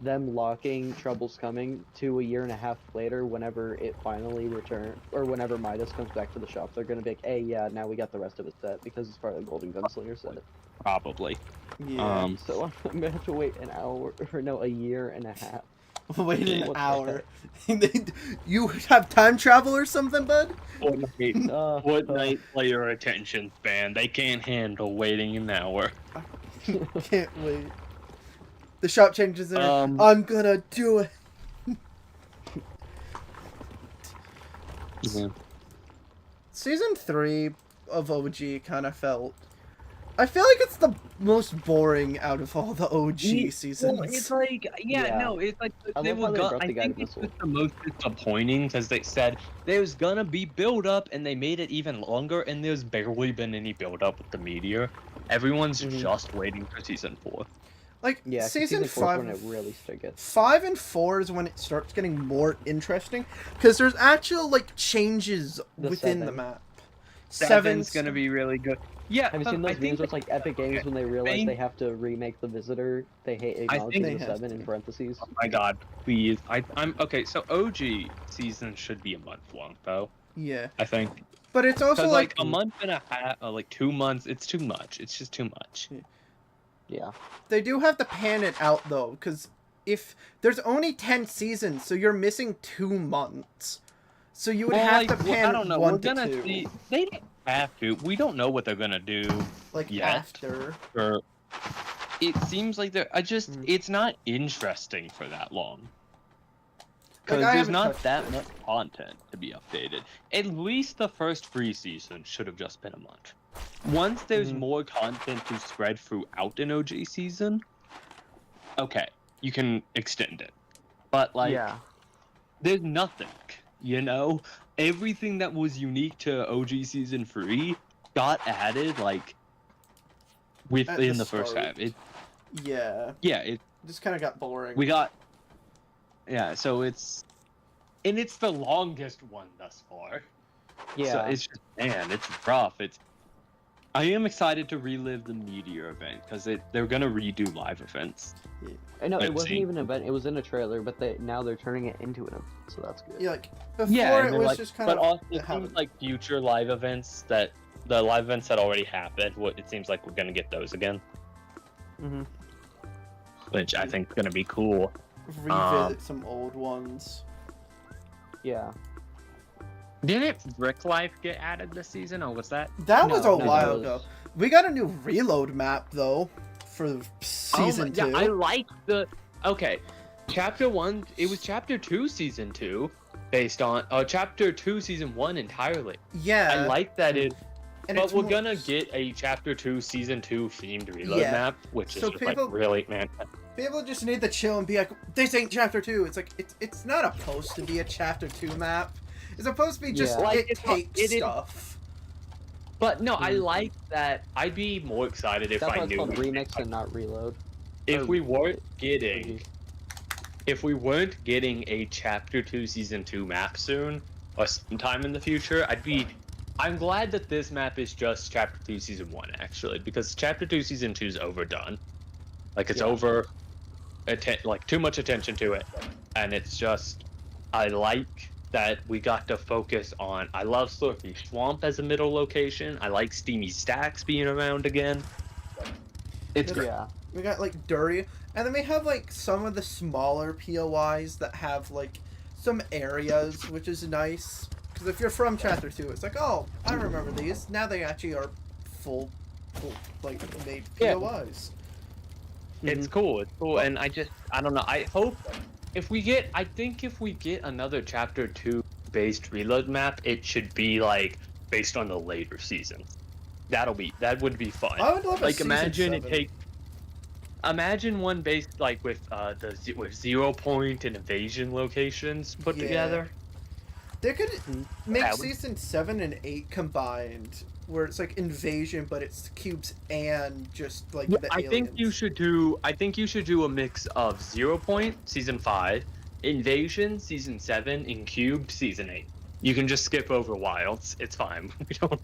Speaker 3: them locking Troubles Coming to a year and a half later, whenever it finally returns, or whenever Midas comes back to the shop, they're going to be like, hey, yeah, now we got the rest of it set, because it's part of the Golden Gunslinger set.
Speaker 2: Probably.
Speaker 1: yeah.
Speaker 3: So I'm going to have to wait a year and a half.
Speaker 1: Wait an
Speaker 3: What the
Speaker 1: hour. You have time travel or something, bud?
Speaker 2: Fortnite player attention span. They can't handle waiting an hour.
Speaker 1: Can't wait. The shop changes there. I'm gonna do it.
Speaker 2: Yeah.
Speaker 1: Season 3 of OG kind of felt... I feel like it's the most boring out of all the OG seasons.
Speaker 2: Well, it's like,
Speaker 3: Yeah.
Speaker 2: it's like
Speaker 3: I
Speaker 2: they
Speaker 3: love
Speaker 2: were
Speaker 3: how they brought
Speaker 2: I
Speaker 3: the guided
Speaker 2: think it's
Speaker 3: missile.
Speaker 2: just the most disappointing because they said there's gonna be build up and they made it even longer and there's barely been any build up with the Meteor. Everyone's
Speaker 3: Mhm.
Speaker 2: just waiting for Season 4.
Speaker 1: Like,
Speaker 3: Yeah, 'cause
Speaker 1: season
Speaker 3: 4 is
Speaker 1: 5...
Speaker 3: when it really gets.
Speaker 1: 5 and 4 is when it starts getting more interesting because there's actual like changes
Speaker 3: The
Speaker 1: within the
Speaker 3: 7.
Speaker 1: map.
Speaker 2: Seven's gonna be really good. Yeah,
Speaker 3: Have you seen
Speaker 2: I
Speaker 3: those
Speaker 2: think
Speaker 3: memes with like Epic Games when they realize
Speaker 2: main-
Speaker 3: they have to remake the Visitor? They hate
Speaker 2: I
Speaker 3: acknowledging
Speaker 2: think
Speaker 3: the
Speaker 1: they have
Speaker 3: 7 in
Speaker 1: to.
Speaker 3: parentheses.
Speaker 2: Oh my god, please! I'm okay. So OG season should be a month long though.
Speaker 1: Yeah,
Speaker 2: I think
Speaker 1: but it's also
Speaker 2: because
Speaker 1: like
Speaker 2: like a month and a half, like 2 months, it's too much. It's just too much.
Speaker 3: Yeah.
Speaker 1: they do have to pan it out though because if there's only 10 seasons, so you're missing 2 months. So you would have to pan
Speaker 2: I don't know.
Speaker 1: 1
Speaker 2: We're
Speaker 1: to
Speaker 2: gonna
Speaker 1: 2,
Speaker 2: see. They don't have to. We don't know what they're gonna do.
Speaker 1: like
Speaker 2: yet.
Speaker 1: after.
Speaker 2: Or it seems like they're.
Speaker 1: Mm.
Speaker 2: It's not interesting for that long. Because
Speaker 1: I
Speaker 2: there's
Speaker 1: haven't
Speaker 2: not
Speaker 1: touched
Speaker 2: that
Speaker 1: it.
Speaker 2: much content to be updated. At least the first free season should have just been a month. Once there's
Speaker 1: Mhm.
Speaker 2: more content to spread throughout an OG season, okay, you can extend it. But like, there's nothing. You know, everything that was unique to OG season 3 got added like within the first
Speaker 1: start.
Speaker 2: half.
Speaker 1: Yeah,
Speaker 2: It
Speaker 1: just kind of got boring.
Speaker 2: we got so it's the longest one thus far.
Speaker 3: Yeah.
Speaker 2: So it's just, man, it's rough. I am excited to relive the Meteor event because they're gonna redo live events.
Speaker 3: I know it
Speaker 2: Let's
Speaker 3: wasn't
Speaker 2: see.
Speaker 3: even an event; it was in a trailer. But now they're turning it into an event, so that's good.
Speaker 1: Yeah, like before
Speaker 2: Yeah, and
Speaker 1: it
Speaker 2: they're
Speaker 1: was
Speaker 2: like,
Speaker 1: just kind
Speaker 2: but
Speaker 1: of.
Speaker 2: also it
Speaker 1: happened.
Speaker 2: seems like future live events that the live events that already happened. It seems like we're gonna get those again,
Speaker 3: Mm-hmm.
Speaker 2: which I think is gonna be cool.
Speaker 1: Revisit some old ones.
Speaker 3: Yeah.
Speaker 2: Didn't Brick Life get added this season, or was that?
Speaker 1: That was a
Speaker 3: No,
Speaker 1: while
Speaker 3: that
Speaker 1: ago.
Speaker 3: was-
Speaker 1: We got a new reload map though for season 2.
Speaker 2: Yeah, I like the. Okay, chapter 1. It was chapter 2, season 2, based on chapter 2, season 1 entirely.
Speaker 1: Yeah.
Speaker 2: I like that it.
Speaker 1: And
Speaker 2: But
Speaker 1: it's
Speaker 2: we're
Speaker 1: more-
Speaker 2: gonna get a chapter 2, season 2 themed reload
Speaker 1: Yeah.
Speaker 2: map, which is
Speaker 1: So
Speaker 2: just
Speaker 1: people-
Speaker 2: like really, man.
Speaker 1: People just need to chill and be like, this ain't chapter 2. It's like it's not supposed to be a chapter 2 map. It's supposed to be just
Speaker 3: Yeah.
Speaker 2: Like,
Speaker 1: it
Speaker 2: it's not-
Speaker 1: takes
Speaker 2: it is-
Speaker 1: stuff.
Speaker 2: But no, I like that. I'd be more excited if
Speaker 3: That's why
Speaker 2: I
Speaker 3: it's
Speaker 2: knew
Speaker 3: called remix and not reload.
Speaker 2: if
Speaker 3: or-
Speaker 2: we weren't getting a chapter 2 season 2 map soon or sometime in the future. I'm glad that this map is just chapter 2 season 1 actually, because chapter 2 season 2 is overdone. Like it's
Speaker 3: Yeah.
Speaker 2: over like too much attention to it, and it's just I like that we got to focus on. I love Slurpy Swamp as a middle location. I like Steamy Stacks being around again. It's great.
Speaker 3: Yeah.
Speaker 1: We got like Dury, and then we have like some of the smaller POIs that have like some areas, which is nice. Because if you're from chapter 2, it's like, oh, I remember these. Now they actually are full like made
Speaker 2: Yeah.
Speaker 1: POIs.
Speaker 2: It's cool. It's cool, and I don't know. I hope if we get another chapter 2 based reload map, it should be like based on the later seasons. That would be fun.
Speaker 1: I would love a
Speaker 2: Like
Speaker 1: season
Speaker 2: imagine
Speaker 1: 7.
Speaker 2: imagine one based like with with 0 point and invasion locations put
Speaker 1: Yeah.
Speaker 2: together.
Speaker 1: They could make
Speaker 2: That would-
Speaker 1: season 7 and 8 combined, where it's like invasion, but it's cubes and just like the
Speaker 2: I
Speaker 1: aliens.
Speaker 2: think you should do a mix of 0 point season 5, invasion season 7, and cubed season 8. You can just skip over wilds. It's fine. We don't.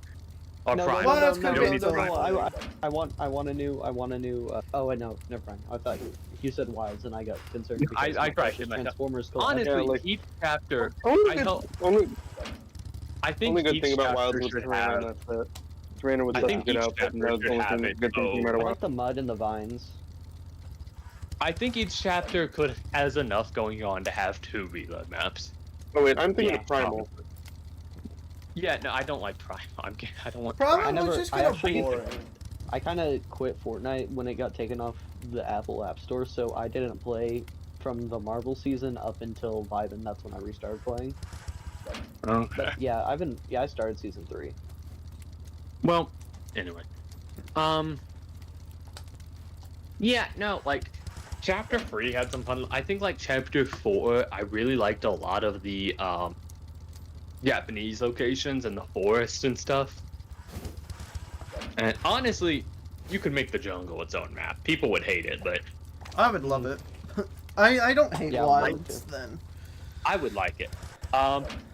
Speaker 2: Or prime.
Speaker 1: Well, that's
Speaker 2: We
Speaker 1: kinda
Speaker 2: don't
Speaker 1: good,
Speaker 2: need
Speaker 1: though.
Speaker 2: prime.
Speaker 3: I want a new. Oh wait, no, never mind. I thought you said wilds, and I got concerned.
Speaker 2: I
Speaker 3: because my
Speaker 2: corrected myself.
Speaker 3: Transformers. Called
Speaker 2: Honestly,
Speaker 4: Yeah, like-
Speaker 2: each chapter.
Speaker 4: Only
Speaker 2: I
Speaker 4: good,
Speaker 2: hope-
Speaker 4: only,
Speaker 2: I think
Speaker 4: only good
Speaker 2: each
Speaker 4: thing about
Speaker 2: chapter
Speaker 4: Wilds was
Speaker 2: should
Speaker 4: Terrain,
Speaker 2: have-
Speaker 4: that's it. Terrain was
Speaker 2: I
Speaker 4: such a
Speaker 2: think
Speaker 4: good
Speaker 2: each
Speaker 4: outfit, and that was the
Speaker 2: chapter
Speaker 4: only
Speaker 2: should
Speaker 4: thing,
Speaker 2: have
Speaker 4: good thing no
Speaker 2: it.
Speaker 4: matter
Speaker 3: I
Speaker 4: what.
Speaker 3: like the mud and the vines.
Speaker 2: I think each chapter has enough going on to have 2 reload maps.
Speaker 4: Oh wait, I'm thinking
Speaker 3: Yeah,
Speaker 4: of Primal.
Speaker 2: Yeah, no, I don't like Prime. I don't want
Speaker 1: Problem
Speaker 2: Prime.
Speaker 3: I
Speaker 1: was
Speaker 3: never-
Speaker 1: just
Speaker 3: I
Speaker 1: kind of
Speaker 3: actually-
Speaker 1: boring.
Speaker 3: I kind of quit Fortnite when it got taken off the Apple App Store, so I didn't play from the Marvel season up until Vibin. That's when I restarted playing.
Speaker 2: Okay.
Speaker 3: But yeah, I started season 3.
Speaker 2: Well, anyway. Yeah, no, like, chapter 3 had some fun. I think, like, chapter 4, I really liked a lot of the, Japanese locations and the forest and stuff. And honestly, you could make the jungle its own map. People would hate it, but
Speaker 1: I would love it. I don't hate
Speaker 3: Yeah, I'd like
Speaker 1: wilds
Speaker 3: to.
Speaker 1: then.
Speaker 2: I would like it.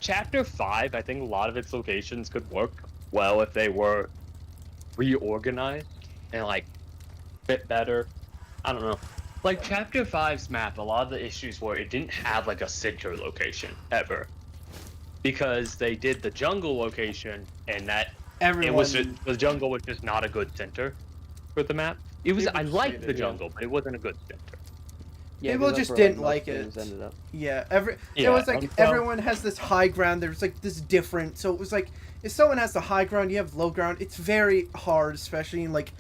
Speaker 2: Chapter 5, I think a lot of its locations could work well if they were reorganized and, like, bit better. I don't know. Like, Chapter 5's map, a lot of the issues were it didn't have, like, a center location, ever. Because they did the jungle location, and
Speaker 1: Everyone.
Speaker 2: the jungle was just not a good center for the map. I
Speaker 1: People
Speaker 2: liked
Speaker 1: hated
Speaker 2: the
Speaker 1: it,
Speaker 2: jungle, but it wasn't a good center.
Speaker 3: Yeah,
Speaker 1: People
Speaker 3: 'cause that's
Speaker 1: just
Speaker 3: where,
Speaker 1: didn't
Speaker 3: most
Speaker 1: like
Speaker 3: games
Speaker 1: it.
Speaker 3: Ended up.
Speaker 1: Yeah, it
Speaker 2: Yeah,
Speaker 1: was like
Speaker 2: so-
Speaker 1: everyone has this high ground. There's like this different. So it was like if someone has the high ground, you have low ground. It's very hard, especially in like,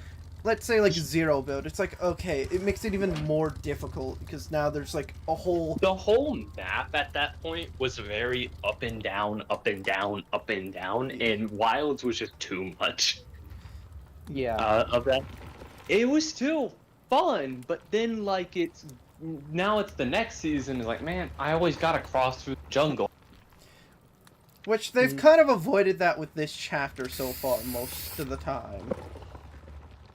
Speaker 1: let's say like zero build. It's like okay, it makes it even more difficult because now there's like a whole.
Speaker 2: The whole map at that point was very up and down, up and down, up and down, and Wilds was just too much
Speaker 3: Yeah.
Speaker 2: of that. It was still fun, but then like now it's the next season. It's like, man, I always gotta cross through the jungle.
Speaker 1: Which they've kind of avoided that with this chapter so far most of the time.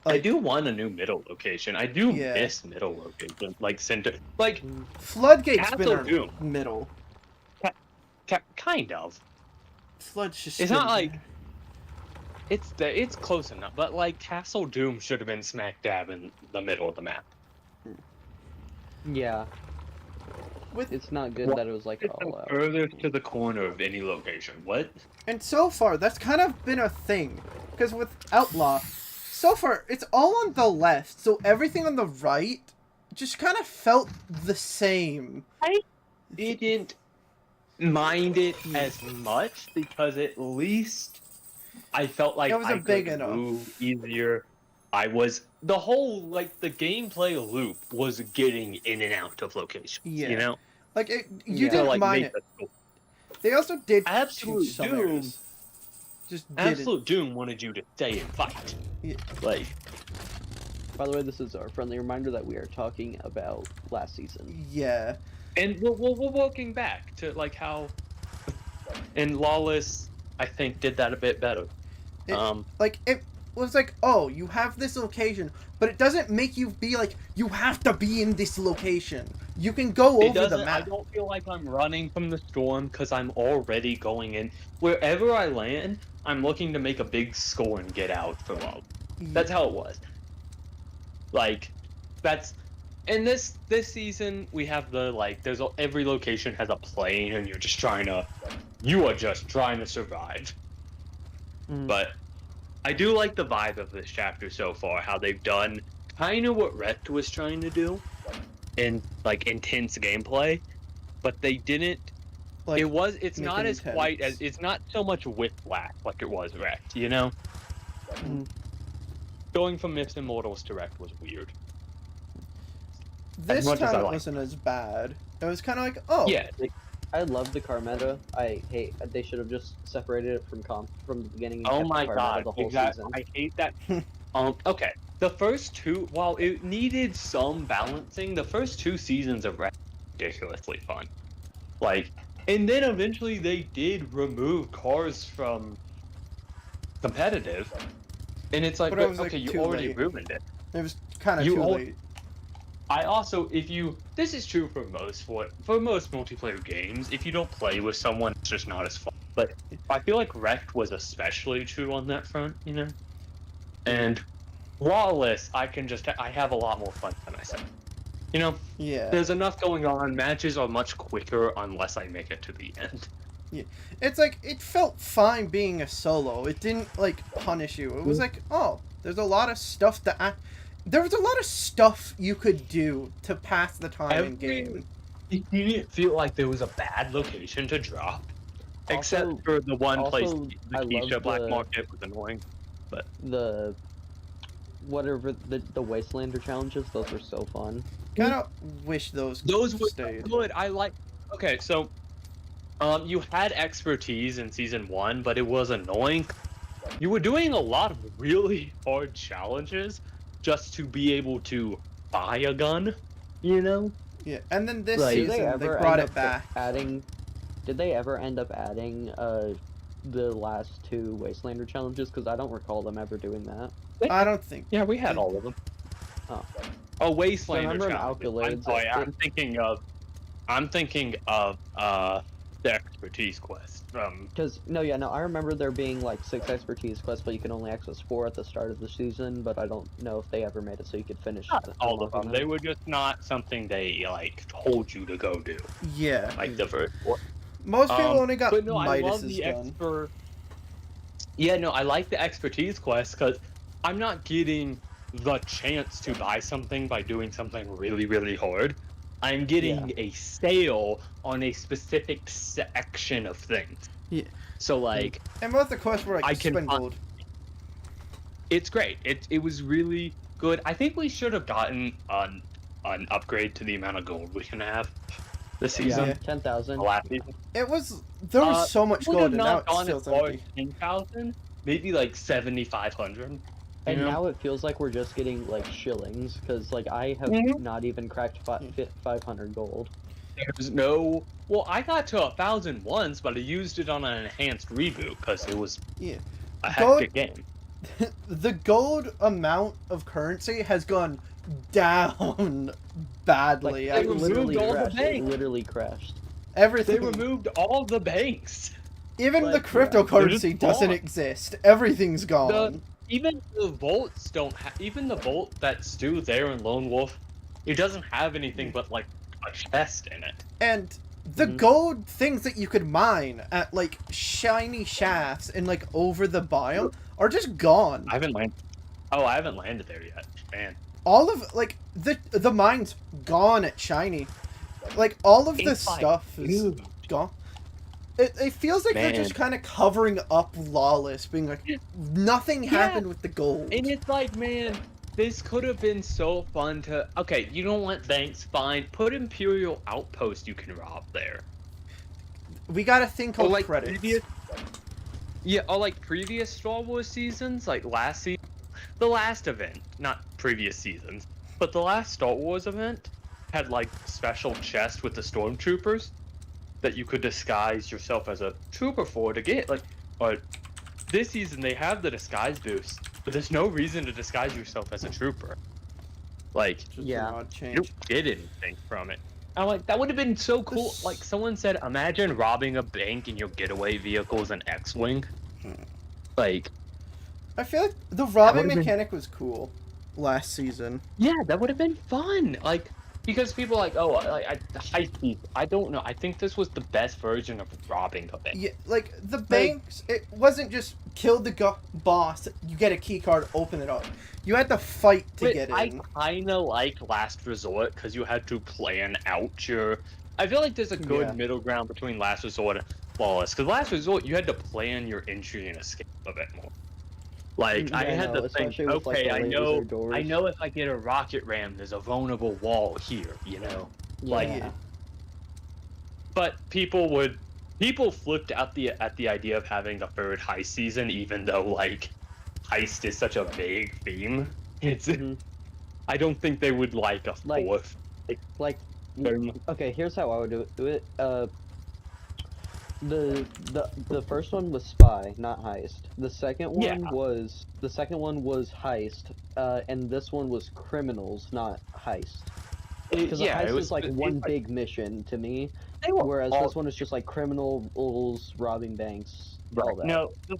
Speaker 2: I do want a new middle location. I do
Speaker 1: Yeah.
Speaker 2: miss middle location, like center, like
Speaker 1: Floodgate's been
Speaker 2: Castle
Speaker 1: our
Speaker 2: Doom.
Speaker 1: middle.
Speaker 2: kind of.
Speaker 1: Flood's just.
Speaker 2: It's not
Speaker 1: been-
Speaker 2: like it's close enough, but like Castle Doom should have been smack dab in the middle of the map.
Speaker 3: Yeah.
Speaker 1: with
Speaker 3: It's not good
Speaker 2: Well,
Speaker 3: that it was like
Speaker 2: It's
Speaker 3: all out.
Speaker 2: further to the corner of any location. What?
Speaker 1: And so far, that's kind of been a thing. Because with Outlaw, so far, it's all on the left. So everything on the right just kind of felt the same.
Speaker 2: Didn't mind it as much because at least I felt like
Speaker 1: It was
Speaker 2: I
Speaker 1: big
Speaker 2: could
Speaker 1: enough.
Speaker 2: move easier. I was the whole the gameplay loop was getting in and out of locations.
Speaker 1: Yeah.
Speaker 2: You know,
Speaker 1: Like you
Speaker 3: Yeah.
Speaker 1: didn't
Speaker 2: to
Speaker 1: mind
Speaker 2: make
Speaker 1: it.
Speaker 2: the
Speaker 1: They also did
Speaker 2: Absolute
Speaker 1: change some
Speaker 2: Doom.
Speaker 1: areas. Just didn't.
Speaker 2: Absolute Doom wanted you to stay and fight.
Speaker 1: Yeah.
Speaker 2: Like,
Speaker 3: By the way, this is our friendly reminder that we are talking about last season.
Speaker 1: Yeah.
Speaker 2: and we're working back to how, and Lawless, I think, did that a bit better.
Speaker 1: It was like, oh, you have this location, but it doesn't make you be like, you have to be in this location. You can go
Speaker 2: It
Speaker 1: over the
Speaker 2: doesn't. I
Speaker 1: map.
Speaker 2: don't feel like I'm running from the storm because I'm already going in. Wherever I land, I'm looking to make a big score and get out for love. That's how it was. Like, that's. In this season, we have there's every location has a plane, and you are just trying to survive. But I do like the vibe of this chapter so far. How they've done kind of what Rect was trying to do, in intense gameplay, but they didn't.
Speaker 1: Like,
Speaker 2: It's not as quite as it's not so much whiplash like it was Rect. You know, going from Myths Immortals to Rect was weird.
Speaker 1: This time it wasn't as bad. It was kind of like, oh.
Speaker 2: Yeah.
Speaker 3: I love the car meta. I hate they should have just separated it from the beginning. And
Speaker 2: Oh
Speaker 3: kept
Speaker 2: my
Speaker 3: the car
Speaker 2: god!
Speaker 3: meta the whole
Speaker 2: Exactly.
Speaker 3: season.
Speaker 2: I hate that. Okay. The first two, while it needed some balancing, the first two seasons of Rect were ridiculously fun. And then eventually they did remove cars from competitive, and it's like,
Speaker 1: But it was,
Speaker 2: okay, you
Speaker 1: too
Speaker 2: already
Speaker 1: late.
Speaker 2: ruined it.
Speaker 1: It was kind of too late.
Speaker 2: I also, this is true for most multiplayer games. If you don't play with someone, it's just not as fun. But I feel like Rect was especially true on that front, you know. And Lawless, I have a lot more fun than I said. You know.
Speaker 1: Yeah.
Speaker 2: There's enough going on. Matches are much quicker unless I make it to the end.
Speaker 1: Yeah. It's like, it felt fine being a solo. It didn't, punish you. It was like, oh, there's a lot of stuff there was a lot of stuff you could do to pass the time in game.
Speaker 2: You didn't feel like there was a bad location to drop. Except for the one place, the Keisha Black Market was annoying. But
Speaker 3: whatever the Wastelander challenges, those were so fun.
Speaker 1: Kind of wish those
Speaker 2: were
Speaker 1: stayed.
Speaker 2: good. Okay, so you had expertise in season 1, but it was annoying. You were doing a lot of really hard challenges just to be able to buy a gun, you know?
Speaker 1: Yeah, and then this
Speaker 3: Did
Speaker 1: season they brought it back.
Speaker 3: Did they ever end up adding the last two Wastelander challenges? Because I don't recall them ever doing that.
Speaker 1: I don't think.
Speaker 2: Yeah, we had all of them. Oh, Wastelander challenges. I'm thinking of the expertise quest.
Speaker 3: I remember there being 6 expertise quests, but you can only access 4 at the start of the season. But I don't know if they ever made it so you could finish
Speaker 2: all of them. They were just not something they told you to go do.
Speaker 1: Yeah.
Speaker 2: Like the first 4.
Speaker 1: Most people only got
Speaker 2: but no, I love
Speaker 1: Midas's
Speaker 2: the
Speaker 1: done.
Speaker 2: Yeah, no, I like the expertise quest because I'm not getting the chance to buy something by doing something really, really hard. I'm getting a sale on a specific section of things.
Speaker 1: Yeah.
Speaker 2: So
Speaker 1: and most of the quests were spend gold.
Speaker 2: It's great. It was really good. I think we should have gotten an upgrade to the amount of gold we can have this season.
Speaker 1: Yeah.
Speaker 3: 10,000.
Speaker 2: Last season.
Speaker 1: There was so much gold, and now it's still empty.
Speaker 2: 10,000, maybe 7,500.
Speaker 3: And now it feels like we're just getting shillings, because I have not even cracked 500 gold.
Speaker 2: There's no. Well, I got to 1,000 once, but I used it on an enhanced reboot because it was a hectic game.
Speaker 1: The gold amount of currency has gone down badly.
Speaker 2: They removed all the banks.
Speaker 3: It literally crashed.
Speaker 1: Everything.
Speaker 2: They removed all the banks.
Speaker 1: Even the cryptocurrency doesn't exist. Everything's gone.
Speaker 2: Even the vaults don't even the vault that's still there in Lone Wolf, it doesn't have anything but a chest in it.
Speaker 1: And the gold things that you could mine at shiny shafts and over the biome are just gone.
Speaker 2: I haven't landed there yet, man.
Speaker 1: All of the mine's gone at shiny. All of the stuff is gone. It feels like they're
Speaker 2: Man.
Speaker 1: just kind of covering up Lawless, being like, nothing happened with the gold.
Speaker 2: And it's like, man, this could have been so fun to. Okay, you don't want banks, fine. Put Imperial Outpost you can rob there.
Speaker 1: We got a thing called
Speaker 2: like
Speaker 1: credits.
Speaker 2: Or like previous Star Wars seasons, like last season, the last event, not previous seasons, but the last Star Wars event had like special chests with the stormtroopers that you could disguise yourself as a trooper for to get. Like, but this season they have the disguise boost, but there's no reason to disguise yourself as a trooper. Like,
Speaker 1: Just
Speaker 3: Yeah.
Speaker 1: an odd
Speaker 2: you
Speaker 1: change.
Speaker 2: don't get anything from it. I'm like, that would have been so cool.
Speaker 1: This-
Speaker 2: Like, someone said, imagine robbing a bank in your getaway vehicle's an X-Wing. Like,
Speaker 1: I feel like the robbing
Speaker 2: would've been-
Speaker 1: mechanic was cool last season.
Speaker 2: yeah, that would have been fun. Like, because people are like, oh, the heist piece. I don't know. I think this was the best version of robbing a bank.
Speaker 1: Yeah, like the banks, it wasn't just kill the boss, you get a key card, open it up. You had to fight to
Speaker 2: But
Speaker 1: get
Speaker 2: I
Speaker 1: in.
Speaker 2: kind of like Last Resort because you had to plan out your. I feel like there's a good
Speaker 1: Yeah.
Speaker 2: middle ground between Last Resort and Lawless. Because Last Resort, you had to plan your entry and escape a bit more. Like, I
Speaker 3: Yeah,
Speaker 2: had
Speaker 3: no,
Speaker 2: to think,
Speaker 3: especially with, like,
Speaker 2: okay,
Speaker 3: the
Speaker 2: I
Speaker 3: laser doors.
Speaker 2: know if I get a rocket ram, there's a vulnerable wall here, you know. Like,
Speaker 3: Yeah.
Speaker 2: but people flipped at the idea of having a third heist season, even though like heist is such a vague theme. It's
Speaker 3: Mhm.
Speaker 2: I don't think they would like a
Speaker 3: Like-
Speaker 2: fourth.
Speaker 3: Like, okay, here's how I would do it. The first one was spy, not heist. The second one
Speaker 2: Yeah.
Speaker 3: was heist, and this one was criminals, not heist. Because
Speaker 2: Yeah,
Speaker 3: a
Speaker 2: it
Speaker 3: heist
Speaker 2: was
Speaker 3: is like
Speaker 2: it-
Speaker 3: one
Speaker 2: it-
Speaker 3: big mission to me,
Speaker 2: they were
Speaker 3: whereas
Speaker 2: all-
Speaker 3: this one is just like criminals robbing banks, all
Speaker 2: right.
Speaker 3: that.
Speaker 2: No, the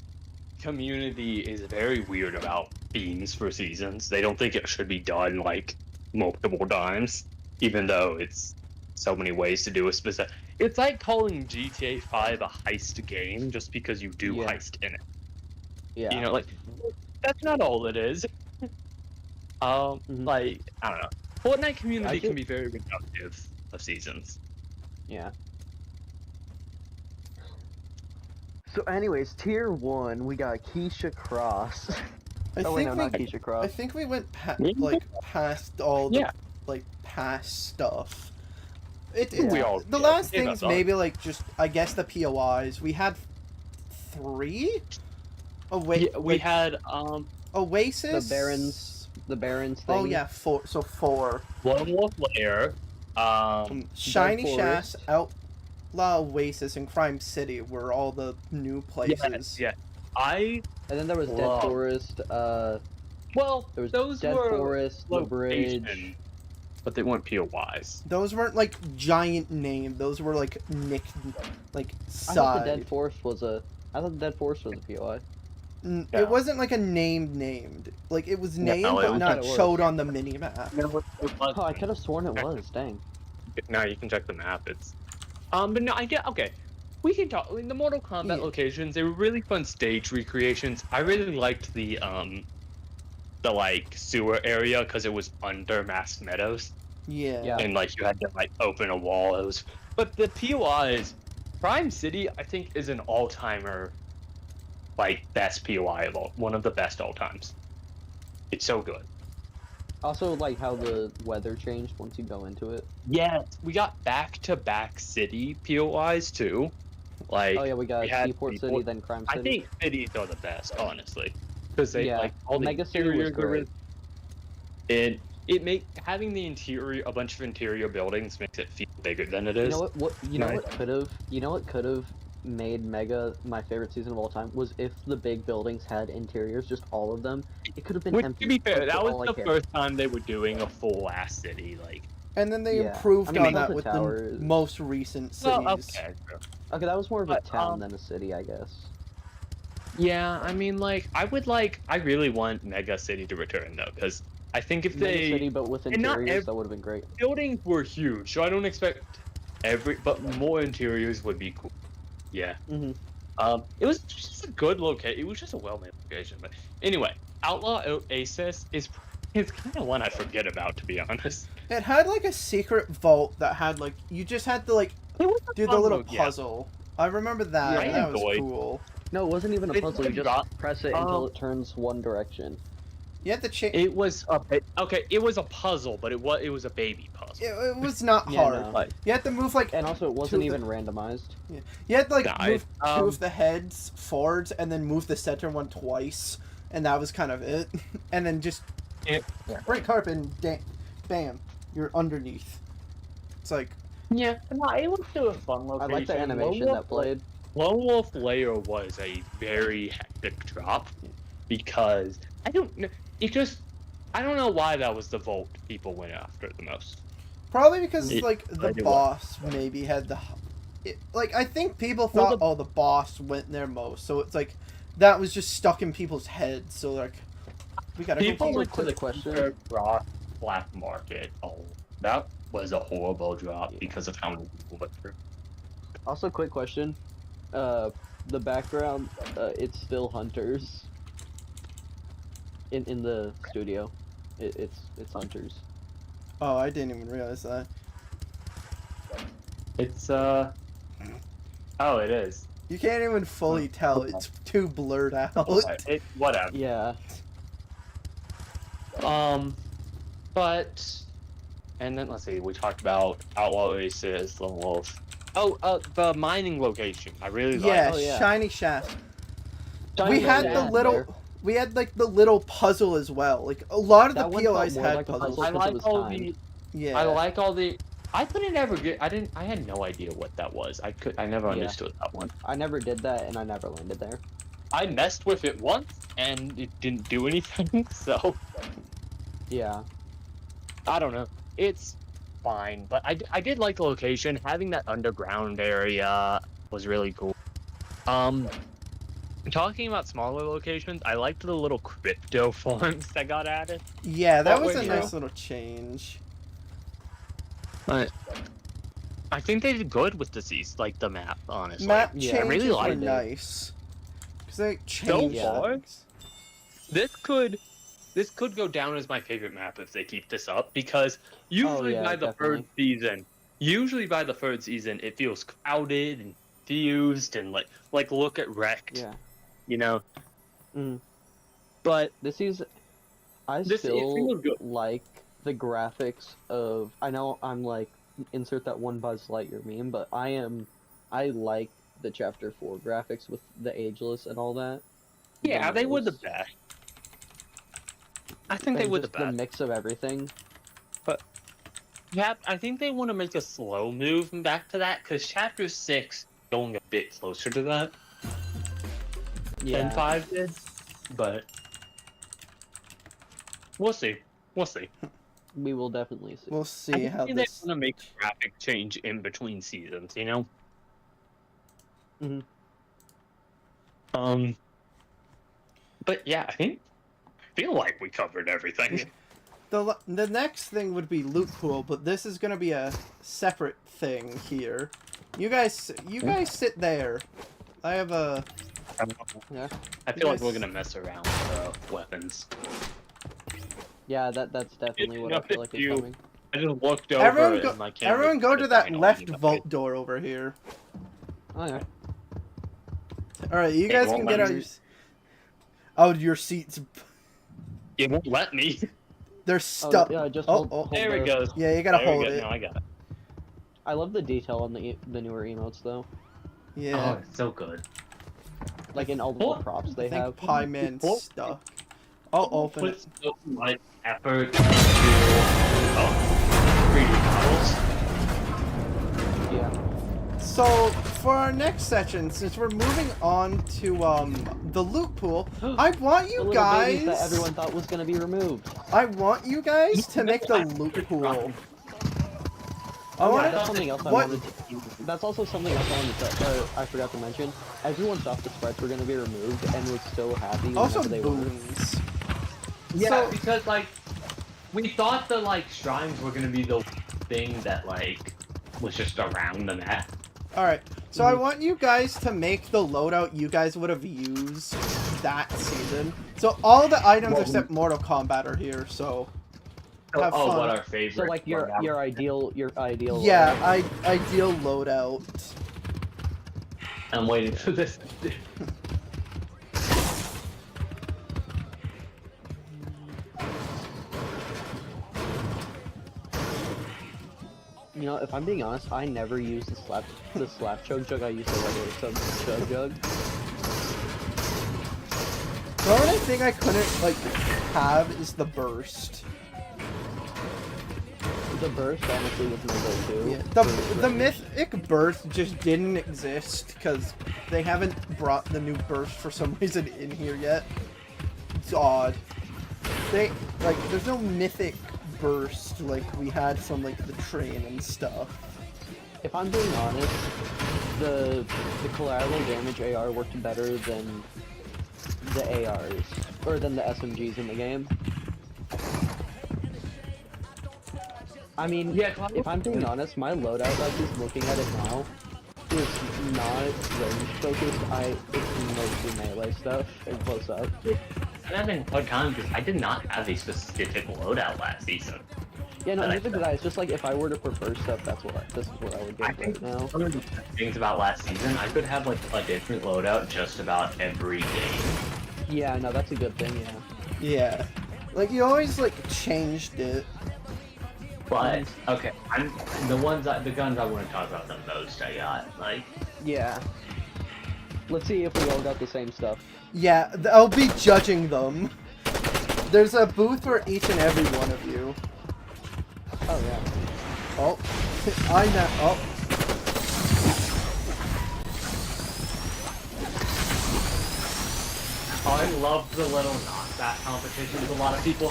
Speaker 2: community is very weird about themes for seasons. They don't think it should be done like multiple times, even though it's so many ways to do a specific. It's like calling GTA 5 a heist game just because you do
Speaker 3: Yeah.
Speaker 2: heist in it.
Speaker 3: Yeah.
Speaker 2: You know, like that's not all it is.
Speaker 3: Mhm.
Speaker 2: Like I don't know. Fortnite community
Speaker 3: I
Speaker 2: can
Speaker 3: ju-
Speaker 2: be very reductive of seasons.
Speaker 3: Yeah. So, anyways, tier 1, we got Keisha Cross.
Speaker 1: I
Speaker 3: Oh wait,
Speaker 1: think
Speaker 3: no,
Speaker 1: we
Speaker 3: not Keisha
Speaker 1: I
Speaker 3: Cross.
Speaker 1: think we went
Speaker 2: Yeah.
Speaker 1: past all the
Speaker 2: Yeah.
Speaker 1: past stuff. It,
Speaker 3: Yeah.
Speaker 2: We all
Speaker 1: the
Speaker 2: yeah,
Speaker 1: last
Speaker 2: yeah,
Speaker 1: things
Speaker 2: that's all.
Speaker 1: maybe like just I guess the POIs. We had 3? Oh wait,
Speaker 2: Yeah, we had
Speaker 1: Oasis.
Speaker 3: The Barons thing.
Speaker 1: Oh yeah, 4. So 4.
Speaker 2: Lone Wolf Lair,
Speaker 1: Shiny
Speaker 3: Forest.
Speaker 1: Shaft, Outlaw Oasis, and Crime City were all the new places.
Speaker 2: yeah. I
Speaker 3: And then there was Dead
Speaker 2: Wow.
Speaker 3: Forest,
Speaker 2: well
Speaker 3: there was
Speaker 2: those
Speaker 3: Dead
Speaker 2: were
Speaker 3: Forest, the
Speaker 2: location,
Speaker 3: bridge.
Speaker 2: but they weren't POIs.
Speaker 1: Those weren't like giant name. Those were like like
Speaker 3: I thought the
Speaker 1: side.
Speaker 3: Dead Forest was a POI.
Speaker 2: Yeah.
Speaker 1: It wasn't like a named. Like it was
Speaker 2: Yeah,
Speaker 1: named,
Speaker 2: no, it
Speaker 1: but
Speaker 2: was-
Speaker 1: not
Speaker 3: it was.
Speaker 1: showed on the mini map.
Speaker 3: Oh, I could have sworn it was. Dang.
Speaker 2: Now you can check the map. It's but no, I get okay. We can talk. I mean, the Mortal Kombat
Speaker 1: Yeah.
Speaker 2: locations, they were really fun stage recreations. I really liked the like sewer area because it was under Masked Meadows.
Speaker 1: Yeah.
Speaker 3: Yeah.
Speaker 2: And like you had to like open a wall. It was, but the POIs, Prime City, I think is an all-timer, like best POI of all, one of the best all times. It's so good.
Speaker 3: Also, like how the weather changed once you go into it.
Speaker 2: Yes, we got back-to-back city POIs too. Like
Speaker 3: Oh yeah, we got
Speaker 2: we had
Speaker 3: Seaport City,
Speaker 2: Seaport-
Speaker 3: then Crime
Speaker 2: I
Speaker 3: City.
Speaker 2: think cities are the best, honestly, because they
Speaker 3: Yeah,
Speaker 2: like all the
Speaker 3: Mega City was
Speaker 2: interiors are
Speaker 3: great.
Speaker 2: and it make having the interior, a bunch of interior buildings makes it feel bigger than it
Speaker 3: You
Speaker 2: is.
Speaker 3: know what? You know
Speaker 2: Right.
Speaker 3: what could have made Mega my favorite season of all time was if the big buildings had interiors, just all of them. It could have been
Speaker 2: Which,
Speaker 3: empty.
Speaker 2: to be fair,
Speaker 3: but
Speaker 2: that
Speaker 3: all
Speaker 2: was
Speaker 3: I
Speaker 2: the
Speaker 3: cared.
Speaker 2: first time they were doing a full ass city. Like,
Speaker 1: And then they
Speaker 3: Yeah.
Speaker 1: improved
Speaker 3: I mean,
Speaker 1: on that
Speaker 3: the
Speaker 1: with
Speaker 3: tower-
Speaker 1: the most recent cities.
Speaker 2: well, okay, sure.
Speaker 3: Okay, that was more of a
Speaker 2: But,
Speaker 3: town than a city, I guess.
Speaker 2: Yeah, I mean, like, I really want Mega City to return though, because I think if
Speaker 3: Mega
Speaker 2: they
Speaker 3: City, but with
Speaker 2: and not
Speaker 3: interiors,
Speaker 2: ev-
Speaker 3: that would have been great.
Speaker 2: buildings were huge, so I don't expect but more interiors would be cool. Yeah.
Speaker 3: Mm-hmm.
Speaker 2: It was just a good location. It was just a well-made location. But anyway, Outlaw Oasis is kind of one I forget about, to be honest.
Speaker 1: It had like a secret vault that had like you just had to like
Speaker 2: It was a
Speaker 1: do the
Speaker 2: fun
Speaker 1: little
Speaker 2: look, yeah.
Speaker 1: puzzle I remember that.
Speaker 3: Yeah.
Speaker 1: That was
Speaker 2: Enjoyed.
Speaker 1: cool.
Speaker 3: No, it wasn't even a
Speaker 2: It's
Speaker 3: puzzle. You just
Speaker 2: drop-
Speaker 3: press it until it turns one direction.
Speaker 1: You had to change.
Speaker 2: It was a bit, okay. It was a puzzle, but it was a baby puzzle.
Speaker 1: It was not
Speaker 3: Yeah,
Speaker 1: hard.
Speaker 3: no.
Speaker 2: But
Speaker 1: You had to move like.
Speaker 3: And also, it wasn't
Speaker 1: Two-
Speaker 3: even randomized.
Speaker 1: You had to like
Speaker 2: Nah,
Speaker 1: move
Speaker 2: it-
Speaker 1: two of the heads forwards and then move the center one twice, and that was kind of it. And then just
Speaker 2: Yeah.
Speaker 1: break carpet and bam, you're underneath. It's like
Speaker 2: Yeah, no, it was still a fun
Speaker 3: I
Speaker 2: location.
Speaker 3: like the animation that played.
Speaker 2: Lone Wolf Lair was a very hectic drop because I don't know. I don't know why that was the vault people went after the most.
Speaker 1: probably because
Speaker 2: It-
Speaker 1: like
Speaker 2: I
Speaker 1: the
Speaker 2: do
Speaker 1: boss maybe had the. Like I think people
Speaker 2: Well,
Speaker 1: thought, oh, the boss went there most, so it's like that was just stuck in people's heads. So like, we gotta
Speaker 2: People
Speaker 1: go.
Speaker 2: went to the
Speaker 3: question.
Speaker 2: Cooper Rock black market. Oh, that was a horrible drop because of how many people went through.
Speaker 3: Also, quick question. The background, it's still hunters. In the studio, it's hunters.
Speaker 1: Oh, I didn't even realize that.
Speaker 2: It's oh, it is.
Speaker 1: You can't even fully tell. It's too blurred out.
Speaker 2: Whatever.
Speaker 3: Yeah.
Speaker 2: But and then let's see. We talked about Outlaw Oasis, Lone Wolf. Oh, the mining location. I really
Speaker 1: Yeah,
Speaker 2: like.
Speaker 3: Oh, yeah.
Speaker 1: shiny shaft.
Speaker 3: Shiny
Speaker 1: We had
Speaker 3: shaft
Speaker 1: the
Speaker 3: there.
Speaker 1: little. We had like the little puzzle as well. Like a lot of
Speaker 3: That
Speaker 1: the
Speaker 3: one felt
Speaker 1: POIs
Speaker 3: more
Speaker 1: had
Speaker 3: like a
Speaker 1: puzzles.
Speaker 3: puzzle.
Speaker 2: I
Speaker 3: because it
Speaker 2: like
Speaker 3: was
Speaker 2: all
Speaker 3: timed.
Speaker 2: the.
Speaker 1: Yeah.
Speaker 2: I like all the. I couldn't ever get. I had no idea what that was. I never
Speaker 3: Yeah.
Speaker 2: understood that one.
Speaker 3: I never did that, and I never landed there.
Speaker 2: I messed with it once and it didn't do anything. So
Speaker 3: Yeah.
Speaker 2: I don't know. It's fine, but I did like the location. Having that underground area was really cool. Talking about smaller locations, I liked the little crypto farms that got added.
Speaker 1: Yeah, that
Speaker 2: Oh,
Speaker 1: was
Speaker 2: wait,
Speaker 1: a
Speaker 2: yeah.
Speaker 1: nice little change.
Speaker 2: But I think they did good with the the map, honestly.
Speaker 1: Map
Speaker 3: yeah, I
Speaker 1: changes
Speaker 2: really
Speaker 1: were
Speaker 2: liked it.
Speaker 1: nice. Because they
Speaker 2: So
Speaker 1: changed
Speaker 2: far,
Speaker 1: things.
Speaker 2: This could go down as my favorite map if they keep this up, because usually
Speaker 3: yeah,
Speaker 2: by the third season, it feels crowded and confused and like look at Wrecked,
Speaker 3: Yeah.
Speaker 2: you know.
Speaker 3: Mm.
Speaker 2: But
Speaker 3: This is. I
Speaker 2: it
Speaker 3: still
Speaker 2: feels good.
Speaker 3: like the graphics of. I know I'm like insert that one Buzz Lightyear meme, but I like the Chapter 4 graphics with the ageless and all that.
Speaker 2: Yeah, they were the
Speaker 3: most.
Speaker 2: best. I think they
Speaker 3: And
Speaker 2: were the
Speaker 3: just the
Speaker 2: best.
Speaker 3: mix of everything.
Speaker 2: Yeah, I think they want to make a slow move back to that, because Chapter 6 going a bit closer to that
Speaker 3: Yeah.
Speaker 2: than 5 did. But we'll see. We'll see.
Speaker 3: We will definitely see.
Speaker 1: We'll
Speaker 2: I
Speaker 1: see
Speaker 2: think
Speaker 1: how
Speaker 2: they
Speaker 1: this.
Speaker 2: want to make a graphic change in between seasons, you know?
Speaker 3: Mhm.
Speaker 2: But yeah, I feel like we covered everything.
Speaker 1: The next thing would be loot pool, but this is gonna be a separate thing here. You guys sit there. I have a.
Speaker 3: Yeah.
Speaker 2: I feel like
Speaker 1: Yes.
Speaker 2: we're gonna mess around with weapons.
Speaker 3: Yeah, that's definitely what I feel like is
Speaker 2: You-
Speaker 3: coming.
Speaker 2: I just looked over
Speaker 1: Everyone go.
Speaker 2: and my camera
Speaker 1: Everyone go to
Speaker 2: was
Speaker 1: that
Speaker 2: dying on
Speaker 1: left
Speaker 2: me.
Speaker 1: vault door over here.
Speaker 3: Oh yeah.
Speaker 1: All right, you
Speaker 2: It
Speaker 1: guys
Speaker 2: won't
Speaker 1: can
Speaker 2: let
Speaker 1: get out.
Speaker 2: me.
Speaker 1: Your... Oh, your seats.
Speaker 2: It won't let me.
Speaker 1: They're
Speaker 3: Oh,
Speaker 1: stuck.
Speaker 3: yeah, just
Speaker 1: Oh,
Speaker 3: hold,
Speaker 1: oh.
Speaker 3: hold
Speaker 2: There it
Speaker 3: the-
Speaker 2: goes.
Speaker 1: Yeah, you gotta
Speaker 2: There we
Speaker 1: hold
Speaker 2: go.
Speaker 1: it.
Speaker 2: No, I got it.
Speaker 3: I love the detail on the newer emotes though.
Speaker 1: Yeah.
Speaker 2: Oh, it's so good.
Speaker 3: Like in all the
Speaker 2: Oh,
Speaker 3: little props they
Speaker 1: I think
Speaker 3: have.
Speaker 1: Pie Man's
Speaker 2: Oh.
Speaker 1: stuck. I'll open it.
Speaker 2: Put so much effort into 3D models.
Speaker 3: Yeah.
Speaker 1: So for our next section, since we're moving on to the loot pool, I want
Speaker 3: The
Speaker 1: you
Speaker 3: little
Speaker 1: guys.
Speaker 3: babies that everyone thought was gonna be removed.
Speaker 1: I want you guys to make the loot pool. I
Speaker 3: Oh,
Speaker 1: want
Speaker 3: yeah, that's something else I
Speaker 1: what-
Speaker 3: wanted to. That's also something else I wanted to. I forgot to mention. Everyone thought the sprites were gonna be removed and was so happy
Speaker 1: also
Speaker 3: whenever they were.
Speaker 1: boons.
Speaker 2: Yeah,
Speaker 1: So-
Speaker 2: because we thought the shrines were gonna be the thing that was just around the map.
Speaker 1: All right. So I want you guys to make the loadout you guys would have used that season. So all the items
Speaker 2: Well,
Speaker 1: except Mortal Kombat are here. So
Speaker 2: Oh,
Speaker 1: Have fun.
Speaker 2: what our favorite?
Speaker 3: So like your ideal.
Speaker 1: yeah, ideal loadout.
Speaker 5: I'm waiting for this.
Speaker 3: You know, if I'm being honest, I never use the slap chug. I use the regular chug jug.
Speaker 1: The only thing I couldn't like have is the burst.
Speaker 3: The burst honestly was no go too.
Speaker 1: Yeah, the mythic burst just didn't exist because they haven't brought the new burst for some reason in here yet. It's odd. There's no mythic burst like we had from like the train and stuff.
Speaker 3: If I'm being honest, the collateral damage AR worked better than the ARs or than the SMGs in the game. I mean,
Speaker 5: Yeah,
Speaker 3: if I'm being honest, my loadout, like just looking at it now, is not range focused. It's mostly melee stuff and close up.
Speaker 5: And I've been hard time because I did not have a specific loadout last season.
Speaker 3: Yeah, no,
Speaker 5: But
Speaker 3: neither did I. It's just like if I were to prefer stuff, this is what I would
Speaker 5: I
Speaker 3: get
Speaker 5: think
Speaker 3: right now.
Speaker 5: one of the things about last season, I could have like a different loadout just about every game.
Speaker 3: Yeah, no, that's a good thing. Yeah.
Speaker 1: Yeah, like you always like changed it.
Speaker 5: But okay, the guns I want to talk about the most I got like.
Speaker 3: Yeah. Let's see if we all got the same stuff.
Speaker 1: Yeah, I'll be judging them. There's a booth for each and every one of you.
Speaker 3: Oh yeah.
Speaker 1: Oh, I know. Oh.
Speaker 5: I love the little knockback competition with a lot of people.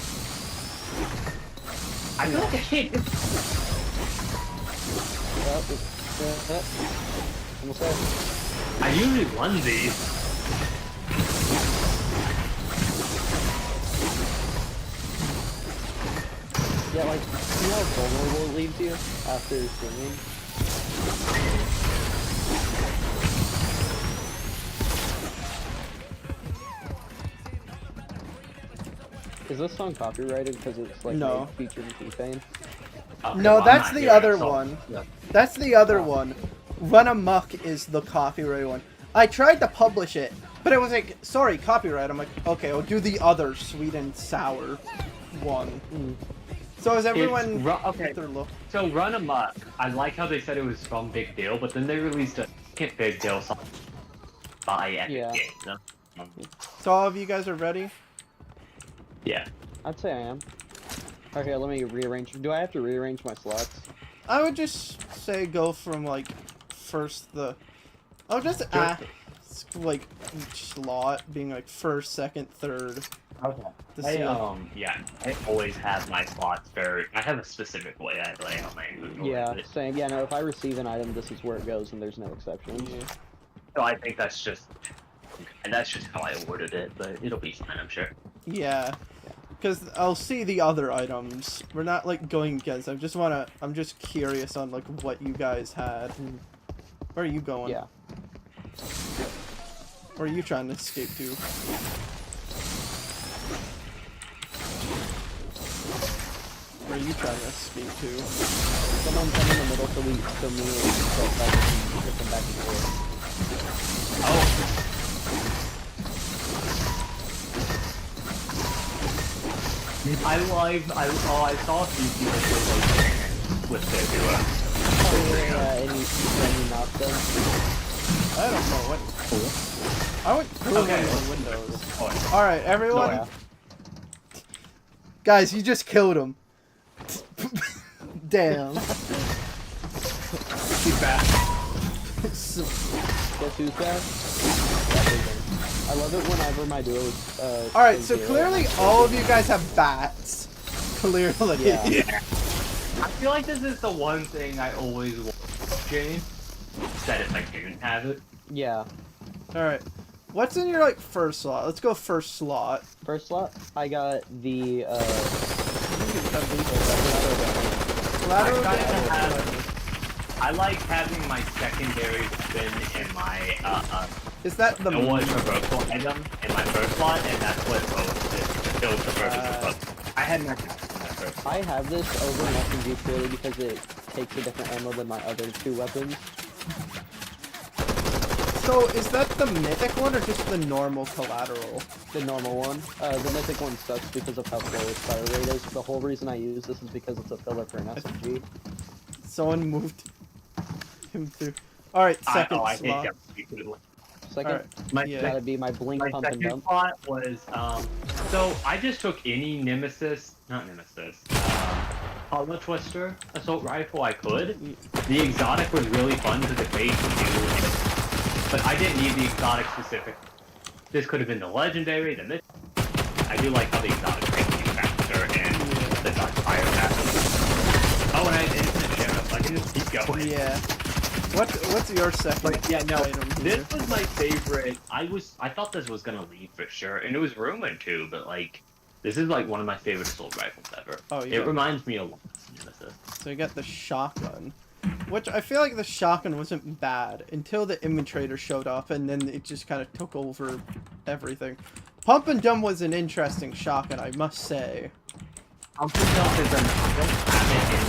Speaker 5: I feel like I hate it.
Speaker 3: Almost there.
Speaker 5: I usually won these.
Speaker 3: Yeah, like, see how vulnerable it leaves you after swinging? Is this song copyrighted because it's like
Speaker 1: No.
Speaker 3: featuring T-Pain?
Speaker 5: Okay,
Speaker 1: No,
Speaker 5: well,
Speaker 1: that's
Speaker 5: I'm not
Speaker 1: the
Speaker 5: hearing
Speaker 1: other
Speaker 5: it, so-
Speaker 1: one.
Speaker 5: Yeah.
Speaker 1: That's the other one. Run Amok is the copyright one. I tried to publish it, but it was like, sorry, copyright. I'm like, okay, I'll do the other sweet and sour one. So is everyone
Speaker 5: okay.
Speaker 1: get their look?
Speaker 5: So Run Amok, I like how they said it was from Big Deal, but then they released a second Big Deal song by Epic
Speaker 3: Yeah.
Speaker 5: Games. No?
Speaker 1: So all of you guys are ready?
Speaker 5: Yeah.
Speaker 3: I'd say I am. Okay, let me rearrange. Do I have to rearrange my slots?
Speaker 1: I would just say go from like first the. I'll just ask like each slot being like first, second, third.
Speaker 5: Okay.
Speaker 1: To see.
Speaker 5: Yeah, I always have my slots very. I have a specific way I lay out my inventory.
Speaker 3: Yeah, same. Yeah, no, if I receive an item, this is where it goes, and there's no exceptions.
Speaker 1: Yeah.
Speaker 5: So I think that's just how I ordered it, but it'll be fine, I'm sure.
Speaker 1: Yeah. Because I'll see the other items. We're not like going against. I'm just curious on like what you guys had. Where are you going?
Speaker 3: Yeah.
Speaker 1: Where are you trying to escape to? Where are you trying to escape to?
Speaker 3: Someone come in the middle so me and can get them back and forth.
Speaker 5: Oh. I saw a few people play like with their duo.
Speaker 3: Oh yeah, and you knocked them.
Speaker 1: I don't know what. I went through
Speaker 5: Okay.
Speaker 1: one of the windows.
Speaker 5: Oh,
Speaker 1: Alright, everyone.
Speaker 3: Oh, yeah.
Speaker 1: Guys, you just killed him. Damn.
Speaker 5: He's back.
Speaker 1: So-
Speaker 3: Guess who's back? I love it whenever my duo is,
Speaker 1: Alright, so
Speaker 3: zero.
Speaker 1: clearly all of you guys have bats. Clearly.
Speaker 3: Yeah.
Speaker 5: I feel like this is the one thing I always want game. That if I didn't have it.
Speaker 3: Yeah.
Speaker 1: Alright. What's in your like first slot? Let's go first slot.
Speaker 3: First slot, I got the,
Speaker 1: Lateral
Speaker 5: I
Speaker 1: damage.
Speaker 5: kinda have- I like having my secondary spin in my
Speaker 1: Is that the
Speaker 5: no one traversal item in my first slot, and that's what kills the purpose of both. I had my first.
Speaker 3: I have this over an SMG purely because it takes a different ammo than my other two weapons.
Speaker 1: So is that the mythic one or just the normal collateral?
Speaker 3: The normal one. The mythic one sucks because of how slow its fire rate is. The whole reason I use this is because it's a filler for an SMG.
Speaker 1: Someone moved him through. All right, second
Speaker 5: I
Speaker 1: slot.
Speaker 5: hate repeatedly.
Speaker 3: Second,
Speaker 1: Alright.
Speaker 5: My
Speaker 1: Yeah.
Speaker 3: gotta be my blink
Speaker 5: My
Speaker 3: pump and
Speaker 5: second
Speaker 3: dump.
Speaker 5: spot was so I just took any hollow twister assault rifle I could. The exotic was really fun to debate to do, but I didn't need the exotic specific. This could have been the legendary, the myth. I do like how the exotic makes you faster and the dark fire happens. Oh, and I instant sheriff. I can just keep going.
Speaker 1: Yeah. What's your second?
Speaker 5: But yeah, no,
Speaker 1: item here?
Speaker 5: this was my favorite. I thought this was gonna lead for sure, and it was rumored too. But like, this is like one of my favorite assault rifles ever.
Speaker 1: Oh yeah.
Speaker 5: It reminds me a lot of Nemesis.
Speaker 1: So you got the shotgun, which I feel like the shotgun wasn't bad until the infiltrator showed up, and then it just kind of took over everything. Pump and dump was an interesting shotgun, I must say.
Speaker 5: I'll put up as I don't have it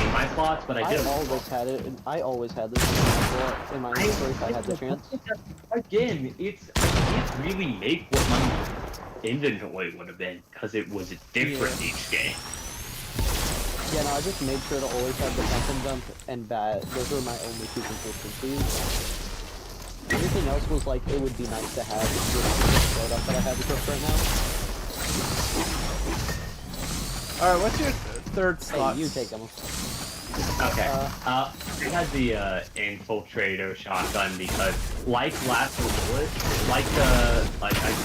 Speaker 5: in my slots, but I
Speaker 3: I
Speaker 5: did.
Speaker 3: always had it. I always had this in my inventory if I had the chance.
Speaker 5: Again, it really make what my inventory would have been because it was different each game.
Speaker 3: Yeah, no, I just made sure to always have the pump and dump and bat. Those were my only two consistencies. Everything else was like, it would be nice to have this loadout that I have equipped right now.
Speaker 1: Alright, what's your third slot?
Speaker 3: Hey, you take them.
Speaker 5: Okay. I had the infiltrator shotgun because, like last resort, I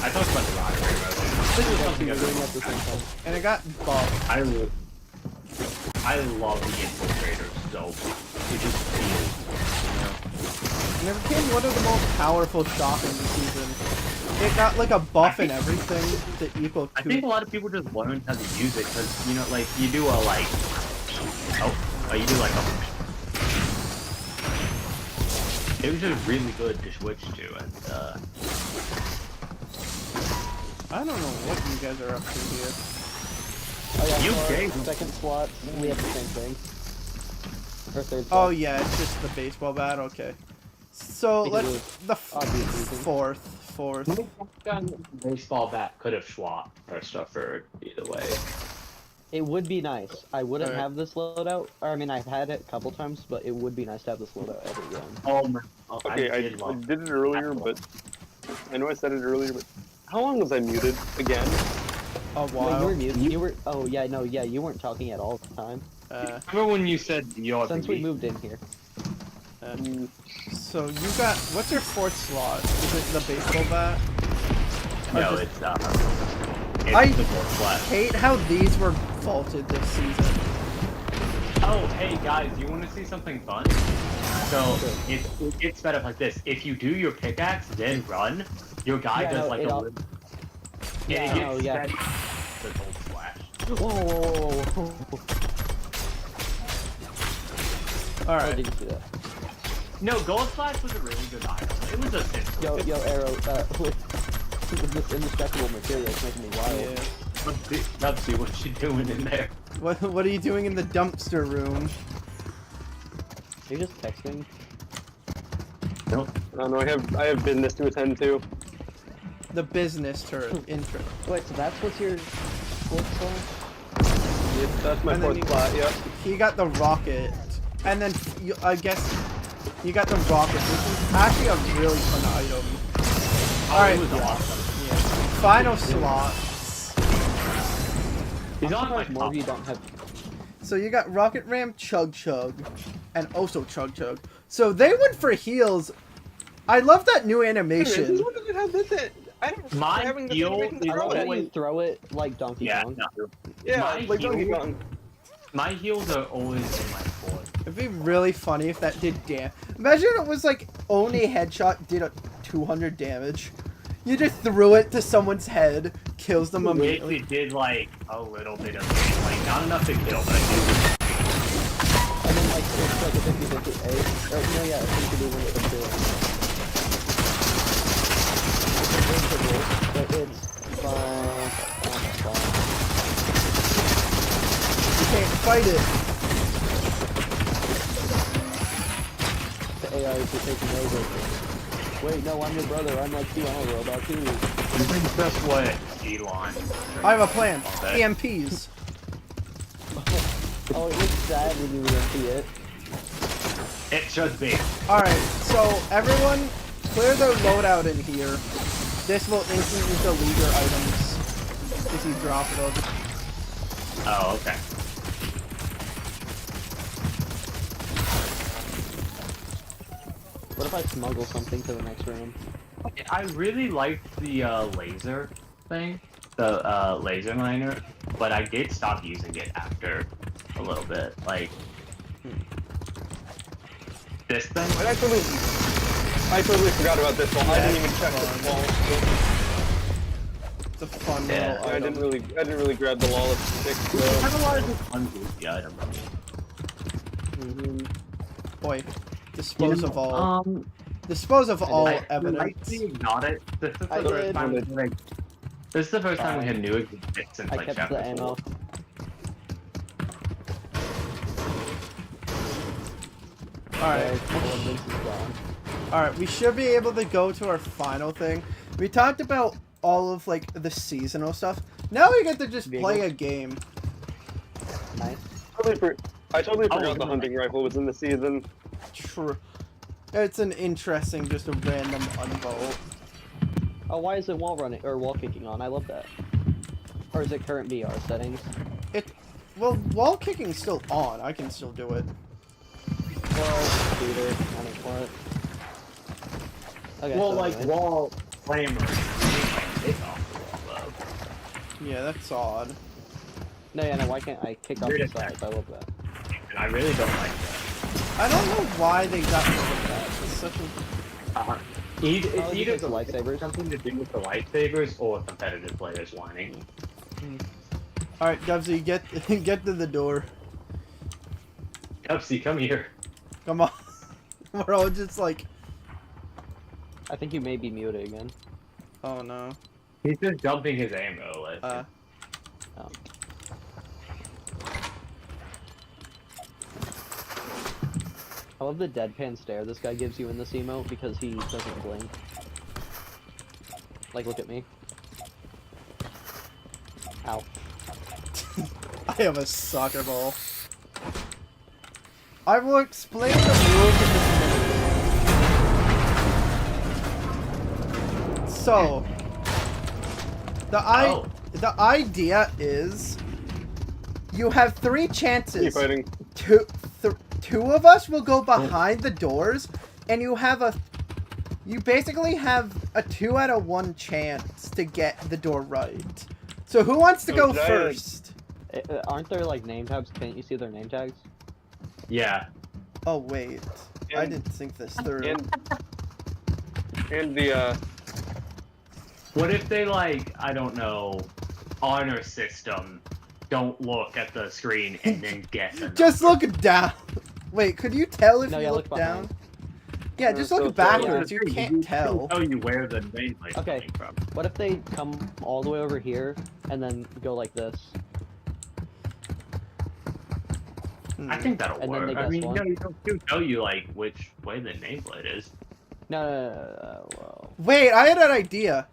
Speaker 5: talked about the rocket railroad. This is something
Speaker 3: You're
Speaker 5: I've
Speaker 3: doing it at the same time.
Speaker 1: And it got buffed.
Speaker 5: I love the infiltrator so much. It just feels,
Speaker 1: And it became one of the most powerful shotguns this season. It got like a buff and everything to equal
Speaker 5: I
Speaker 1: to.
Speaker 5: think a lot of people just learned how to use it because, you know, like, you do a, like, you do, like, it was just really good to switch to, and,
Speaker 1: I don't know what you guys are up to here.
Speaker 3: Oh yeah,
Speaker 5: You
Speaker 3: for our
Speaker 5: gave them.
Speaker 3: second slot, we have the same thing. Or third
Speaker 1: Oh
Speaker 3: slot.
Speaker 1: yeah, it's just the baseball bat. Okay. So
Speaker 3: We can
Speaker 1: let's
Speaker 3: do
Speaker 1: the
Speaker 3: obvious reason.
Speaker 1: fourth.
Speaker 5: baseball bat could have swapped first or third, either way.
Speaker 3: It would be nice. I wouldn't
Speaker 1: Alright.
Speaker 3: have this loadout. Or, I mean, I've had it a couple times, but it would be nice to have this loadout every round.
Speaker 5: Oh my,
Speaker 4: Okay, I did it earlier, but I know I said it earlier, but how long was I muted again?
Speaker 1: A
Speaker 3: Wait, you
Speaker 1: while.
Speaker 3: were muted. You were. Oh yeah, no, yeah, you weren't talking at all at the time.
Speaker 5: Remember when you said your
Speaker 3: Since we moved in here.
Speaker 1: So you got what's your fourth slot? Is it the baseball bat? Or
Speaker 5: No,
Speaker 1: just-
Speaker 5: it's
Speaker 1: I
Speaker 5: the fourth flat.
Speaker 1: hate how these were vaulted this season.
Speaker 5: Oh, hey guys, you want to see something fun? So it's set up like this. If you do your pickaxe, then run. Your guy
Speaker 3: Yeah,
Speaker 5: does
Speaker 3: no,
Speaker 5: like
Speaker 3: it
Speaker 5: a.
Speaker 3: all-
Speaker 5: And
Speaker 3: Yeah,
Speaker 5: it gets
Speaker 3: no, yeah.
Speaker 5: set the gold slash.
Speaker 3: Whoa, whoa, whoa, whoa.
Speaker 1: All
Speaker 3: Oh,
Speaker 1: right.
Speaker 3: did you see that?
Speaker 5: No, gold slash was a really good item. It was a simple.
Speaker 3: Yo, Arrow, with this indestructible material, it's making me wild.
Speaker 1: Yeah.
Speaker 5: Dubsy, what you doing in there?
Speaker 1: What are you doing in the dumpster room?
Speaker 3: You're just texting.
Speaker 5: Nope.
Speaker 4: I don't know. I have business to attend to.
Speaker 1: The business turret intro.
Speaker 3: Wait, so that's what's your fourth slot?
Speaker 4: Yep, that's my
Speaker 1: And then
Speaker 4: fourth
Speaker 1: you-
Speaker 4: spot. Yep.
Speaker 1: He got the rocket, and then I guess you got the rocket, which is actually a really fun item.
Speaker 5: Oh,
Speaker 1: Alright.
Speaker 5: it was awesome.
Speaker 1: Yeah. Final slot.
Speaker 5: He's
Speaker 3: I'm
Speaker 5: on my
Speaker 3: surprised more
Speaker 5: top.
Speaker 3: of you don't have.
Speaker 1: So you got Rocket Ram, Chug Chug, and also Chug Chug. So they went for heals. I love that new animation.
Speaker 4: This one doesn't have this in. I don't.
Speaker 5: My
Speaker 4: having this
Speaker 5: heal
Speaker 4: animation
Speaker 5: is
Speaker 4: to
Speaker 3: I
Speaker 4: throw
Speaker 3: love
Speaker 4: it.
Speaker 3: that
Speaker 5: always-
Speaker 3: you throw it like Donkey
Speaker 5: Yeah,
Speaker 3: Kong.
Speaker 5: no.
Speaker 4: Yeah,
Speaker 5: My
Speaker 4: like Donkey
Speaker 5: heal-
Speaker 4: Kong.
Speaker 5: My heals are always in my fourth.
Speaker 1: It'd be really funny if that did damage. Imagine it was like only headshot did a 200 damage. You just threw it to someone's head, kills them
Speaker 5: It
Speaker 1: immediately.
Speaker 5: did like a little bit of damage, like not enough to kill, but I did.
Speaker 3: And then like it's like a 50-50 A. Or no, yeah, I think you do win it for two. But it's fine.
Speaker 1: You can't fight it.
Speaker 3: The AI is taking over. Wait, no, I'm your brother. I'm like you. I'm a robot too.
Speaker 5: Just what Elon.
Speaker 1: I have a plan.
Speaker 5: Okay.
Speaker 1: EMPs.
Speaker 3: Oh, it looks sad when you see it.
Speaker 5: It should be.
Speaker 1: Alright, so everyone clear the loadout in here. This will instantly delete your items if you drop them.
Speaker 5: Oh, okay.
Speaker 3: What if I smuggle something to the next room?
Speaker 5: I really liked the laser thing, the laser miner, but I did stop using it after a little bit. Like this thing.
Speaker 4: I totally forgot about this one. I didn't even check this wall.
Speaker 1: It's a fun
Speaker 5: Yeah.
Speaker 1: little
Speaker 4: I
Speaker 1: item.
Speaker 4: didn't really grab the Lawless stick.
Speaker 5: I have a lot of just ungoofy items.
Speaker 1: Boy, dispose of all. Dispose of
Speaker 3: I
Speaker 1: all
Speaker 3: did.
Speaker 5: Like
Speaker 1: evidence.
Speaker 5: the exotic. This is the
Speaker 3: I
Speaker 5: first
Speaker 3: did.
Speaker 5: time. This is the first time we had
Speaker 3: Fine.
Speaker 5: new exotics since
Speaker 3: I
Speaker 5: like
Speaker 3: kept
Speaker 5: chapter
Speaker 3: the ammo.
Speaker 5: 4.
Speaker 1: Alright.
Speaker 3: Okay, all of this is gone.
Speaker 1: Alright, we should be able to go to our final thing. We talked about all of like the seasonal stuff. Now we get to just play a game.
Speaker 3: Nice.
Speaker 4: I totally
Speaker 5: Oh,
Speaker 4: forgot the
Speaker 5: no.
Speaker 4: hunting rifle was in the season.
Speaker 1: True. It's an interesting, just a random unvolt.
Speaker 3: Oh, why is it wall running or wall kicking on? I love that. Or is it current VR settings?
Speaker 1: Well, wall kicking's still on. I can still do it.
Speaker 3: Well, computer, on it for it. Okay,
Speaker 5: Well,
Speaker 3: so
Speaker 5: like
Speaker 3: anyway.
Speaker 5: wall flamers. Take off the wall though.
Speaker 1: Yeah, that's odd.
Speaker 3: No, yeah, no, why can't I kick off
Speaker 5: Weird
Speaker 3: the
Speaker 5: attack.
Speaker 3: sides? I love that.
Speaker 5: And I really don't like that.
Speaker 1: I don't know why they got rid of that. It's such a...
Speaker 5: It's
Speaker 3: Probably
Speaker 5: either
Speaker 3: because
Speaker 5: the
Speaker 3: of lightsabers.
Speaker 5: something to do with the lightsabers or competitive players whining.
Speaker 1: Alright, Dubsy, get get to the door.
Speaker 5: Upsy, come here.
Speaker 1: Come on. We're all just like,
Speaker 3: I think you may be muted again.
Speaker 1: oh no.
Speaker 5: He's just dumping his ammo. Like,
Speaker 3: Oh. I love the deadpan stare this guy gives you in this emote because he doesn't blink. Like, look at me. Ow.
Speaker 1: I have a soccer ball. I will explain the rules of this minute. So, the idea is you have 3
Speaker 4: Keep
Speaker 1: chances.
Speaker 4: fighting.
Speaker 1: Two of us will go behind the doors, and you basically have a 2 out of 1 chance to get the door right. So who wants to go
Speaker 4: Giant.
Speaker 1: first?
Speaker 3: Aren't there, like, name tags? Can't you see their name tags?
Speaker 5: yeah.
Speaker 1: Oh wait, I
Speaker 4: And-
Speaker 1: didn't think this through.
Speaker 4: And the
Speaker 5: What if they like, I don't know, honor system, don't look at the screen and then guess a
Speaker 1: Just
Speaker 5: number?
Speaker 1: look down. Wait, could you tell if
Speaker 3: No,
Speaker 1: you
Speaker 3: yeah,
Speaker 1: look
Speaker 3: look
Speaker 1: down?
Speaker 3: behind.
Speaker 1: Yeah, just
Speaker 4: So-
Speaker 1: look
Speaker 4: so-
Speaker 1: backwards.
Speaker 5: Yeah,
Speaker 1: You can't tell.
Speaker 5: Tell you where the nameplate is
Speaker 3: Okay.
Speaker 5: coming from.
Speaker 3: What if they come all the way over here and then go like this?
Speaker 5: I think that'll
Speaker 3: And then
Speaker 5: work.
Speaker 3: they
Speaker 5: I
Speaker 3: guess
Speaker 5: mean,
Speaker 3: one.
Speaker 5: no, you don't do tell you like which way the nameplate is.
Speaker 3: No, well,
Speaker 1: Wait, I had an idea.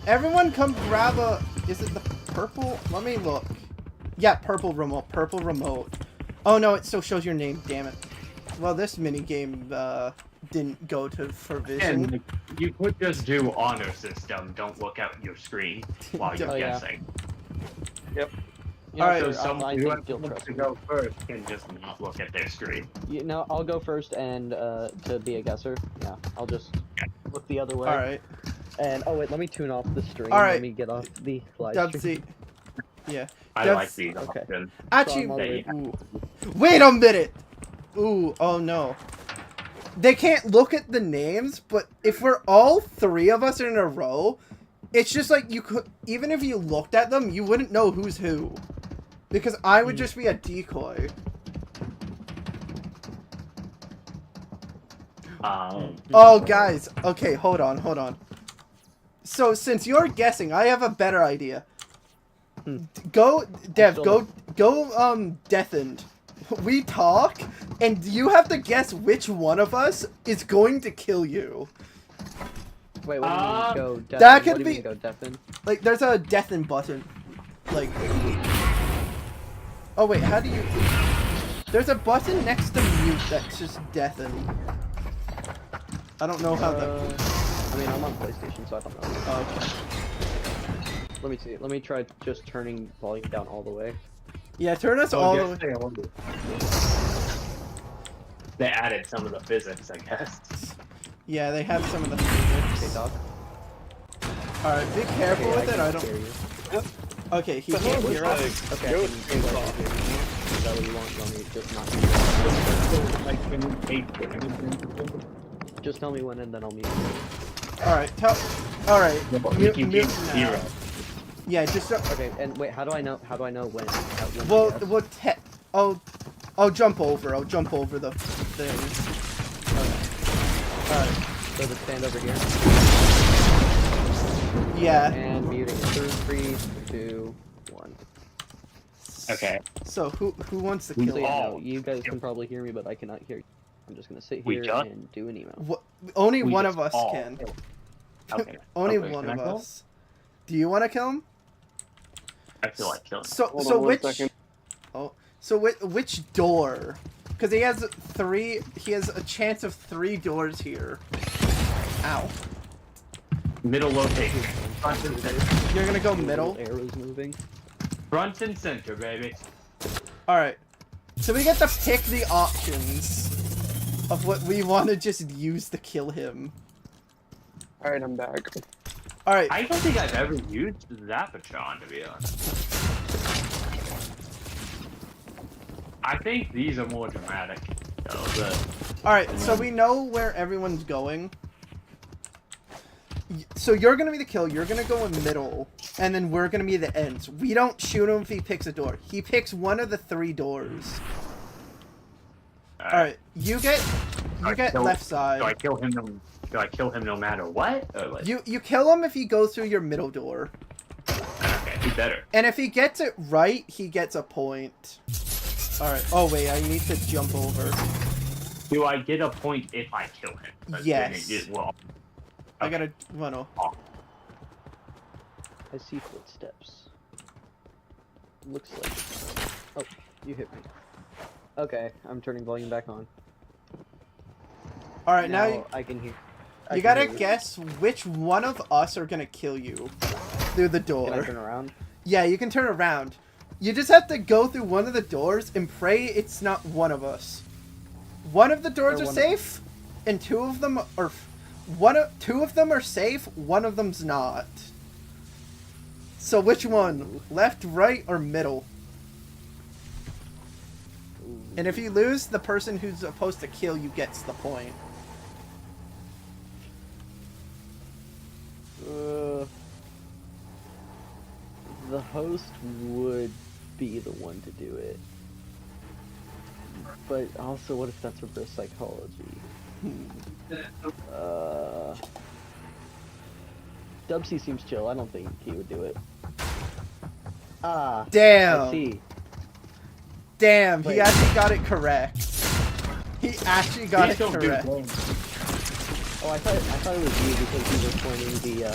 Speaker 1: Everyone come grab a... Is it the purple? Let me look. Yeah, purple remote. Purple remote. Oh no, it still shows your name, damn it. Well, this minigame, didn't go to fruition.
Speaker 5: And you could just do honor system, don't look at your screen while you're
Speaker 3: Oh, yeah.
Speaker 5: guessing.
Speaker 3: you know,
Speaker 1: Alright.
Speaker 5: So
Speaker 3: sir,
Speaker 5: someone
Speaker 3: I
Speaker 5: who
Speaker 3: think you'll
Speaker 5: wants
Speaker 3: trust
Speaker 5: to
Speaker 3: me.
Speaker 5: go first can just not look at their screen.
Speaker 3: You know, I'll go first and to be a guesser. Yeah, I'll just look the other way.
Speaker 1: Alright.
Speaker 3: And oh wait, let me tune off the stream.
Speaker 1: All right.
Speaker 3: Let me get off the live stream.
Speaker 1: Dubsy. Yeah.
Speaker 5: I
Speaker 1: That's-
Speaker 5: like these
Speaker 3: okay.
Speaker 5: options.
Speaker 1: Actually,
Speaker 3: So I'm
Speaker 5: already-
Speaker 1: ooh. Wait a minute! Ooh, oh no. They can't look at the names, but if we're all 3 of us in a row, it's just like you could, even if you looked at them, you wouldn't know who's who. Because I would just be a decoy. Oh, guys. Okay, hold on. So, since you're guessing, I have a better idea. Go, Dev,
Speaker 3: still
Speaker 1: go, Death End we talk, and you have to guess which one of us is going to kill you.
Speaker 3: Wait, what do you mean go deafen?
Speaker 1: That could
Speaker 3: what do you
Speaker 1: be-
Speaker 3: mean go deafen?
Speaker 1: Like, there's a deafen button. Like... Oh, wait, how do you... There's a button next to mute that's just deafen. I don't know how that...
Speaker 3: I mean, I'm on PlayStation, so I don't know.
Speaker 1: Oh, okay.
Speaker 3: Let me see. Let me try just turning volume down all the way.
Speaker 1: Yeah, turn us all the way...
Speaker 5: They added some of the physics, I guess.
Speaker 1: Yeah, they have some of the
Speaker 3: Okay,
Speaker 1: physics.
Speaker 3: Doc.
Speaker 1: Alright, be careful
Speaker 3: Okay,
Speaker 1: with it, I don't...
Speaker 3: hear you.
Speaker 1: Okay, he
Speaker 4: The
Speaker 1: can't
Speaker 4: hell
Speaker 1: hear
Speaker 4: was
Speaker 1: us.
Speaker 3: Okay,
Speaker 4: Go
Speaker 3: I
Speaker 4: with
Speaker 3: can
Speaker 4: Stream
Speaker 3: go
Speaker 4: Talk.
Speaker 3: ahead and hear you. Is that what you want? You want me to just not hear you? Just tell me when and then I'll mute you.
Speaker 1: Alright, Alright, mute
Speaker 5: You
Speaker 1: now.
Speaker 5: can't hear us.
Speaker 1: Yeah, just...
Speaker 3: Okay, and wait, how do I know when? when
Speaker 1: Well,
Speaker 3: to guess?
Speaker 1: we'll I'll jump over. I'll jump over the thing. Alright.
Speaker 3: So just stand over here.
Speaker 1: Yeah.
Speaker 3: And muting. 3, 2, 1.
Speaker 5: Okay.
Speaker 1: So who wants to
Speaker 5: We
Speaker 1: kill
Speaker 3: So
Speaker 1: him?
Speaker 3: yeah, no,
Speaker 5: all-
Speaker 3: you guys can probably hear me, but I cannot hear you. I'm just gonna sit
Speaker 5: We
Speaker 3: here
Speaker 5: just-
Speaker 3: and do an email.
Speaker 1: What, only
Speaker 5: We
Speaker 1: one
Speaker 5: just
Speaker 1: of us
Speaker 5: all-
Speaker 1: can.
Speaker 5: Okay.
Speaker 1: Only
Speaker 5: Okay,
Speaker 1: one
Speaker 5: can
Speaker 1: of
Speaker 5: I kill him?
Speaker 1: us. Do you want to kill him?
Speaker 5: I feel like killing.
Speaker 1: So
Speaker 4: Hold
Speaker 1: so
Speaker 4: on 1
Speaker 1: which
Speaker 4: second.
Speaker 1: so which door? Because he has 3. He has a chance of 3 doors here. Ow.
Speaker 5: Middle location. Front and center.
Speaker 1: You're gonna go
Speaker 3: Little
Speaker 1: middle.
Speaker 3: Arrows moving.
Speaker 5: Front and center, baby.
Speaker 1: All right. So we get to pick the options of what we want to just use to kill him.
Speaker 4: Alright, I'm back.
Speaker 1: All right.
Speaker 5: I don't think I've ever used Zapatron, to be honest. I think these are more dramatic.
Speaker 1: All right. So we know where everyone's going. So you're gonna be the kill. You're gonna go in middle, and then we're gonna be the ends. We don't shoot him if he picks a door. He picks one of the 3 doors. All right. You get left side.
Speaker 5: Do I kill him? Do I kill him no matter what? Or like,
Speaker 1: You kill him if he goes through your middle door.
Speaker 5: okay, he better.
Speaker 1: And if he gets it right, he gets a point. Alright. Oh, wait. I need to jump over.
Speaker 5: Do I get a point if I kill him?
Speaker 1: Yes.
Speaker 5: Well,
Speaker 1: I gotta... Well, no.
Speaker 3: I see footsteps. Looks like... Oh, you hit me. Okay, I'm turning volume back on.
Speaker 1: Alright, now
Speaker 3: I can hear...
Speaker 1: you gotta guess which one of us are gonna kill you through the
Speaker 3: Can I
Speaker 1: door.
Speaker 3: turn around?
Speaker 1: Yeah, you can turn around. You just have to go through one of the doors and pray it's not one of us. One of the doors
Speaker 3: Or
Speaker 1: are
Speaker 3: one of-
Speaker 1: safe, and 2 of them are... 2 of them are safe, 1 of them's not. So which one? Left, right, or middle?
Speaker 3: Ooh.
Speaker 1: And if you lose, the person who's supposed to kill you gets the point.
Speaker 3: The host would be the one to do it. But also, what if that's reverse psychology? Dubsy seems chill. I don't think he would do it. Ah, I
Speaker 1: Damn!
Speaker 3: see.
Speaker 1: Damn, he
Speaker 3: Wait.
Speaker 1: actually got it correct. He actually got it
Speaker 5: Please don't do
Speaker 1: correct.
Speaker 5: games.
Speaker 3: Oh, I thought it was you because you were pointing the.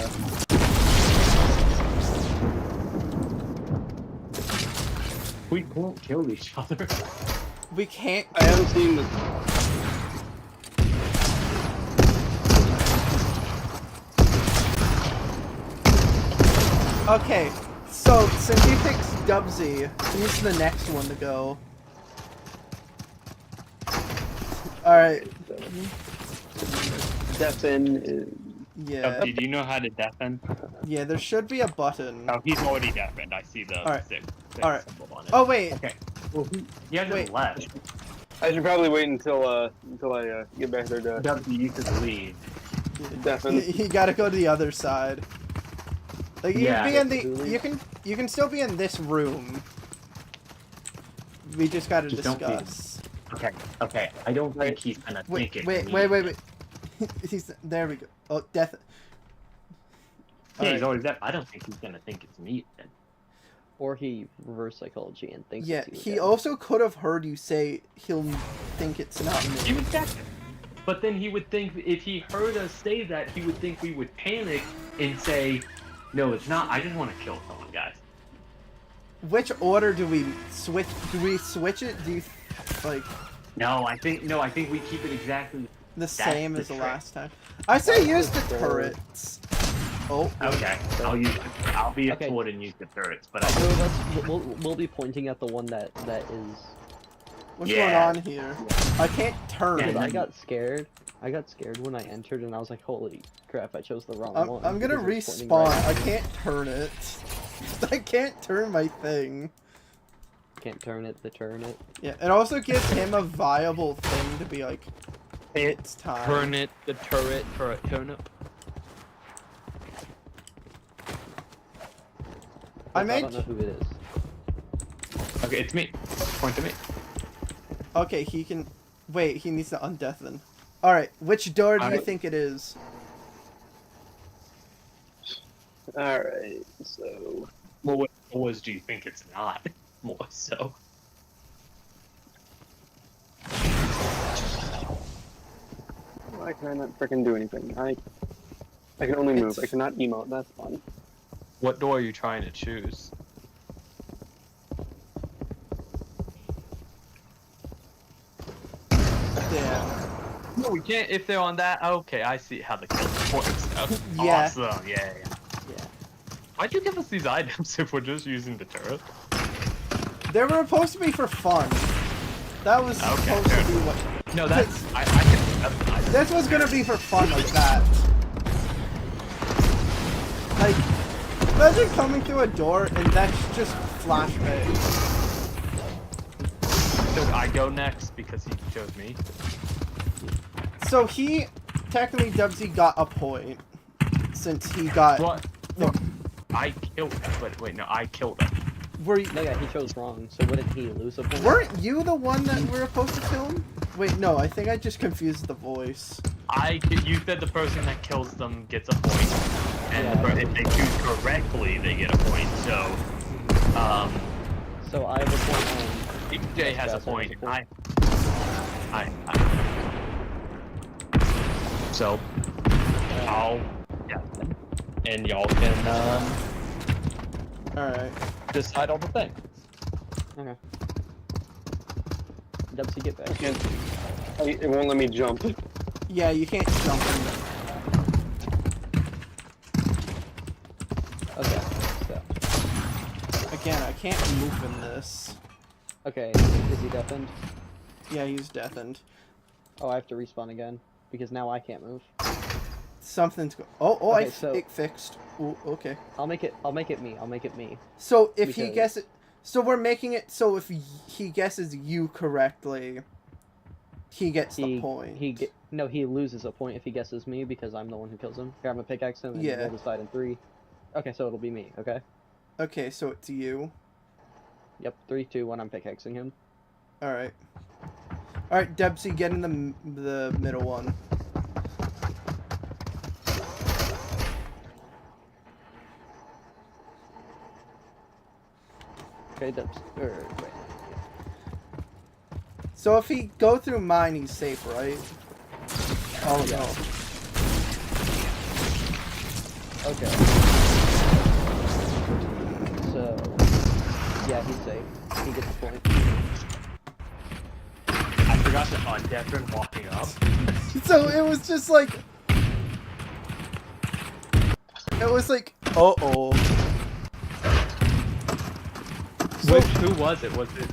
Speaker 5: We won't kill each other.
Speaker 1: We can't...
Speaker 4: I haven't seen the.
Speaker 1: Okay, so since he picks Dubsy, he's the next one to go. Alright,
Speaker 4: Deafen.
Speaker 1: yeah.
Speaker 5: Do you know how to deafen?
Speaker 1: Yeah, there should be a button.
Speaker 5: Oh, he's already deafened. I see the
Speaker 1: Alright.
Speaker 5: six
Speaker 1: Alright.
Speaker 5: symbol on it.
Speaker 1: Oh, wait.
Speaker 5: Okay. Well, he hasn't
Speaker 1: Wait.
Speaker 5: left.
Speaker 4: I should probably wait until I get back there to
Speaker 5: W, you could leave.
Speaker 4: deafen.
Speaker 1: You gotta go to the other side. Like you
Speaker 5: Yeah,
Speaker 1: can be in the
Speaker 3: absolutely.
Speaker 1: you can still be in this room. We just gotta
Speaker 5: Just don't be-
Speaker 1: discuss.
Speaker 5: Okay. Okay. I don't think he's gonna
Speaker 1: Wait,
Speaker 5: think it's
Speaker 1: wait,
Speaker 5: me.
Speaker 1: wait, wait, wait. He's there. We go. Oh, death.
Speaker 5: Yeah, he's
Speaker 1: Alright.
Speaker 5: always deaf. I don't think he's gonna think it's me then.
Speaker 3: Or he reverse psychology and thinks
Speaker 1: Yeah,
Speaker 3: it's you
Speaker 1: he
Speaker 3: again.
Speaker 1: also could have heard you say he'll think it's not
Speaker 5: He
Speaker 1: me.
Speaker 5: would check it. But then he would think, if he heard us say that, he would think we would panic and say, no, it's not. I just want to kill someone, guys.
Speaker 1: Which order do we switch? Do we switch it? Do you like
Speaker 5: No, I think we keep it exactly.
Speaker 1: the same
Speaker 5: the
Speaker 1: as the
Speaker 5: trick.
Speaker 1: last time? I say use the
Speaker 3: the-
Speaker 1: turrets. Oh,
Speaker 5: Okay, I'll be a
Speaker 3: Okay.
Speaker 5: sword and use the turrets, but
Speaker 3: Two of us, we'll be pointing at the one that is.
Speaker 1: what's
Speaker 5: Yeah.
Speaker 1: going on here? I can't turn.
Speaker 5: Yeah,
Speaker 3: Because
Speaker 5: that-
Speaker 3: I got scared. I got scared when I entered, and I was like, "Holy crap! I chose the wrong one."
Speaker 1: I'm gonna
Speaker 3: because it's pointing
Speaker 1: respawn.
Speaker 3: right
Speaker 1: I
Speaker 3: at me.
Speaker 1: can't turn it. I can't turn my thing.
Speaker 3: Can't turn it. Turn it.
Speaker 1: Yeah, it also gives him a viable thing to be like, it's time.
Speaker 6: Turn it, the turret, turnip.
Speaker 1: I
Speaker 3: I
Speaker 1: made.
Speaker 3: don't know who it is.
Speaker 5: okay, it's me. Point to me.
Speaker 1: Okay, he can. Wait, he needs to undeafen. All right, which door do you
Speaker 5: Alright.
Speaker 1: think it is?
Speaker 4: Alright, so.
Speaker 5: Well, what doors do you think it's not? More so.
Speaker 4: Why can I not freaking do anything? I can only move. I cannot emote. That's fun.
Speaker 6: What door are you trying to choose?
Speaker 1: Yeah.
Speaker 6: No, we can't. If they're on that, okay, I see how the kill works now.
Speaker 1: Yeah.
Speaker 5: Awesome. Yeah.
Speaker 3: Yeah.
Speaker 6: Why'd you give us these items if we're just using the turret?
Speaker 1: They were supposed to be for fun. That was
Speaker 6: Okay,
Speaker 1: supposed
Speaker 6: fair
Speaker 1: to be what.
Speaker 6: No, that's I can.
Speaker 1: This was gonna be for fun like that. Like, imagine coming through a door and that's just flashbang.
Speaker 6: So I go next because he chose me.
Speaker 1: So he, technically Dubsy got a point. Since he got...
Speaker 6: What? No, I killed him. But wait, no, I killed him.
Speaker 1: Were you,
Speaker 3: No, yeah, he chose wrong. So wouldn't he lose a point?
Speaker 1: weren't you the one that we were supposed to kill him? Wait, no, I think I just confused the voice.
Speaker 6: You said the person that kills them gets a point, and
Speaker 3: Yeah.
Speaker 6: if they choose correctly, they get a point. So,
Speaker 3: So I have a point on.
Speaker 6: DJ has a
Speaker 3: Yes,
Speaker 6: point.
Speaker 3: has a
Speaker 6: I. So, I'll yeah, and y'all can
Speaker 1: Alright.
Speaker 6: decide on the thing.
Speaker 3: Okay. Dubsy, get back.
Speaker 4: It won't let me jump.
Speaker 1: Yeah, you can't jump in there.
Speaker 3: Okay. So.
Speaker 1: Again, I can't move in this.
Speaker 3: Okay. Is he deafened?
Speaker 1: Yeah, he's deafened.
Speaker 3: Oh, I have to respawn again because now I can't move.
Speaker 1: Something's oh,
Speaker 3: Okay,
Speaker 1: I
Speaker 3: so-
Speaker 1: it fixed. Ooh, okay.
Speaker 3: I'll make it me. I'll make it me.
Speaker 1: So if he
Speaker 3: Because-
Speaker 1: guesses, so we're making it so if he guesses you correctly, he gets the point.
Speaker 3: No, he loses a point if he guesses me because I'm the one who kills him. Grab a pickaxe him and
Speaker 1: Yeah.
Speaker 3: we'll decide in 3. Okay, so it'll be me. Okay.
Speaker 1: Okay, so it's you.
Speaker 3: Yep. 3, 2, 1. I'm pickaxing him.
Speaker 1: All right. All right, Debsy, get in the middle one.
Speaker 3: Okay, wait.
Speaker 1: So if he go through mine, he's safe, right? Oh
Speaker 3: Yeah.
Speaker 1: no.
Speaker 3: Okay. So, yeah, he's safe. He gets a point.
Speaker 5: I forgot to undeafen walking up.
Speaker 1: So it was just like. It was like, uh-oh. So,
Speaker 5: Who was it? Was it?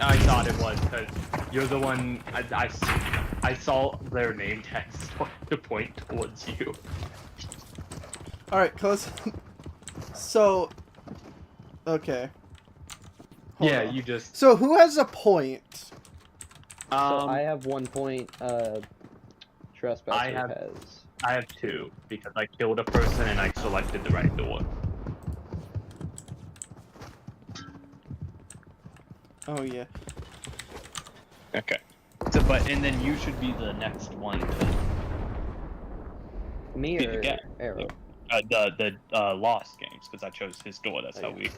Speaker 5: I thought it was because you're the one. I saw their name tag start to point towards you.
Speaker 1: alright, close. So, okay. Hold
Speaker 5: Yeah,
Speaker 1: on.
Speaker 5: you just.
Speaker 1: So who has a point?
Speaker 3: So I have 1 point. Trespasser has.
Speaker 5: I have 2 because I killed a person and I selected the right door.
Speaker 1: Oh yeah.
Speaker 6: Okay.
Speaker 5: So, and then you should be the next one to.
Speaker 3: Me
Speaker 6: Be
Speaker 3: or
Speaker 6: the guy.
Speaker 3: Arrow?
Speaker 2: the Lost games because I chose his door. That's how we did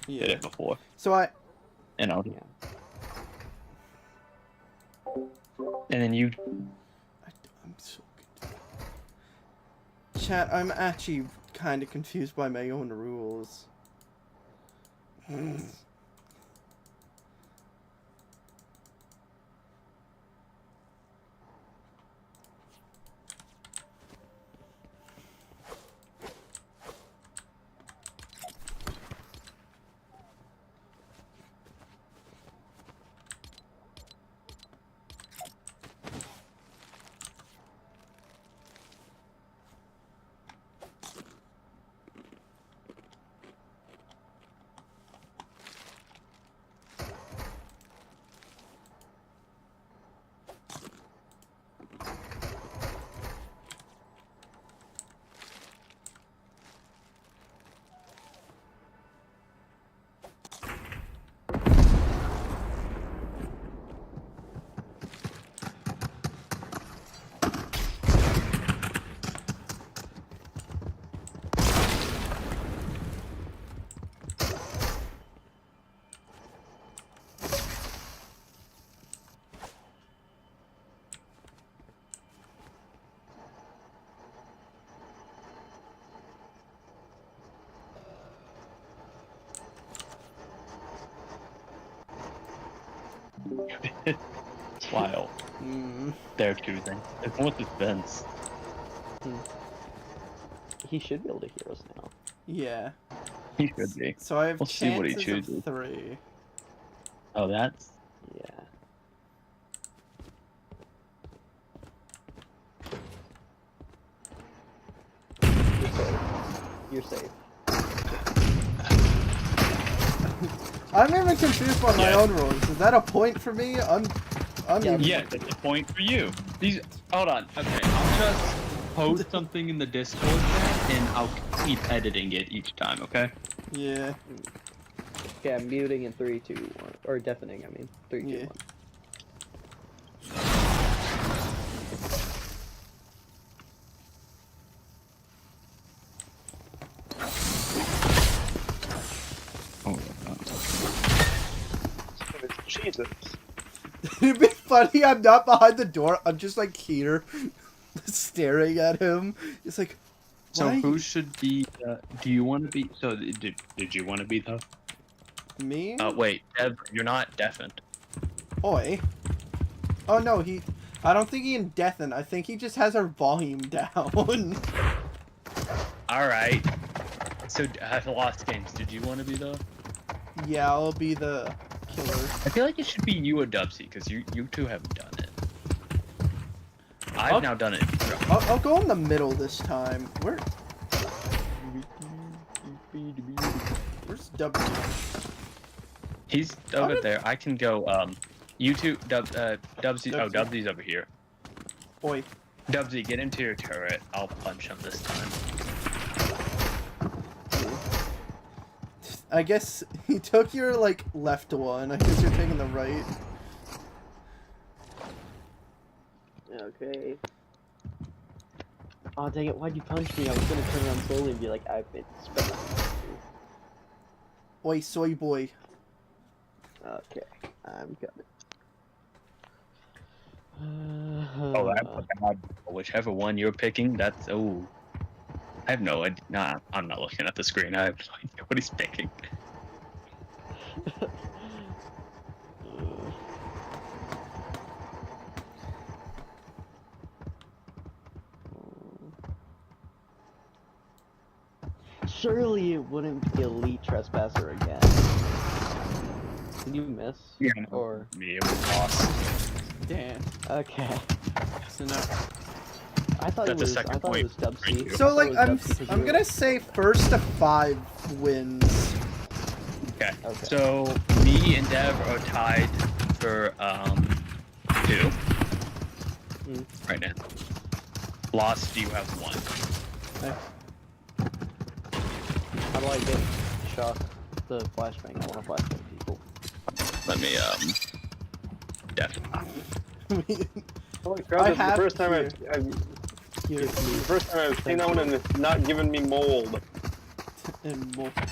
Speaker 1: Yeah.
Speaker 2: it before.
Speaker 1: So I.
Speaker 2: And
Speaker 3: Yeah.
Speaker 2: then you.
Speaker 1: I'm so good. Chat, I'm actually kind of confused by my own rules.
Speaker 2: It's wild. They're choosing. It's more suspense.
Speaker 3: He should be able to hear us now.
Speaker 1: Yeah.
Speaker 2: He should be.
Speaker 1: So I have
Speaker 2: We'll see what he
Speaker 1: chances
Speaker 2: chooses.
Speaker 1: of 3.
Speaker 2: Oh, that's.
Speaker 3: Yeah. You're safe.
Speaker 1: I'm even confused by my
Speaker 2: Yeah.
Speaker 1: own rules. Is that a point for me? I'm
Speaker 3: Yeah.
Speaker 1: even-
Speaker 2: Yeah, that's a point for you. These. Hold on.
Speaker 6: Okay, I'll just post something in the Discord chat, and I'll keep editing it each time. Okay.
Speaker 1: Yeah.
Speaker 3: Okay, I'm muting in 3, 2, 1. Or deafening, I mean. 3, 2,
Speaker 1: Yeah.
Speaker 3: 1.
Speaker 2: Oh,
Speaker 4: Jesus.
Speaker 1: It'd be funny. I'm not behind the door. I'm just like here, staring at him. It's like,
Speaker 6: So
Speaker 1: why?
Speaker 6: who should be? Do you want to be? So did you want to be the?
Speaker 1: Me?
Speaker 2: wait, Dev, you're not deafened.
Speaker 1: Oi. Oh no, he. I don't think he in deafened. I think he just has our volume down.
Speaker 2: All right. So I've lost games. Did you want to be the?
Speaker 1: Yeah, I'll be the killer.
Speaker 2: I feel like it should be you or Dubsy because you two haven't done it. I've now done it.
Speaker 1: I'll go in the middle this time. Where's W?
Speaker 2: He's over there. I can go. You two, Dubsy. Oh,
Speaker 1: Dubsy.
Speaker 2: Dubsy's over here.
Speaker 1: Oi.
Speaker 2: Dubsy, get into your turret. I'll punch him this time.
Speaker 1: I guess he took your like left one. I guess you're taking the right.
Speaker 3: Okay. Oh dang it, why'd you punch me? I was gonna turn around slowly and be like, I've been expecting
Speaker 1: Oi, soy boy.
Speaker 3: you. Okay, I'm coming.
Speaker 2: Oh, that's bad. Whichever one you're picking, that's oh. I have no idea. Nah, I'm not looking at the screen. I have no idea what he's picking.
Speaker 3: Surely it wouldn't be Elite Trespasser again. Did you miss?
Speaker 2: Yeah.
Speaker 3: Or
Speaker 2: Me, it was lost.
Speaker 1: Damn.
Speaker 3: okay.
Speaker 1: So no.
Speaker 3: I thought it
Speaker 2: That's a
Speaker 3: was.
Speaker 2: second
Speaker 3: I thought it was
Speaker 2: point. Thank
Speaker 3: Dubsy.
Speaker 2: you.
Speaker 1: So
Speaker 3: I thought
Speaker 1: like
Speaker 3: it was
Speaker 1: I'm
Speaker 3: Dubsy 'cause you
Speaker 1: I'm
Speaker 3: were-
Speaker 1: gonna say first to 5 wins.
Speaker 2: Okay.
Speaker 3: Okay.
Speaker 2: So me and Dev are tied for 2 right now. Lost, you have 1.
Speaker 1: Okay.
Speaker 3: How do I get shock the flashbang? I want to flashbang people.
Speaker 2: Let me Dev.
Speaker 4: Holy crap,
Speaker 1: I
Speaker 4: that's the
Speaker 1: have
Speaker 4: first time
Speaker 1: here.
Speaker 4: I've
Speaker 1: Here.
Speaker 3: Give me
Speaker 4: The first time I've seen that one and it's not giving me mold.
Speaker 1: And more.
Speaker 3: I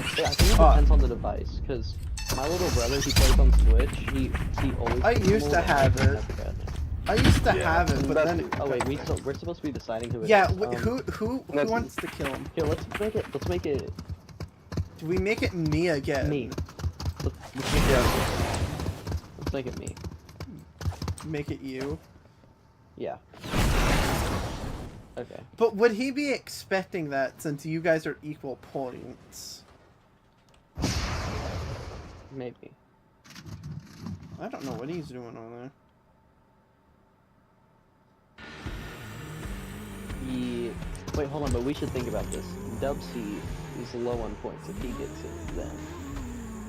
Speaker 3: think it depends on the device, because my little brother, he plays on Switch, he always
Speaker 1: I
Speaker 3: gets
Speaker 1: used to
Speaker 3: mold,
Speaker 1: have
Speaker 3: and I've
Speaker 1: it.
Speaker 3: never gotten it.
Speaker 1: I used to
Speaker 4: Yeah,
Speaker 1: have it, but
Speaker 4: that's-
Speaker 1: then it
Speaker 3: Oh wait,
Speaker 1: got
Speaker 3: we're
Speaker 1: fixed.
Speaker 3: supposed to be deciding who it
Speaker 1: Yeah,
Speaker 3: is.
Speaker 1: who
Speaker 4: that's-
Speaker 1: wants to kill him?
Speaker 3: Here, let's make it
Speaker 1: Do we make it me again?
Speaker 3: me. Let's make it me.
Speaker 1: Make it you?
Speaker 3: Yeah. Okay.
Speaker 1: But would he be expecting that since you guys are equal points?
Speaker 3: Maybe.
Speaker 1: I don't know what he's doing on there.
Speaker 3: Wait, hold on, but we should think about this. Dubsy is low on points. If he gets it, then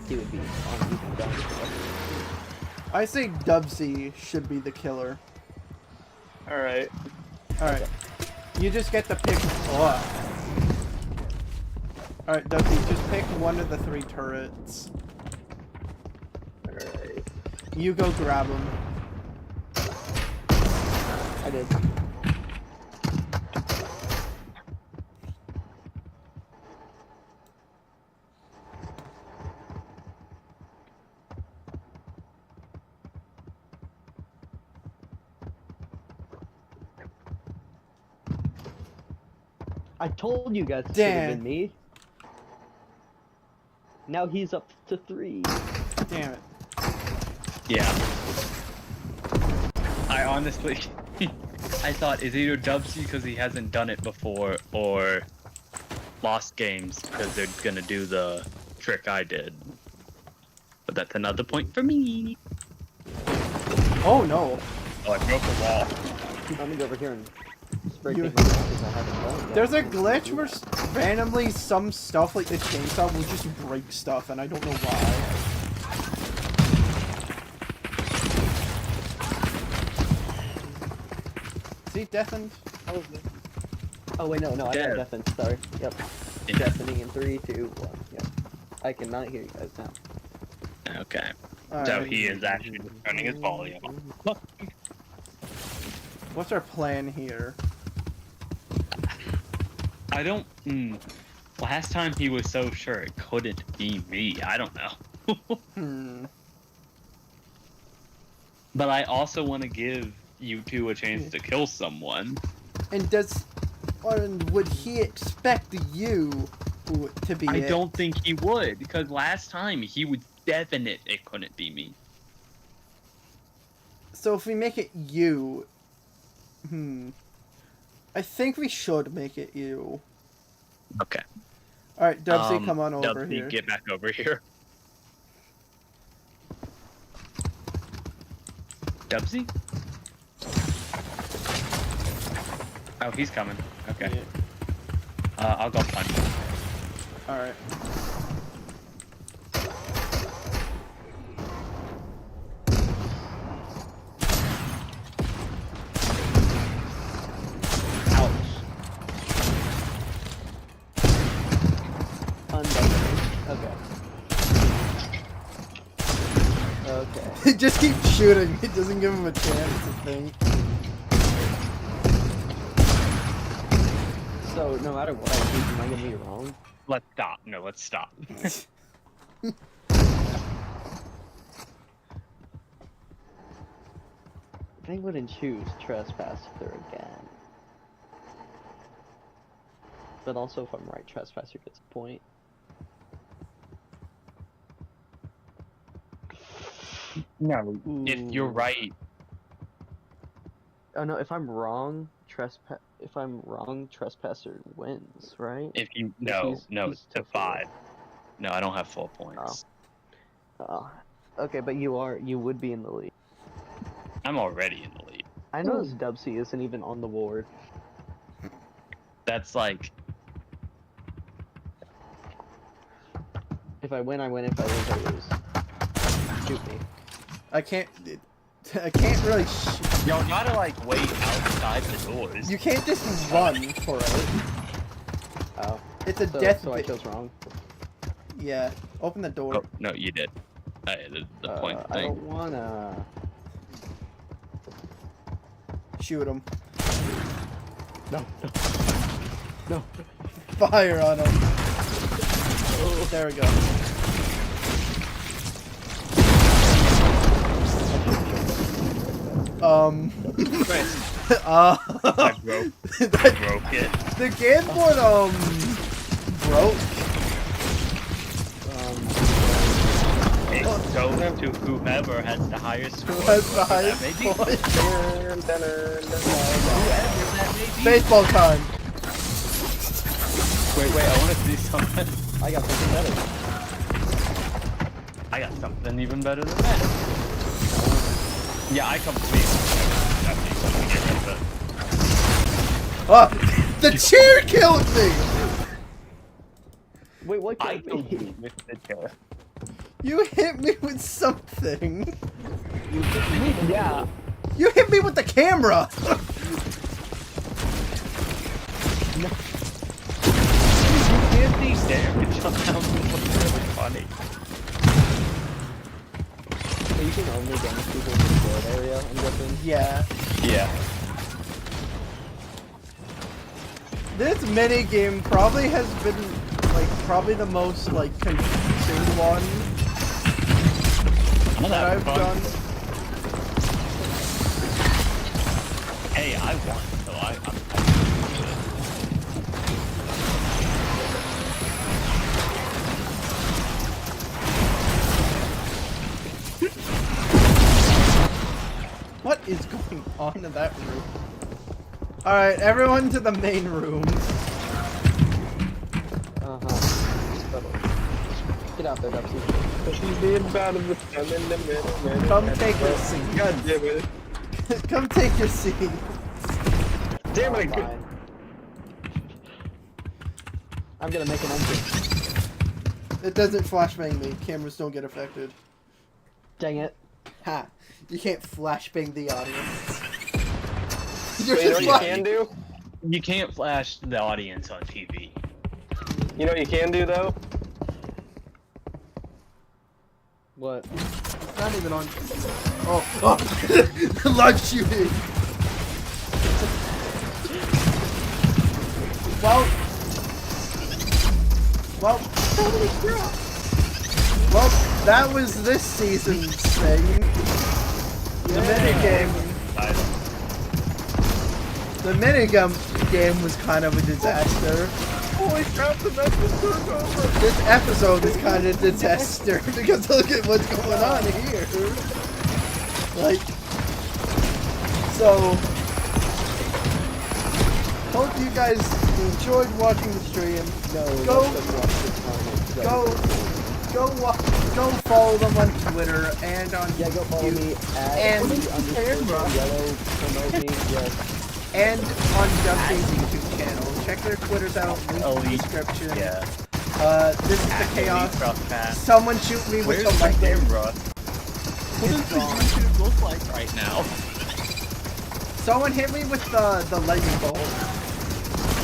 Speaker 3: he would be on even down.
Speaker 1: I say Dubsy should be the killer.
Speaker 4: Alright.
Speaker 1: Alright. You just get to pick. Oh. Alright, Dubsy, just pick one of the 3 turrets.
Speaker 4: Alright.
Speaker 1: You go grab them.
Speaker 3: I did. I told you guys it should have
Speaker 1: Damn.
Speaker 3: been me. Now he's up to 3.
Speaker 1: Damn it.
Speaker 6: Yeah. I honestly, I thought it's either Dubsy because he hasn't done it before, or Lost Games because they're gonna do the trick I did. But that's another point for me.
Speaker 1: Oh no.
Speaker 6: Oh, I broke a wall.
Speaker 3: Let me go over here and spray
Speaker 1: You-
Speaker 3: paint my house because I haven't done it yet.
Speaker 1: There's a glitch where randomly some stuff like the chainsaw will just break stuff and I don't know why. Is he deafened?
Speaker 3: Oh wait, no, I
Speaker 6: Dead.
Speaker 3: got deafened. Sorry. Yep.
Speaker 6: Yeah.
Speaker 3: Deafening in 3, 2, 1. Yep. I cannot hear you guys now.
Speaker 6: Okay. So
Speaker 1: Alright.
Speaker 6: he is actually turning his volume.
Speaker 1: What's our plan here?
Speaker 6: I don't. Last time he was so sure it couldn't be me. I don't know.
Speaker 1: Hmm.
Speaker 6: But I also want to give you two a chance to kill someone.
Speaker 1: And would he expect you to be
Speaker 6: I
Speaker 1: it?
Speaker 6: don't think he would, because last time he was definite it couldn't be me.
Speaker 1: So if we make it you, I think we should make it you.
Speaker 6: Okay.
Speaker 1: All right, Dubsy, come on over
Speaker 6: Dubsy,
Speaker 1: here.
Speaker 6: get back over here. Dubsy? Oh, he's coming. Okay.
Speaker 1: Yeah.
Speaker 6: I'll go punch him.
Speaker 1: All right.
Speaker 3: Okay. Okay.
Speaker 1: Just keep shooting. It doesn't give him a chance to think.
Speaker 3: So no matter what I do, am I gonna be wrong?
Speaker 6: Let's stop. No, let's stop.
Speaker 3: They wouldn't choose Trespasser again. But also, if I'm right, Trespasser gets a point.
Speaker 6: No, if you're right,
Speaker 3: Oh no, if I'm wrong, Trespasser wins, right?
Speaker 6: if you
Speaker 3: He's
Speaker 6: it's to
Speaker 3: tougher.
Speaker 6: 5. No, I don't have full points.
Speaker 3: Oh. Okay, but you would be in the lead.
Speaker 6: I'm already in the lead.
Speaker 3: I noticed Dubsy isn't even on the board.
Speaker 6: That's like,
Speaker 3: If I win, I win. If I lose, I lose. Shoot me.
Speaker 1: I can't really.
Speaker 6: y'all gotta like wait outside the doors.
Speaker 1: You can't just run for it.
Speaker 3: Oh.
Speaker 1: It's a
Speaker 3: So,
Speaker 1: death.
Speaker 3: so I chose wrong.
Speaker 1: Yeah. Open the door.
Speaker 6: Oh, no, you did. The point
Speaker 3: I
Speaker 6: thing.
Speaker 3: don't wanna.
Speaker 1: Shoot him.
Speaker 3: No. No.
Speaker 1: Fire on him. There we go.
Speaker 6: I broke it.
Speaker 1: The game board broke.
Speaker 6: It goes to whoever has the highest score.
Speaker 1: Who has the
Speaker 6: whoever
Speaker 1: highest
Speaker 6: that may be.
Speaker 1: point?
Speaker 6: Whoever that may be.
Speaker 1: Baseball time.
Speaker 6: Wait, I want to see something.
Speaker 3: I got something better.
Speaker 6: I got something even better than that. Yeah, I completely definitely something to get rid of it.
Speaker 1: Ah, the chair killed me.
Speaker 3: Wait, what
Speaker 6: I
Speaker 3: killed me?
Speaker 6: killed you with the chair.
Speaker 1: You hit me with something.
Speaker 6: Yeah.
Speaker 1: You hit me with the camera.
Speaker 6: You can't see damage on that one. Really funny.
Speaker 3: You can only damage people in the board area, I'm guessing.
Speaker 1: Yeah.
Speaker 6: Yeah.
Speaker 1: This mini game probably has been like probably the most like confusing one that I've done.
Speaker 6: Hey, I won, so I'm
Speaker 1: What is going on in that room? Alright, everyone to the main room.
Speaker 3: Get out there, Dubsy.
Speaker 1: Come take your seat.
Speaker 4: God damn it.
Speaker 1: Come take your seat.
Speaker 4: Damn it.
Speaker 3: Fine. I'm gonna make an entrance.
Speaker 1: It doesn't flashbang me. Cameras don't get affected.
Speaker 3: Dang it.
Speaker 1: Ha. You can't flashbang the audience. You're
Speaker 4: Wait, you know
Speaker 1: just
Speaker 4: what you
Speaker 1: like...
Speaker 4: can do?
Speaker 6: You can't flash the audience on TV.
Speaker 4: You know what you can do, though?
Speaker 3: What?
Speaker 1: It's not even on. Oh, oh. Live shooting. Well, that was this season's thing. The minigame. The minigame was kind of a disaster.
Speaker 4: Holy crap, the match is over!
Speaker 1: This episode is kind of a disaster because look at what's going on here. Like, so, hope you guys enjoyed watching the stream. Go follow them on Twitter and on
Speaker 3: Yeah, go follow me at
Speaker 1: and
Speaker 3: yellow promote me, yes.
Speaker 1: and on Dumpy's YouTube channel. Check their Twitters out, link in the
Speaker 6: Elite.
Speaker 1: description.
Speaker 6: Yeah.
Speaker 1: This is the chaos.
Speaker 6: Crosspath.
Speaker 1: Someone shoot me with
Speaker 6: Where's
Speaker 1: the
Speaker 6: my
Speaker 1: lightning.
Speaker 6: camera? What does the YouTube look like right now?
Speaker 1: Someone hit me with the lightning bolt.